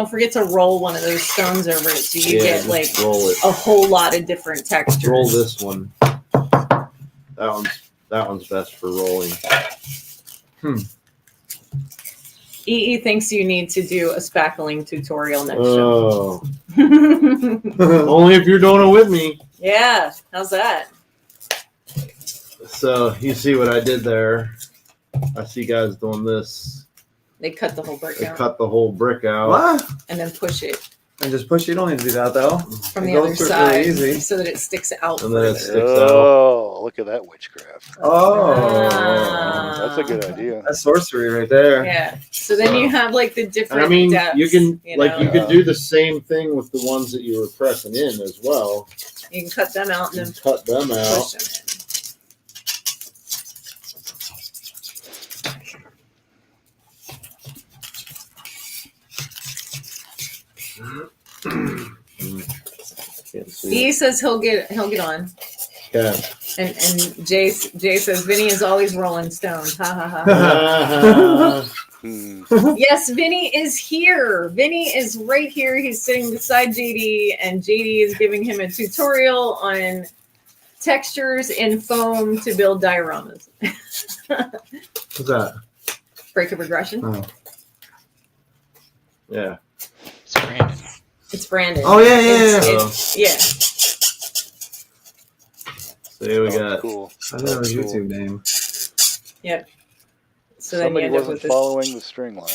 forget to roll one of those stones over it so you get just like roll it. a whole lot of different textures. Roll this one. That one's best for rolling. EE thinks you need to do a spackling tutorial next Oh, show. only if you're doing it with me. Yeah, how's that? So you see what I did there. I see guys doing this. They cut the whole brick They out cut the whole brick out. What? and then push it And just push. You don't need to do that though. from It the other goes through side really easy. so that it sticks out. And then it further. sticks out. Oh, look at that witchcraft. Oh, That's a good idea. that's sorcery right there. Yeah. So then you have like the different. And I mean, depths, you can know? you could do the same thing with the ones that you were pressing in as well. You can cut them out and You then can cut them push out. them in. Can't see. He says he'll get on, Okay. and Jay says Vinny is always rolling stones. Ha ha ha. ha. Hmm. Yes, Vinny is here. Vinny is right here. He's sitting beside JD, and JD is giving him a tutorial on textures in foam to build dioramas. What's that? Break of regression. Oh. Yeah. It's Brandon. It's Brandon. Oh, yeah, It's- yeah. So here we Oh, got. cool. I know his Cool. YouTube name. So then you Somebody end up wasn't with this. following the string line.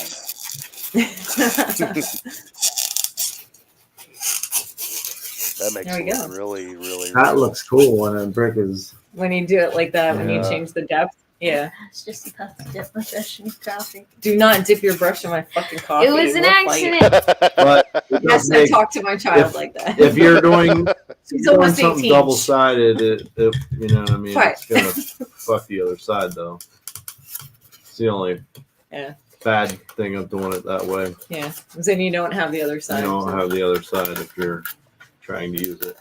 That makes There we it go. look really, really. That real. looks cool when a brick is. When you do it like that, when you Yeah. change the depth. Yeah. It's just about to dip my brush in coffee. Do not dip your brush in my fucking coffee. It was an will fight. accident. But it Yes, does I make- talk to my child if- like that. if you're doing She's doing almost something 18. double sided, it you know what I mean. Right. It's gonna fuck the other side though. It's the only Yeah. bad thing of doing it that way. Yeah. Then you don't have the other You side. don't have the other side if you're trying to use it.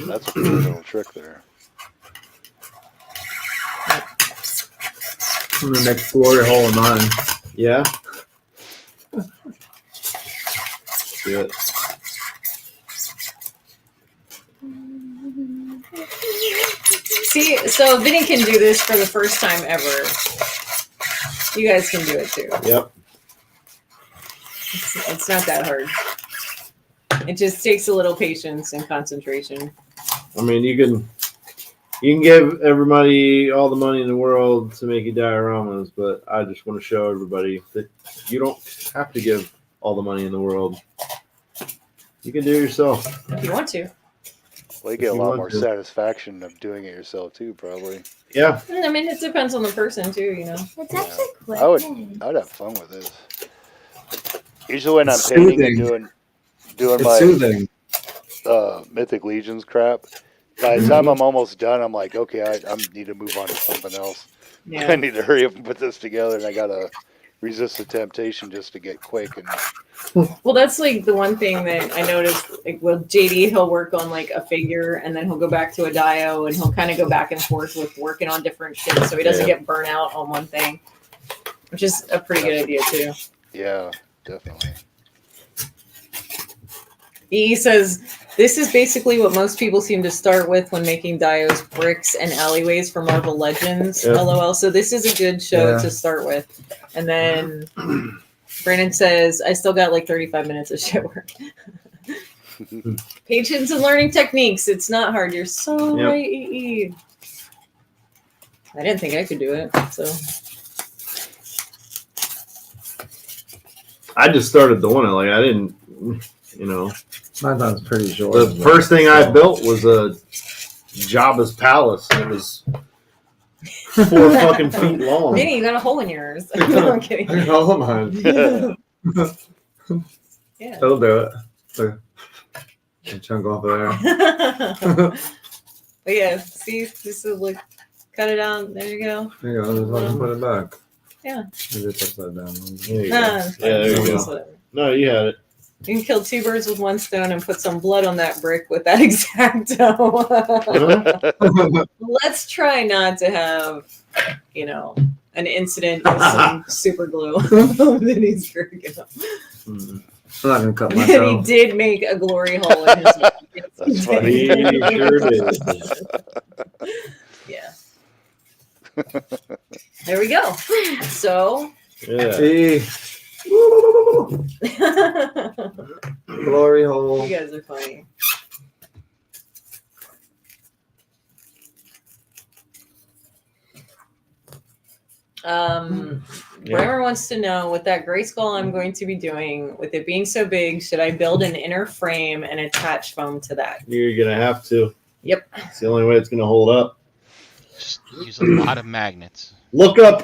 That's a cool little trick there. I'm gonna make a glory hole in mine. Yeah. Good. See, so Vinny can do this for the first time ever. You guys can do it too. Yep. It's not that hard. It just takes a little patience and concentration. I mean, you can give everybody all the money in the world to make you dioramas, but I just want to show everybody that you don't have to give all the money in the world. You can do it yourself. If you want to. Well, you get a You lot want more to. satisfaction of doing it yourself too, probably. Yeah. I mean, it depends on the person too, you know. It's actually quite I would have fun with this. Usually when I'm It's painting and soothing. doing It's my soothing. Mythic Legions crap, by the time I'm almost done, I'm like, okay, I need to move on to something else. I Yeah. need to hurry up and put this together, and I gotta resist the temptation just to get quick. And Well, that's like the one thing that I noticed. Like, well, JD, he'll work on like a figure, and then he'll go back to a dio, and he'll kind of go back and forth with working on different shit, so he doesn't get burnt out on one thing, which is a pretty good idea too. yeah, definitely. E says this is basically what most people seem to start with when making dios, bricks and alleyways for Marvel Legends. Yep. LOL. So this is a good show Yeah. to start with. And then Brandon says, I still got like 35 minutes of shit work. Patience and learning techniques. It's not hard. You're so Yep. right, EE. I didn't think I could do it. So I just started doing it. Like, I didn't, you know. My time's pretty short. The first thing I built was a Jabba's palace. It was 4 fucking feet long. Vinny, you got a hole in yours. No, I'm kidding. All of mine. Yeah. It'll do it. Look. A chunk off of there. But yeah, see, this is like, cut it out. There you go. There you go. Just fucking put it back. Yeah. Maybe it's upside down. There you Nah, go. it's Yeah, there you fine. go. Whatever. No, you had it. You can kill 2 birds with 1 stone and put some blood on that brick with that Exacto. Let's try not to have, you know, an incident with some super glue. Vinny's freaking out. Mm. I'm not gonna cut And he myself. did make a glory hole in his That's funny. He sure did. Yeah. There we go. So Yeah. Hey, you glory hole. guys are funny. Yeah. Bremer wants to know, with that gray skull I'm going to be doing, with it being so big, should I build an inner frame and attach foam to that? You're gonna have to. Yep. It's the only way it's gonna hold up. Just use a lot of magnets. Look up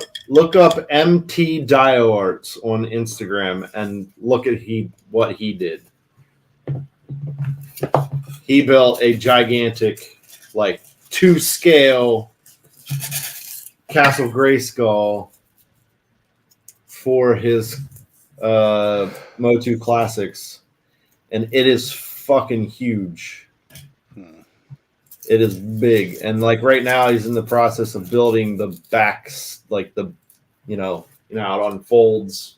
MT Dio Arts on Instagram and look at what he did. He built a gigantic, like 2-scale Castle Grayskull for his Motu Classics, and it is fucking huge. It is big, and like right now he's in the process of building the backs, like the, you know how it unfolds.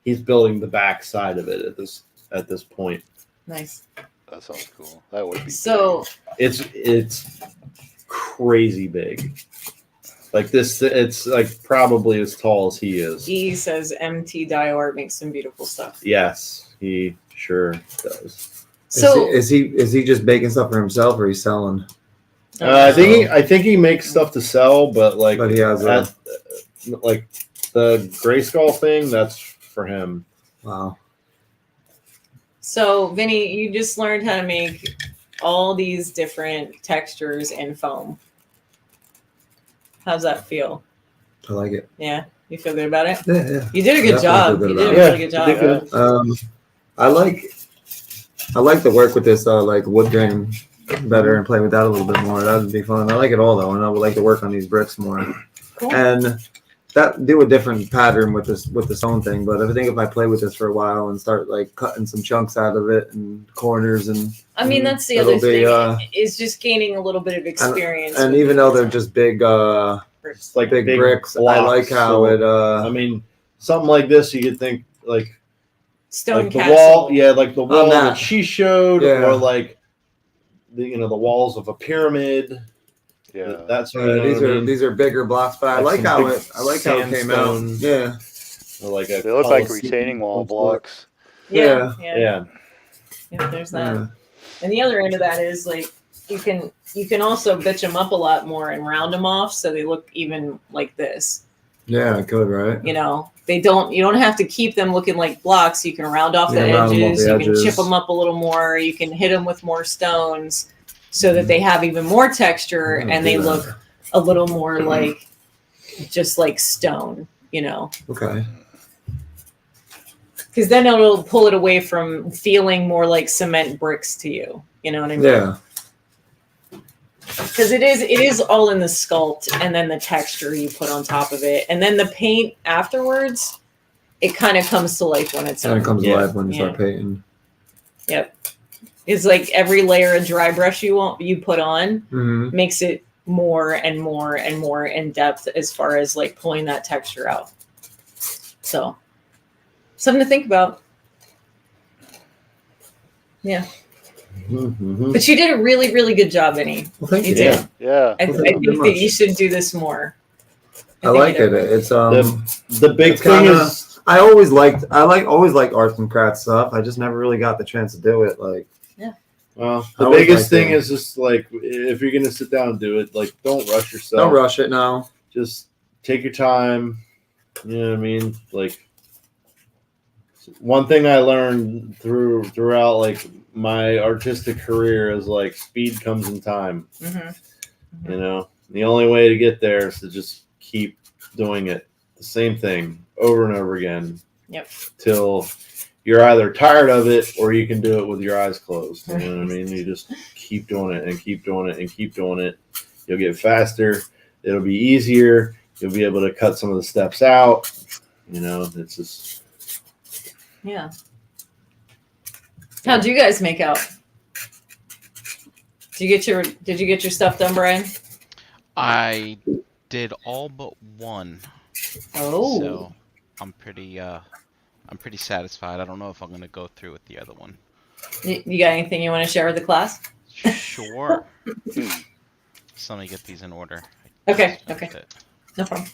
He's building the back side of it at this point. Nice. That sounds cool. That would be So It's crazy big. Like this, it's like probably as tall as he is. E says MT Dio Art makes some beautiful stuff. Yes, he sure does. So is he just making stuff for himself, or he's selling? I think he makes stuff to sell, but like, But he has like the Grayskull thing, that's for him. Wow. So, Vinny, you just learned how to make all these different textures in foam. How's that feel? I like it. Yeah, you feel good about it? Yeah. You did a good Definitely job. feel You good did a about really good job. You did good. I like to work with this like wood grain better and play with that a little bit more. That would be fun. I like it all though, and I would like to work on these bricks more. Cool. And that do a different pattern with the stone thing. But I think if I play with this for a while and start like cutting some chunks out of it and corners and I mean, that's the it'll other be, thing is just gaining a little bit of experience. and with even it. though they're just big bricks. It's like Big bricks. I blocks, like how so, it. I mean, something like this, you could think like Stone like the castle. wall, yeah, like the wall that. that she showed, Yeah. or like the walls of a pyramid. Yeah. That's what you know these what I are mean? these are bigger blocks, but I Like like some how big it came out. sandstone. Yeah. Or like a They look like Colosseum retaining wall of some sort. blocks. Yeah. Yeah. Yeah, there's that. Yeah. And the other end of that is like you can also bitch them up a lot more and round them off so they look even like this. Yeah, good, right? You know, you don't have to keep them looking like blocks. You can round off the round 'em off edges. the You can edges. chip them up a little more. You can hit them with more stones so that they have even more texture Mm, and they do that. look a little more like just like stone, you know. Okay. Because then it'll pull it away from feeling more like cement bricks to you. You know what I mean? Yeah. Because it is all in the sculpt and then the texture you put on top of it. And then the paint afterwards, it kind of comes to life when it's And it comes Yeah. alive when you start painting. Yep. It's like every layer of dry brush you put on Mm-hmm. makes it more and more and more in depth as far as like pulling that texture out. So something to think about. Yeah. Mm-hmm. But you did a really, really good job, Vinny. Well, thank You you. did. Yeah. I Well, thank think you very that you much. should do this more. I like it. It's The big It's thing kinda- is I always liked arts and crafts stuff. I just never really got the chance to do it. Like well, I the always biggest like thing to- is just like if you're gonna sit down and do it, like don't rush yourself. don't rush it now. Just take your time. You know what I mean? Like one thing I learned throughout like my artistic career is like speed comes in time. Mm-hmm. You know, the only way to get there is to just keep doing it, the same thing over and over again. Yep. Till you're either tired of it or you can do it with your eyes closed. You know what I mean? You just keep doing it and keep doing it and keep doing it. You'll get faster. It'll be easier. You'll be able to cut some of the steps out. You know, it's just Yeah. How'd you guys make out? Did you get your stuff done, Brian? I did all but one. Oh. So I'm pretty satisfied. I don't know if I'm gonna go through with the other one. You got anything you want to share with the class? Sure. So let me get these in order. Okay. No problem.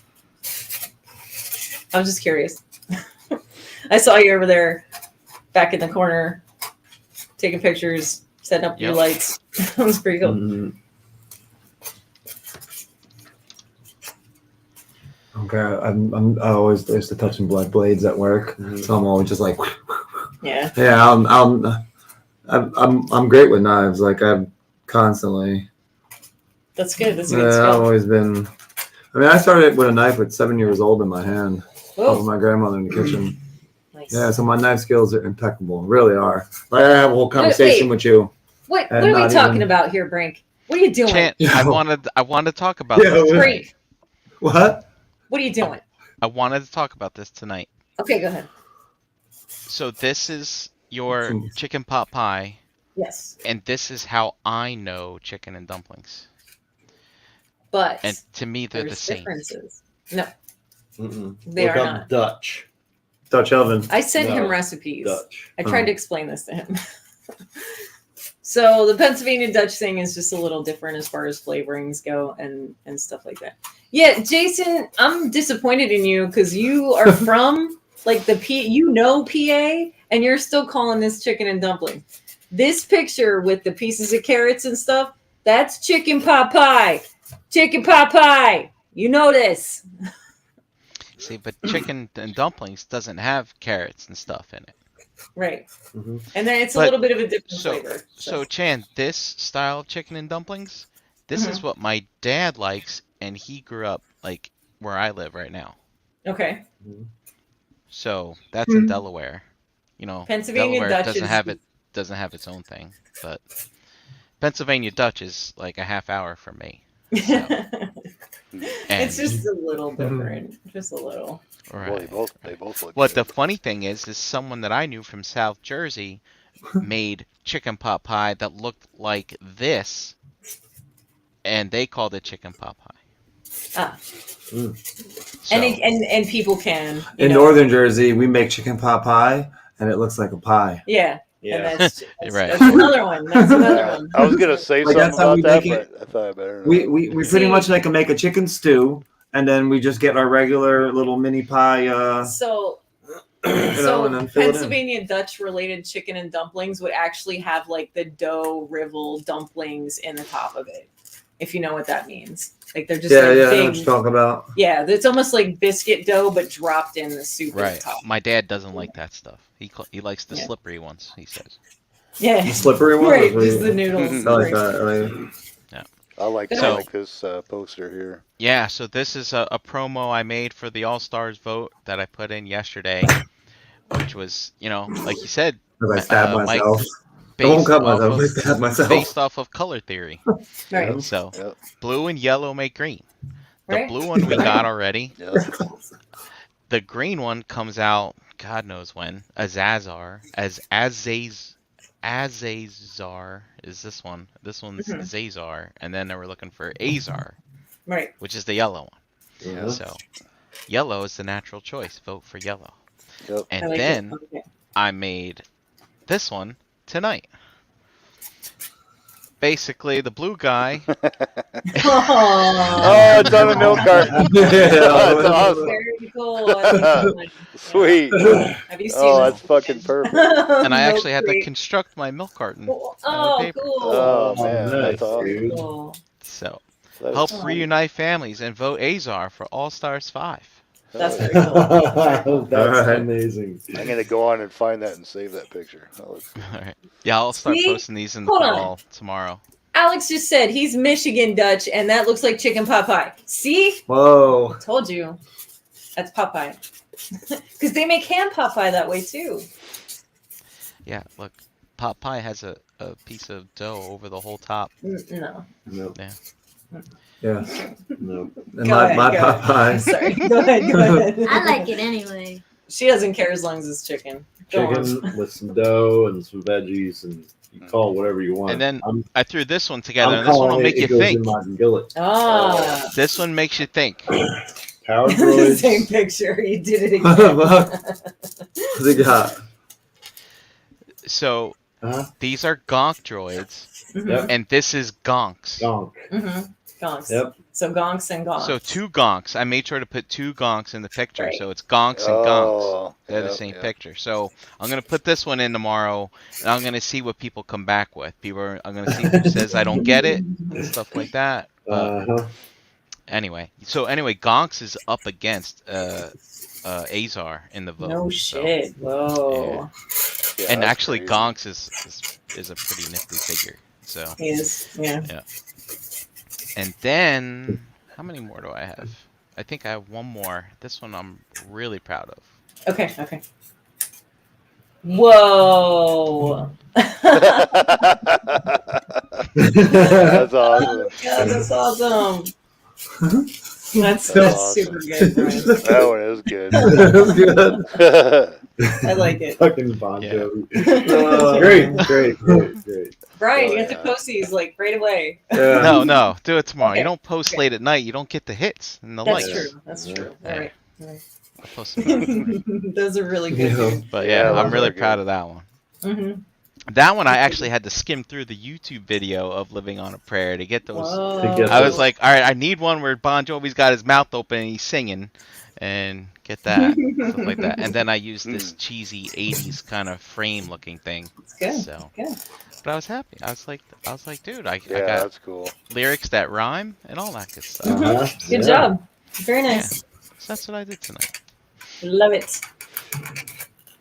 I was just curious. I saw you over there back in the corner taking pictures, setting up your Yep. lights. That was pretty cool. mhm. Okay, I always used to touch some blades at work, so I'm always just like, Yeah. yeah. I'm great with knives. Like I've constantly. That's good. That's a Yeah, good I've skill. always been. I mean, I started with a knife at 7 years old in my hand, Whoa. with my grandmother in the kitchen. Nice. Yeah, so my knife skills are impeccable, really are. Like I have a whole conversation with you. What And are we not talking even- about here, Brink? What are you doing? Chant, Yeah. I wanted to talk about Yeah, this. what- Tonight. Brink, What? what are you doing? I wanted to talk about this tonight. Okay, go ahead. So this is your Hmm. chicken pot pie, Yes. and this is how I know chicken and dumplings. But And to me, they're the there's same. differences. No, Mm-mm. They Look are up not. Dutch. Dutch oven. I sent him No, recipes. Dutch. I tried to explain this to him. So the Pennsylvania Dutch thing is just a little different as far as flavorings go and stuff like that. Yeah, Jason, I'm disappointed in you because you are from like the PA, and you're still calling this chicken and dumpling. This picture with the pieces of carrots and stuff, that's chicken pot pie. Chicken pot pie. You know this. See, but chicken and dumplings doesn't have carrots and stuff in it. Right. Mhm. And then it's a But- little bit of a different So, flavor. so Chan, this style of chicken and dumplings, this is what my dad likes, and he grew up like where I live right now. Okay. So that's in Delaware. You know, Pennsylvania Delaware Dutch doesn't have its own thing, but Pennsylvania Dutch is like a half hour from me. And, It's just a little different. Just a little. right. Well, they both look What good. the funny thing is someone that I knew from South Jersey made chicken pot pie that looked like this, and they called it chicken pot pie. Mm. So, And people can. you In know. northern Jersey, we make chicken pot pie, and it looks like a pie. Yeah. Yeah. And that's Right. that's another one. That's another one. I was gonna say Like, something that's how about we that, make it. but I thought I better not. We pretty See- much like make a chicken stew, and then we just get our regular little mini pie. So And so then fill it in. Pennsylvania Dutch related chicken and dumplings would actually have like the dough rivel dumplings in the top of it, if you know what that means. Like they're just Yeah, like I know big. what you're talking about. Yeah, it's almost like biscuit dough, but dropped in the soup at right. the top. My dad doesn't like that stuff. He likes the Yeah. slippery ones, he says. Yeah, The slippery one? right? Or Just the noodles. I like right. that. I like So- this poster here. Yeah, so this is a promo I made for the All-Stars vote that I put in yesterday, which was, like you said, Because I stabbed Mike, myself. I won't based cut off myself. I of, stabbed myself. based off of color theory. Right. So Yep. blue and yellow make green. The Right. blue one we got already. Yep. The green one comes out, God knows when. Azazar is this one. This one's Mhm. Zazar, and then they were looking for Azar, Right. which is the yellow one. Yeah. So yellow is the natural choice. Vote for yellow. Yep. I And like then it. Okay. I made this one tonight. Basically, the blue guy. Oh, it's on a milk carton. That's awesome. Very cool. I like that one. Sweet. Have you seen Oh, this? that's fucking perfect. And I actually had to Milk construct my milk carton. crate. out Oh, of paper. cool. Oh man, nice, that's awesome. dude. Cool. So That's, help Oh. reunite families and vote Azar for All Stars 5. That's hell very yeah. cool. That's Alright. amazing. I'm gonna go on and find that and save that picture. That looks cool. All right. Yeah, I'll start See? posting these in the Hold on. fall tomorrow. Alex just said he's Michigan Dutch, and that looks like chicken pot pie. See? Whoa. Told you. That's pot pie. Because they make ham pot pie that way too. Yeah, look, pot pie has a piece of dough over the whole top. No. Nope. Yeah. Nope. And Go ahead, my go pot ahead. pie. Sorry. Go ahead. Go ahead. I like it anyway. She doesn't care as long as it's chicken. Go on. Chicken with some dough and some veggies, and you call it whatever you want. And then I'm I threw this one together, I'm and this one will calling make it you goes think. in my billet. Ah. This one makes you think. Power the droids. same picture. You did it What again. What's it got? So Huh? these are Gonk droids, Yep. and this is Gonks. Donk. Mm-hmm. Gonks. Yep. So gonks and gonks. So 2 Gonks. I made sure to put 2 Gonks in the picture, Right. so it's Gonks and Gonks. Oh, They're the yep, same yep. picture. So I'm gonna put this one in tomorrow, and I'm gonna see what people come back with. I'm gonna see who says I don't get it and stuff like that. But Uh-huh. anyway, Gonks is up against Azar in the vote. No so- shit. Whoa. Yeah, and that's actually, crazy. Gonks is a pretty nifty figure. So, He is. Yeah. and then how many more do I have? I think I have one more. This one I'm really proud of. Okay. Okay. Whoa. That's awesome. God, that's awesome. That's awesome. super good. Brian. That one is good. That's good. I like it. Fucking Bon Yeah. Jovi. Great. Brian, Oh, you have to yeah. post these like right away. Yeah. No, do it tomorrow. Okay. You don't post Okay. late at night. You don't get the hits and the That's likes. true. That's Yeah. true. Yeah. All right. All right. I'll post them. Those are really good. Yeah. But Yeah, yeah, I'm those really are proud good. of that one. Mm-hmm. That one I actually had to skim through the YouTube video of Living on a Prayer to get those. To get I was those. like, all right, I need one where Bon Jovi's got his mouth open and he's singing, and get that stuff like that. And then I used this cheesy '80s kind of frame-looking thing. It's good. So, Good. but I was happy. I was like, dude, I Yeah, got that's cool. lyrics that rhyme and all that good stuff. Uh-huh. Good Yeah. job. Very nice. So that's what I did tonight. Love it.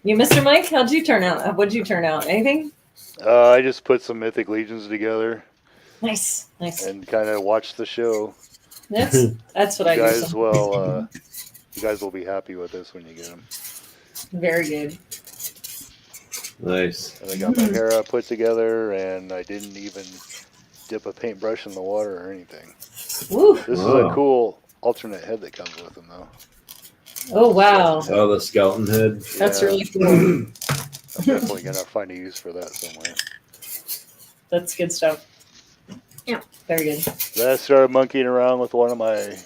You, Mr. Mike, how'd you turn out? What'd you turn out? Anything? I just put some Mythic Legions together Nice. Nice. and kind of watched the show. That's what I You do. guys will. You guys will be happy with this when you get them. Very good. Nice. And I got my hair up put together, and I didn't even dip a paintbrush in the water or anything. Woo. This is Wow. a cool alternate head that comes with them, though. Oh, wow. Oh, the skeleton head. That's Yeah, really cool. I'm definitely gonna find a use for that somewhere. That's good stuff. Yeah. Very good. Then I started monkeying around with one of my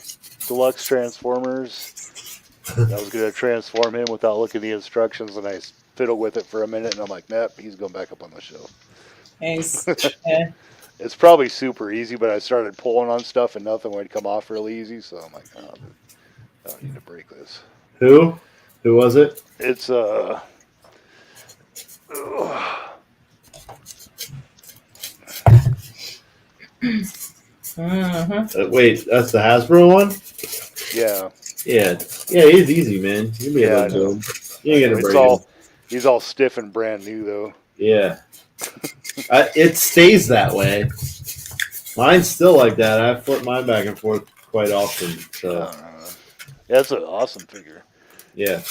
Deluxe Transformers. I was going to transform him without looking at the instructions, and I fiddled with it for a minute, and I'm like, nope, he's going back up on the shelf. Nice. Yeah. It's probably super easy, but I started pulling on stuff, and nothing would come off really easy, so I'm like, oh, I don't need to break this. Who was it? It's Wait, that's the Hasbro one? yeah. Yeah, he's easy, man. You'll be able to do him. You ain't gonna break him. He's all stiff and brand new, though. Yeah. It stays that way. Mine's still like that. I flip mine back and forth quite often. So yeah, it's an awesome figure. Yeah.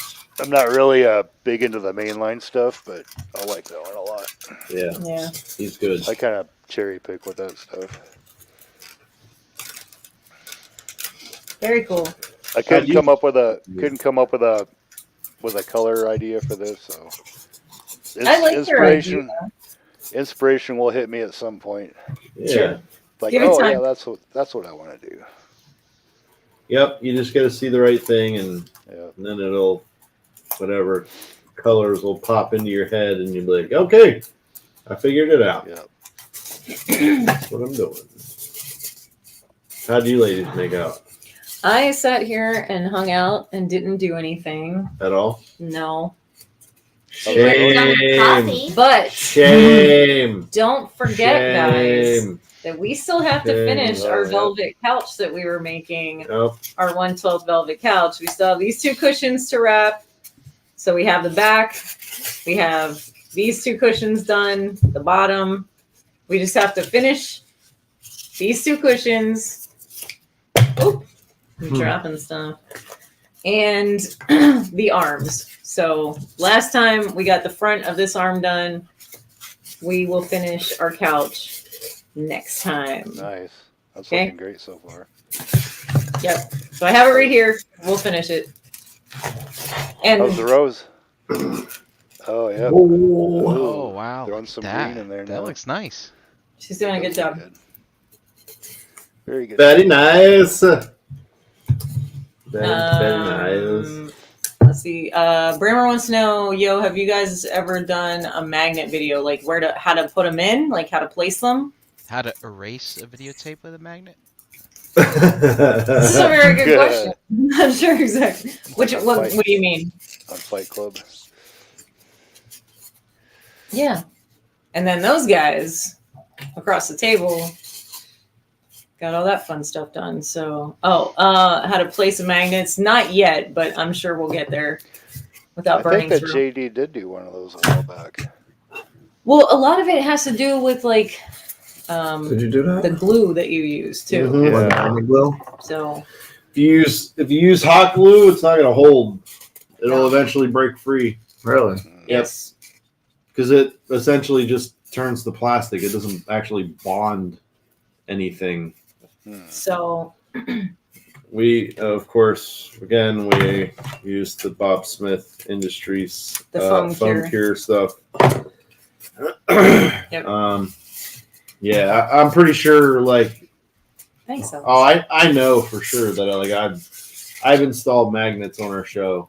I'm not really big into the mainline stuff, but I like that one a lot. Yeah. He's good. I kind of cherry pick with that stuff. Very cool. I couldn't come up with a color idea for this, so I like your idea. Inspiration will hit me at some point. Yeah. Sure. Like, Give it oh time. yeah, that's what I want to do. Yep, you just got to see the right thing, and then it'll, whatever colors will pop into your head, and you'll be like, okay, I figured it out. Yep. That's what I'm doing. How'd you ladies make out? I sat here and hung out and didn't do anything. At all? No. Shame. But Shame. don't forget, guys, Shame. that we still have to finish our velvet couch that we were making. Nope. Our 1/12 velvet couch. We still have these 2 cushions to wrap. So we have the back. We have these 2 cushions done. The bottom. We just have to finish these 2 cushions. Oop. I'm dropping stuff. And the arms. So last time we got the front of this arm done. We will finish our couch next time. Nice. That's Okay. looking great so far. Yep. So I have it right here. We'll finish it. And How's the rose? Oh yeah. Oh wow. Throwing some green in there now. That looks nice. she's doing a good job. Very good. Very nice. Very nice. Let's see. Brammer wants to know, yo, have you guys ever done a magnet video, like how to put them in, like how to place them? How to erase a videotape with a magnet? This is a very good question. I'm not sure exactly. What do you mean? On Fight Club. Yeah. And then those guys across the table got all that fun stuff done. So, how to place the magnets? Not yet, but I'm sure we'll get there without burning I think that through. JD did do one of those a while back. Well, a lot of it has to do with like Did you do that? the glue that you use too. Mhm. Yeah. Glue? So If you use hot glue, it's not going to hold. It'll eventually break free. Really? yes. Because it essentially just turns the plastic. It doesn't actually bond anything. So We, of course, again, we use the Bob Smith Industries The foam cure stuff. Yep. Yeah, I'm pretty sure. Like, I think so. oh, I know for sure that I've installed magnets on our show.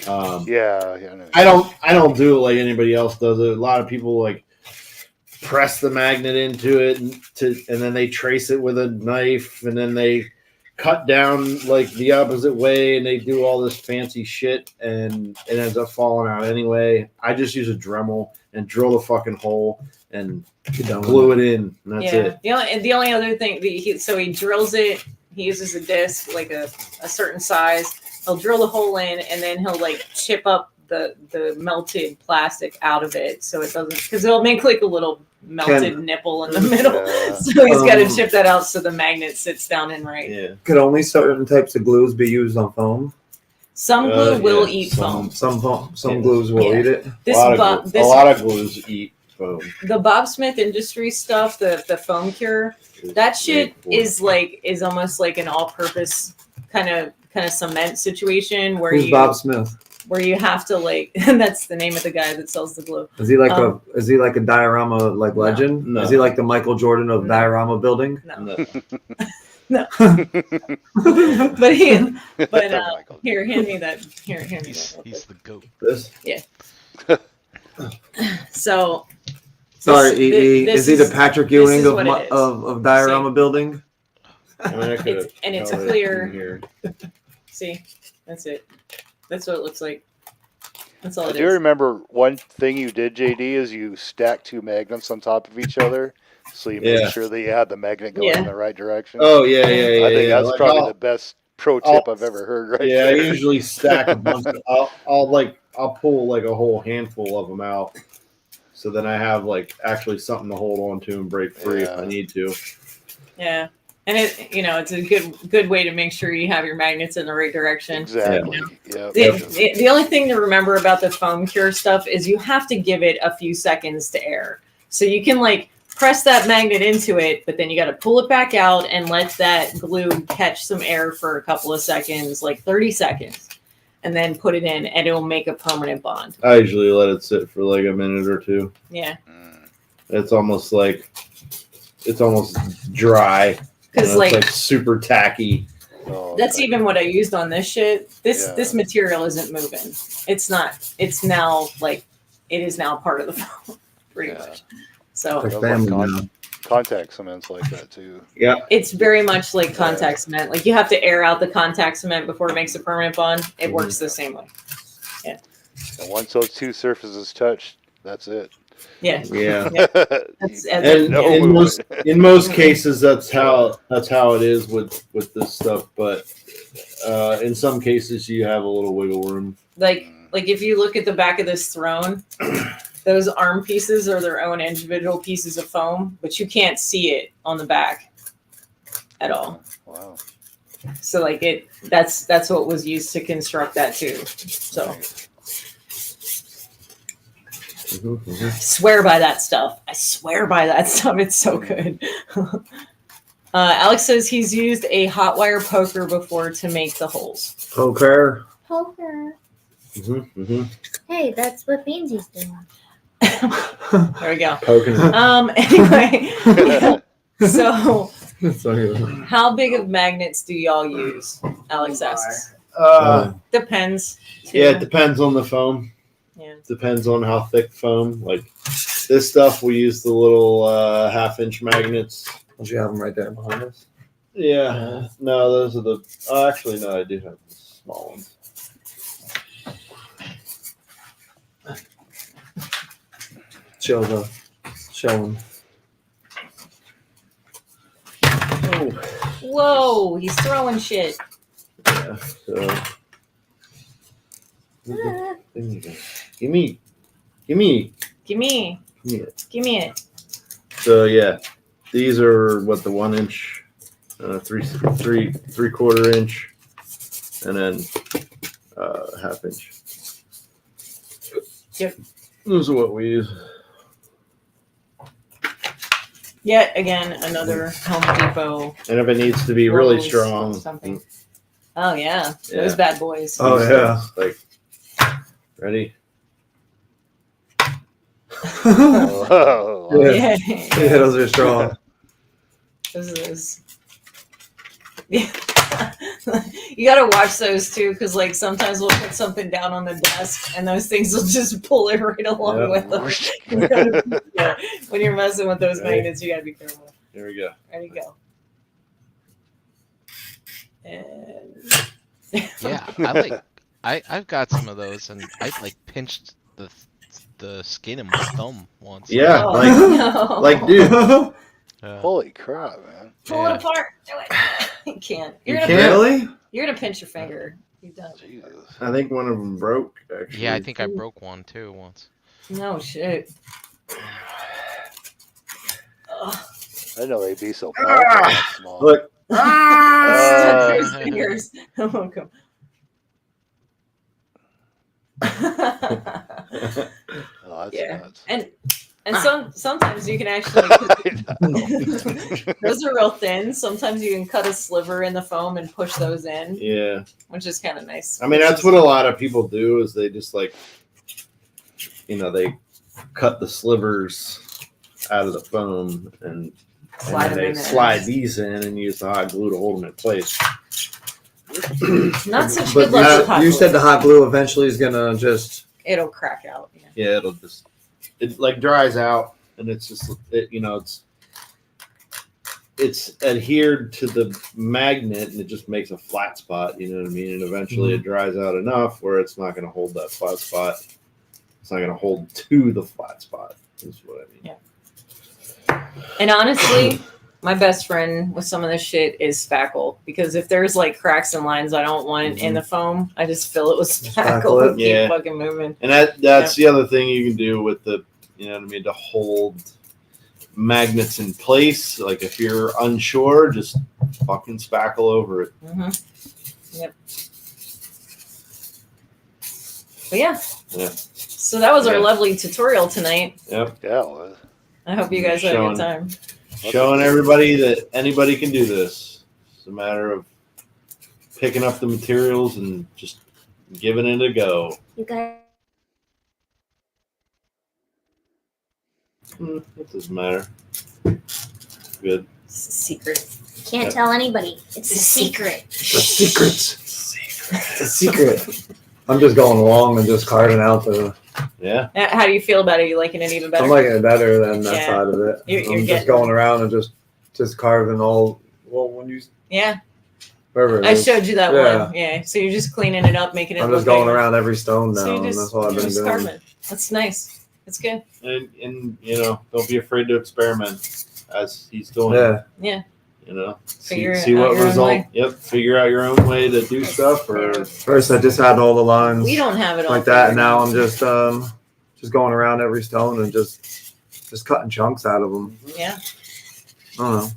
Yeah. I don't do it like anybody else does it. A lot of people like press the magnet into it and then they trace it with a knife and then they cut down like the opposite way and they do all this fancy shit and it ends up falling out anyway. I just use a Dremel and drill the fucking hole and glue it in, and that's it. The only other thing, so he drills it. He uses a disc, like a certain size. He'll drill the hole in, and then he'll like chip up the melted plastic out of it, so it doesn't, because it'll make like a little melted nipple in the middle. Yeah. So he's got to chip that out so the magnet sits down and right. Yeah. Could only certain types of glues be used on foam? Some glue will yeah, eat foam. Some glues will Yeah. eat it. A lot of glues eat foam. The Bob Smith Industries stuff, the foam cure, that shit is almost like an all-purpose kind of cement situation where Who's Bob Smith? where you have to like, and that's the name of the guy that sells the glue. Is he like a diorama like legend? No. Is he like the Michael Jordan of diorama building? No. No. But he, but Michael. here, hand me that. Here, hand me He's, that. real he's quick. the goat. This. So. Sorry, this- EE. this Is he the Patrick this Ewing is of, what it is. of diorama building? I mean, I could It's- and it's held it clear. in here. See, that's it. That's what it looks like. That's all I it do is. remember one thing you did, JD, is you stacked 2 magnets on top of each other, so you made Yeah. sure that you had the magnet going Yeah. in the right direction. Oh yeah, yeah, yeah. I think yeah. that's Like, probably I'll- the best pro tip I've ever heard. Right yeah, there. I usually stack a bunch. I'll pull like a whole handful of them out, so then I have like actually something to hold on to and break free if I Yeah. need to. Yeah, and it's a good way to make sure you have your magnets in the right direction. Exactly. Yeah. The only thing to remember about the foam cure stuff is you have to give it a few seconds to air. So you can like press that magnet into it, but then you got to pull it back out and let that glue catch some air for a couple of seconds, like 30 seconds, and then put it in, and it'll make a permanent bond. I usually let it sit for like a minute or two. Yeah, It's almost dry. because It's like like super tacky. Oh, that's even what I used on this shit. This Yeah. this material isn't moving. It's not. It's now like it is now part of the foam, pretty Yeah. much. So Like Like family con- now. contact cement's like that too. it's very much like contact cement. Like you have to air out the contact cement before it makes a permanent bond. It works the same way. And once those 2 surfaces touch, that's it. Yeah. Yeah. That's, And No in movement. most cases, that's how it is with this stuff. But in some cases, you have a little wiggle room. like if you look at the back of this throne, those arm pieces are their own individual pieces of foam, but you can't see it on the back at all. Wow. So like that's what was used to construct that too. So I swear by that stuff. I swear by that stuff. It's so good. Alex says he's used a hot wire poker before to make the holes. Poker. Poker. Mm-hmm. Hey, that's what Beansy's doing. There we go. Poking. Anyway, so Sorry. how big of magnets do y'all use? Alex asks. Depends. Too. Yeah, it depends on the foam. Yeah. Depends on how thick foam. Like this stuff, we use the little 1/2-inch magnets. Don't you have them right there behind us? Yeah. No, those are the. Oh, actually, no, I do have the small ones. Show them. Oh, Whoa, he's throwing shit. yeah. So. There you go. Give me Give me it. Give me it. So yeah, these are what the 1-inch, 3/4 inch, and then 1/2 inch. Yep. Those are what we use. Yet again, another Home Depot. And if it needs to be really Rolls strong, something. Oh yeah, Yeah. those bad boys. Oh, yeah. Like, ready? Oh, wow. Yeah. Yeah. Yeah, those are strong. This is. Yeah. You gotta watch those too, because like sometimes we'll put something down on the desk, and those things will just pull it right along Yep. with them. You gotta- yeah. When you're messing with those Right. magnets, you gotta be careful. Here we go. Ready, go. And Yeah, I've got some of those, and I like pinched the skin in my thumb once. Yeah, Oh, like, no. like, dude, Holy crap, man. Pull Yeah. it apart. Do it. You can't. You You're can't? gonna Really? you're gonna pinch your finger. You done. Jesus. I think one of them broke. Actually. Yeah, I think I broke one too once. No shit. Ugh. I didn't know they'd be so powerful that small. Look. Stuck those fingers. I'm welcome. Oh, that's Yeah. nuts. and sometimes you can actually those are real thin. Sometimes you can cut a sliver in the foam and push those in, Yeah. which is kind of nice. I mean, that's what a lot of people do is they just like, they cut the slivers out of the foam and Slide and them then in they there. slide these in and use the hot glue to hold them in place. Not such But good luck with hot you glue. said the hot glue eventually is gonna just. It'll crack out. Yeah. Yeah, it like dries out, and it's just it's adhered to the magnet, and it just makes a flat spot. You know what I mean? And eventually, it dries out enough where it's not going to hold that flat spot. It's not going to hold to the flat spot. Is what I mean. Yeah. And honestly, my best friend with some of this shit is spackle, because if there's like cracks and lines, I don't want it in the foam. I just fill it with spackle and keep fucking moving. And that's the other thing you can do with the, you know what I mean, to hold magnets in place. Like if you're unsure, just fucking spackle over it. Yep. But yeah. Yeah. So that was our lovely tutorial tonight. Yep. Yeah. Well, I hope you guys had a good time. Showing everybody that anybody can do this. It's a matter of picking up the materials and just giving it a go. You guys. It doesn't matter. Good. It's a secret. Can't tell anybody. It's a secret. It's a secret. I'm just going along and just carving out the. Yeah. How do you feel about it? Are you liking it even better? I'm liking it better than that Yeah. side of it. You're I'm just going around and just carving all. Well, when you. Yeah. Wherever it I is. showed you that Yeah. one. Yeah. So you're just cleaning it up, making it. I'm look just going bigger. around every stone now, So and that's what I've been just doing. carving. That's nice. That's good. And you know, don't be afraid to experiment as he's doing. Yeah. Yeah. You know, Figure see out what your own result. way. Yep. Figure out your own way to do stuff. Or First, I just had all the lines We don't have it all like that, and figured now out. I'm just going around every stone and just cutting chunks out of them. Yeah. I don't know.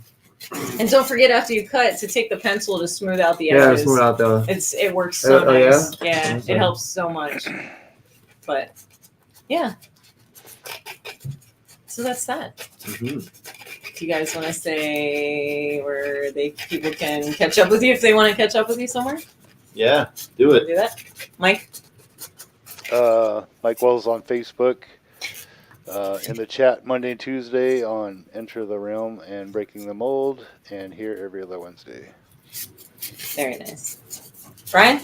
And don't forget after you cut to take the pencil to smooth out the Yeah, edges. smooth out the. It works so Oh, yeah? nice. Yeah, Okay. it helps so much. But yeah. So that's that. Mhm. Do you guys want to say where people can catch up with you if they want to catch up with you somewhere? Yeah, do it. Do that, Mike. Mike Wells on Facebook. In the chat Monday and Tuesday on Enter the Realm and Breaking the Mold, and here every other Wednesday. Very nice. Brian?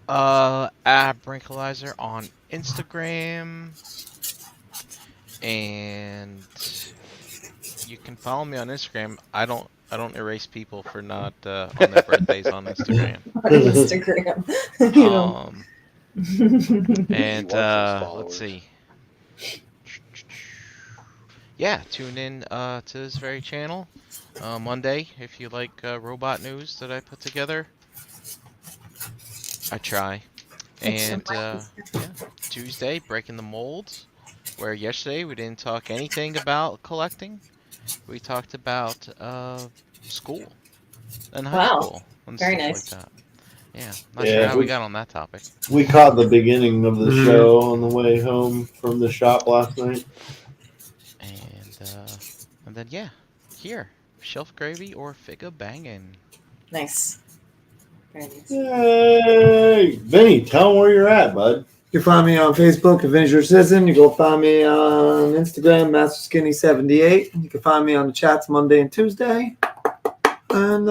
At Brinkalizer on Instagram. And you can follow me on Instagram. I don't erase people for not on their birthdays on Instagram. On Instagram. You know. And He wants his followers. let's see. Yeah, tune in to this very channel Monday if you like robot news that I put together. I try. And yeah, Tuesday, Breaking the Molds, where yesterday we didn't talk anything about collecting. We talked about school and high school and Very stuff nice. like that. Yeah, not sure how we got on that topic. We caught the beginning of the show on the way home from the shop last night. And then yeah, here, Shelf Gravy or Figga Bangin'. Nice. Very nice. Yay! Vinny, tell them where you're at, bud. You can find me on Facebook, Avenger Citizen. You go find me on Instagram, MasterSkinny78. You can find me on the chats Monday and Tuesday. And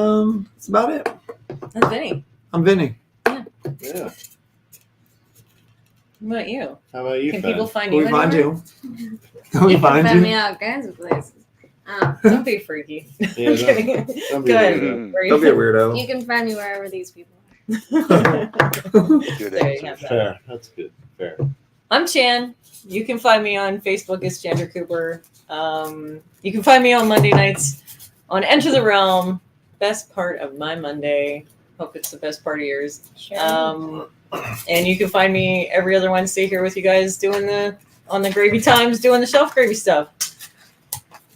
that's about it. That's Vinny. I'm Vinny. Yeah. What about you? How about you, Can Ben? people find Who you we find anywhere? you? Who we You can find find you? me all kinds of places. Don't be freaky. Yeah, I'm kidding. don't be Good. weird. Where Don't be a You weirdo. can find me wherever these people are. Good There you answer. have that. Fair. That's good. Fair. I'm Chan. You can find me on Facebook as Chandra Cooper. You can find me on Monday nights on Enter the Realm. Best part of my Monday. Hope it's the best part of yours. And you can find me every other Wednesday here with you guys on the Gravy Times doing the Shelf Gravy stuff.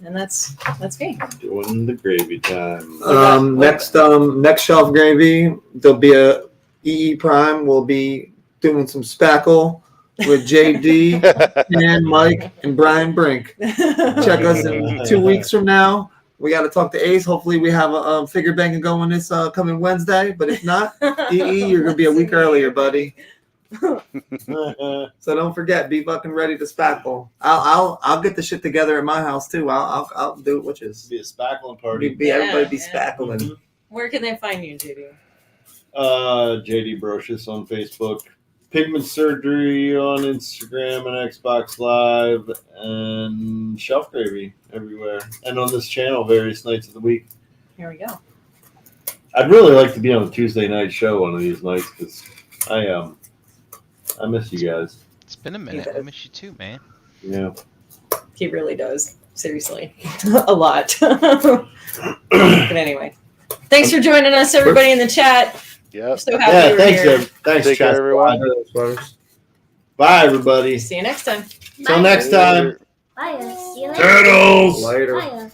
And that's me. Doing the gravy time. Next Shelf Gravy, there'll be a EE Prime. We'll be doing some spackle with JD and Mike and Brian Brink. Check us in 2 weeks from now. We got to talk to Ace. Hopefully, we have a figure banging going this coming Wednesday. But if not, EE, you're gonna be a week earlier, buddy. So don't forget, be fucking ready to spackle. I'll get the shit together at my house too. I'll do it, which is Be a spackling party. everybody be Yeah. spackling. Where can they find you, JD? JD Brocious on Facebook. Pigment Surgery on Instagram and Xbox Live, and ShelfGravy everywhere, and on this channel various nights of the week. Here we go. I'd really like to be on a Tuesday night show one of these nights because I miss you guys. It's been a minute. I miss you too, man. Yeah. He really does. Seriously. A lot. But anyway. Thanks for joining us, everybody in the chat. We're Yep. so happy Yeah. you were Thanks, here. Thanks, Take care, chat. everyone. Bye, everybody. See you next time. Till next time. Bye. See you later. Turtles. Later. Bye.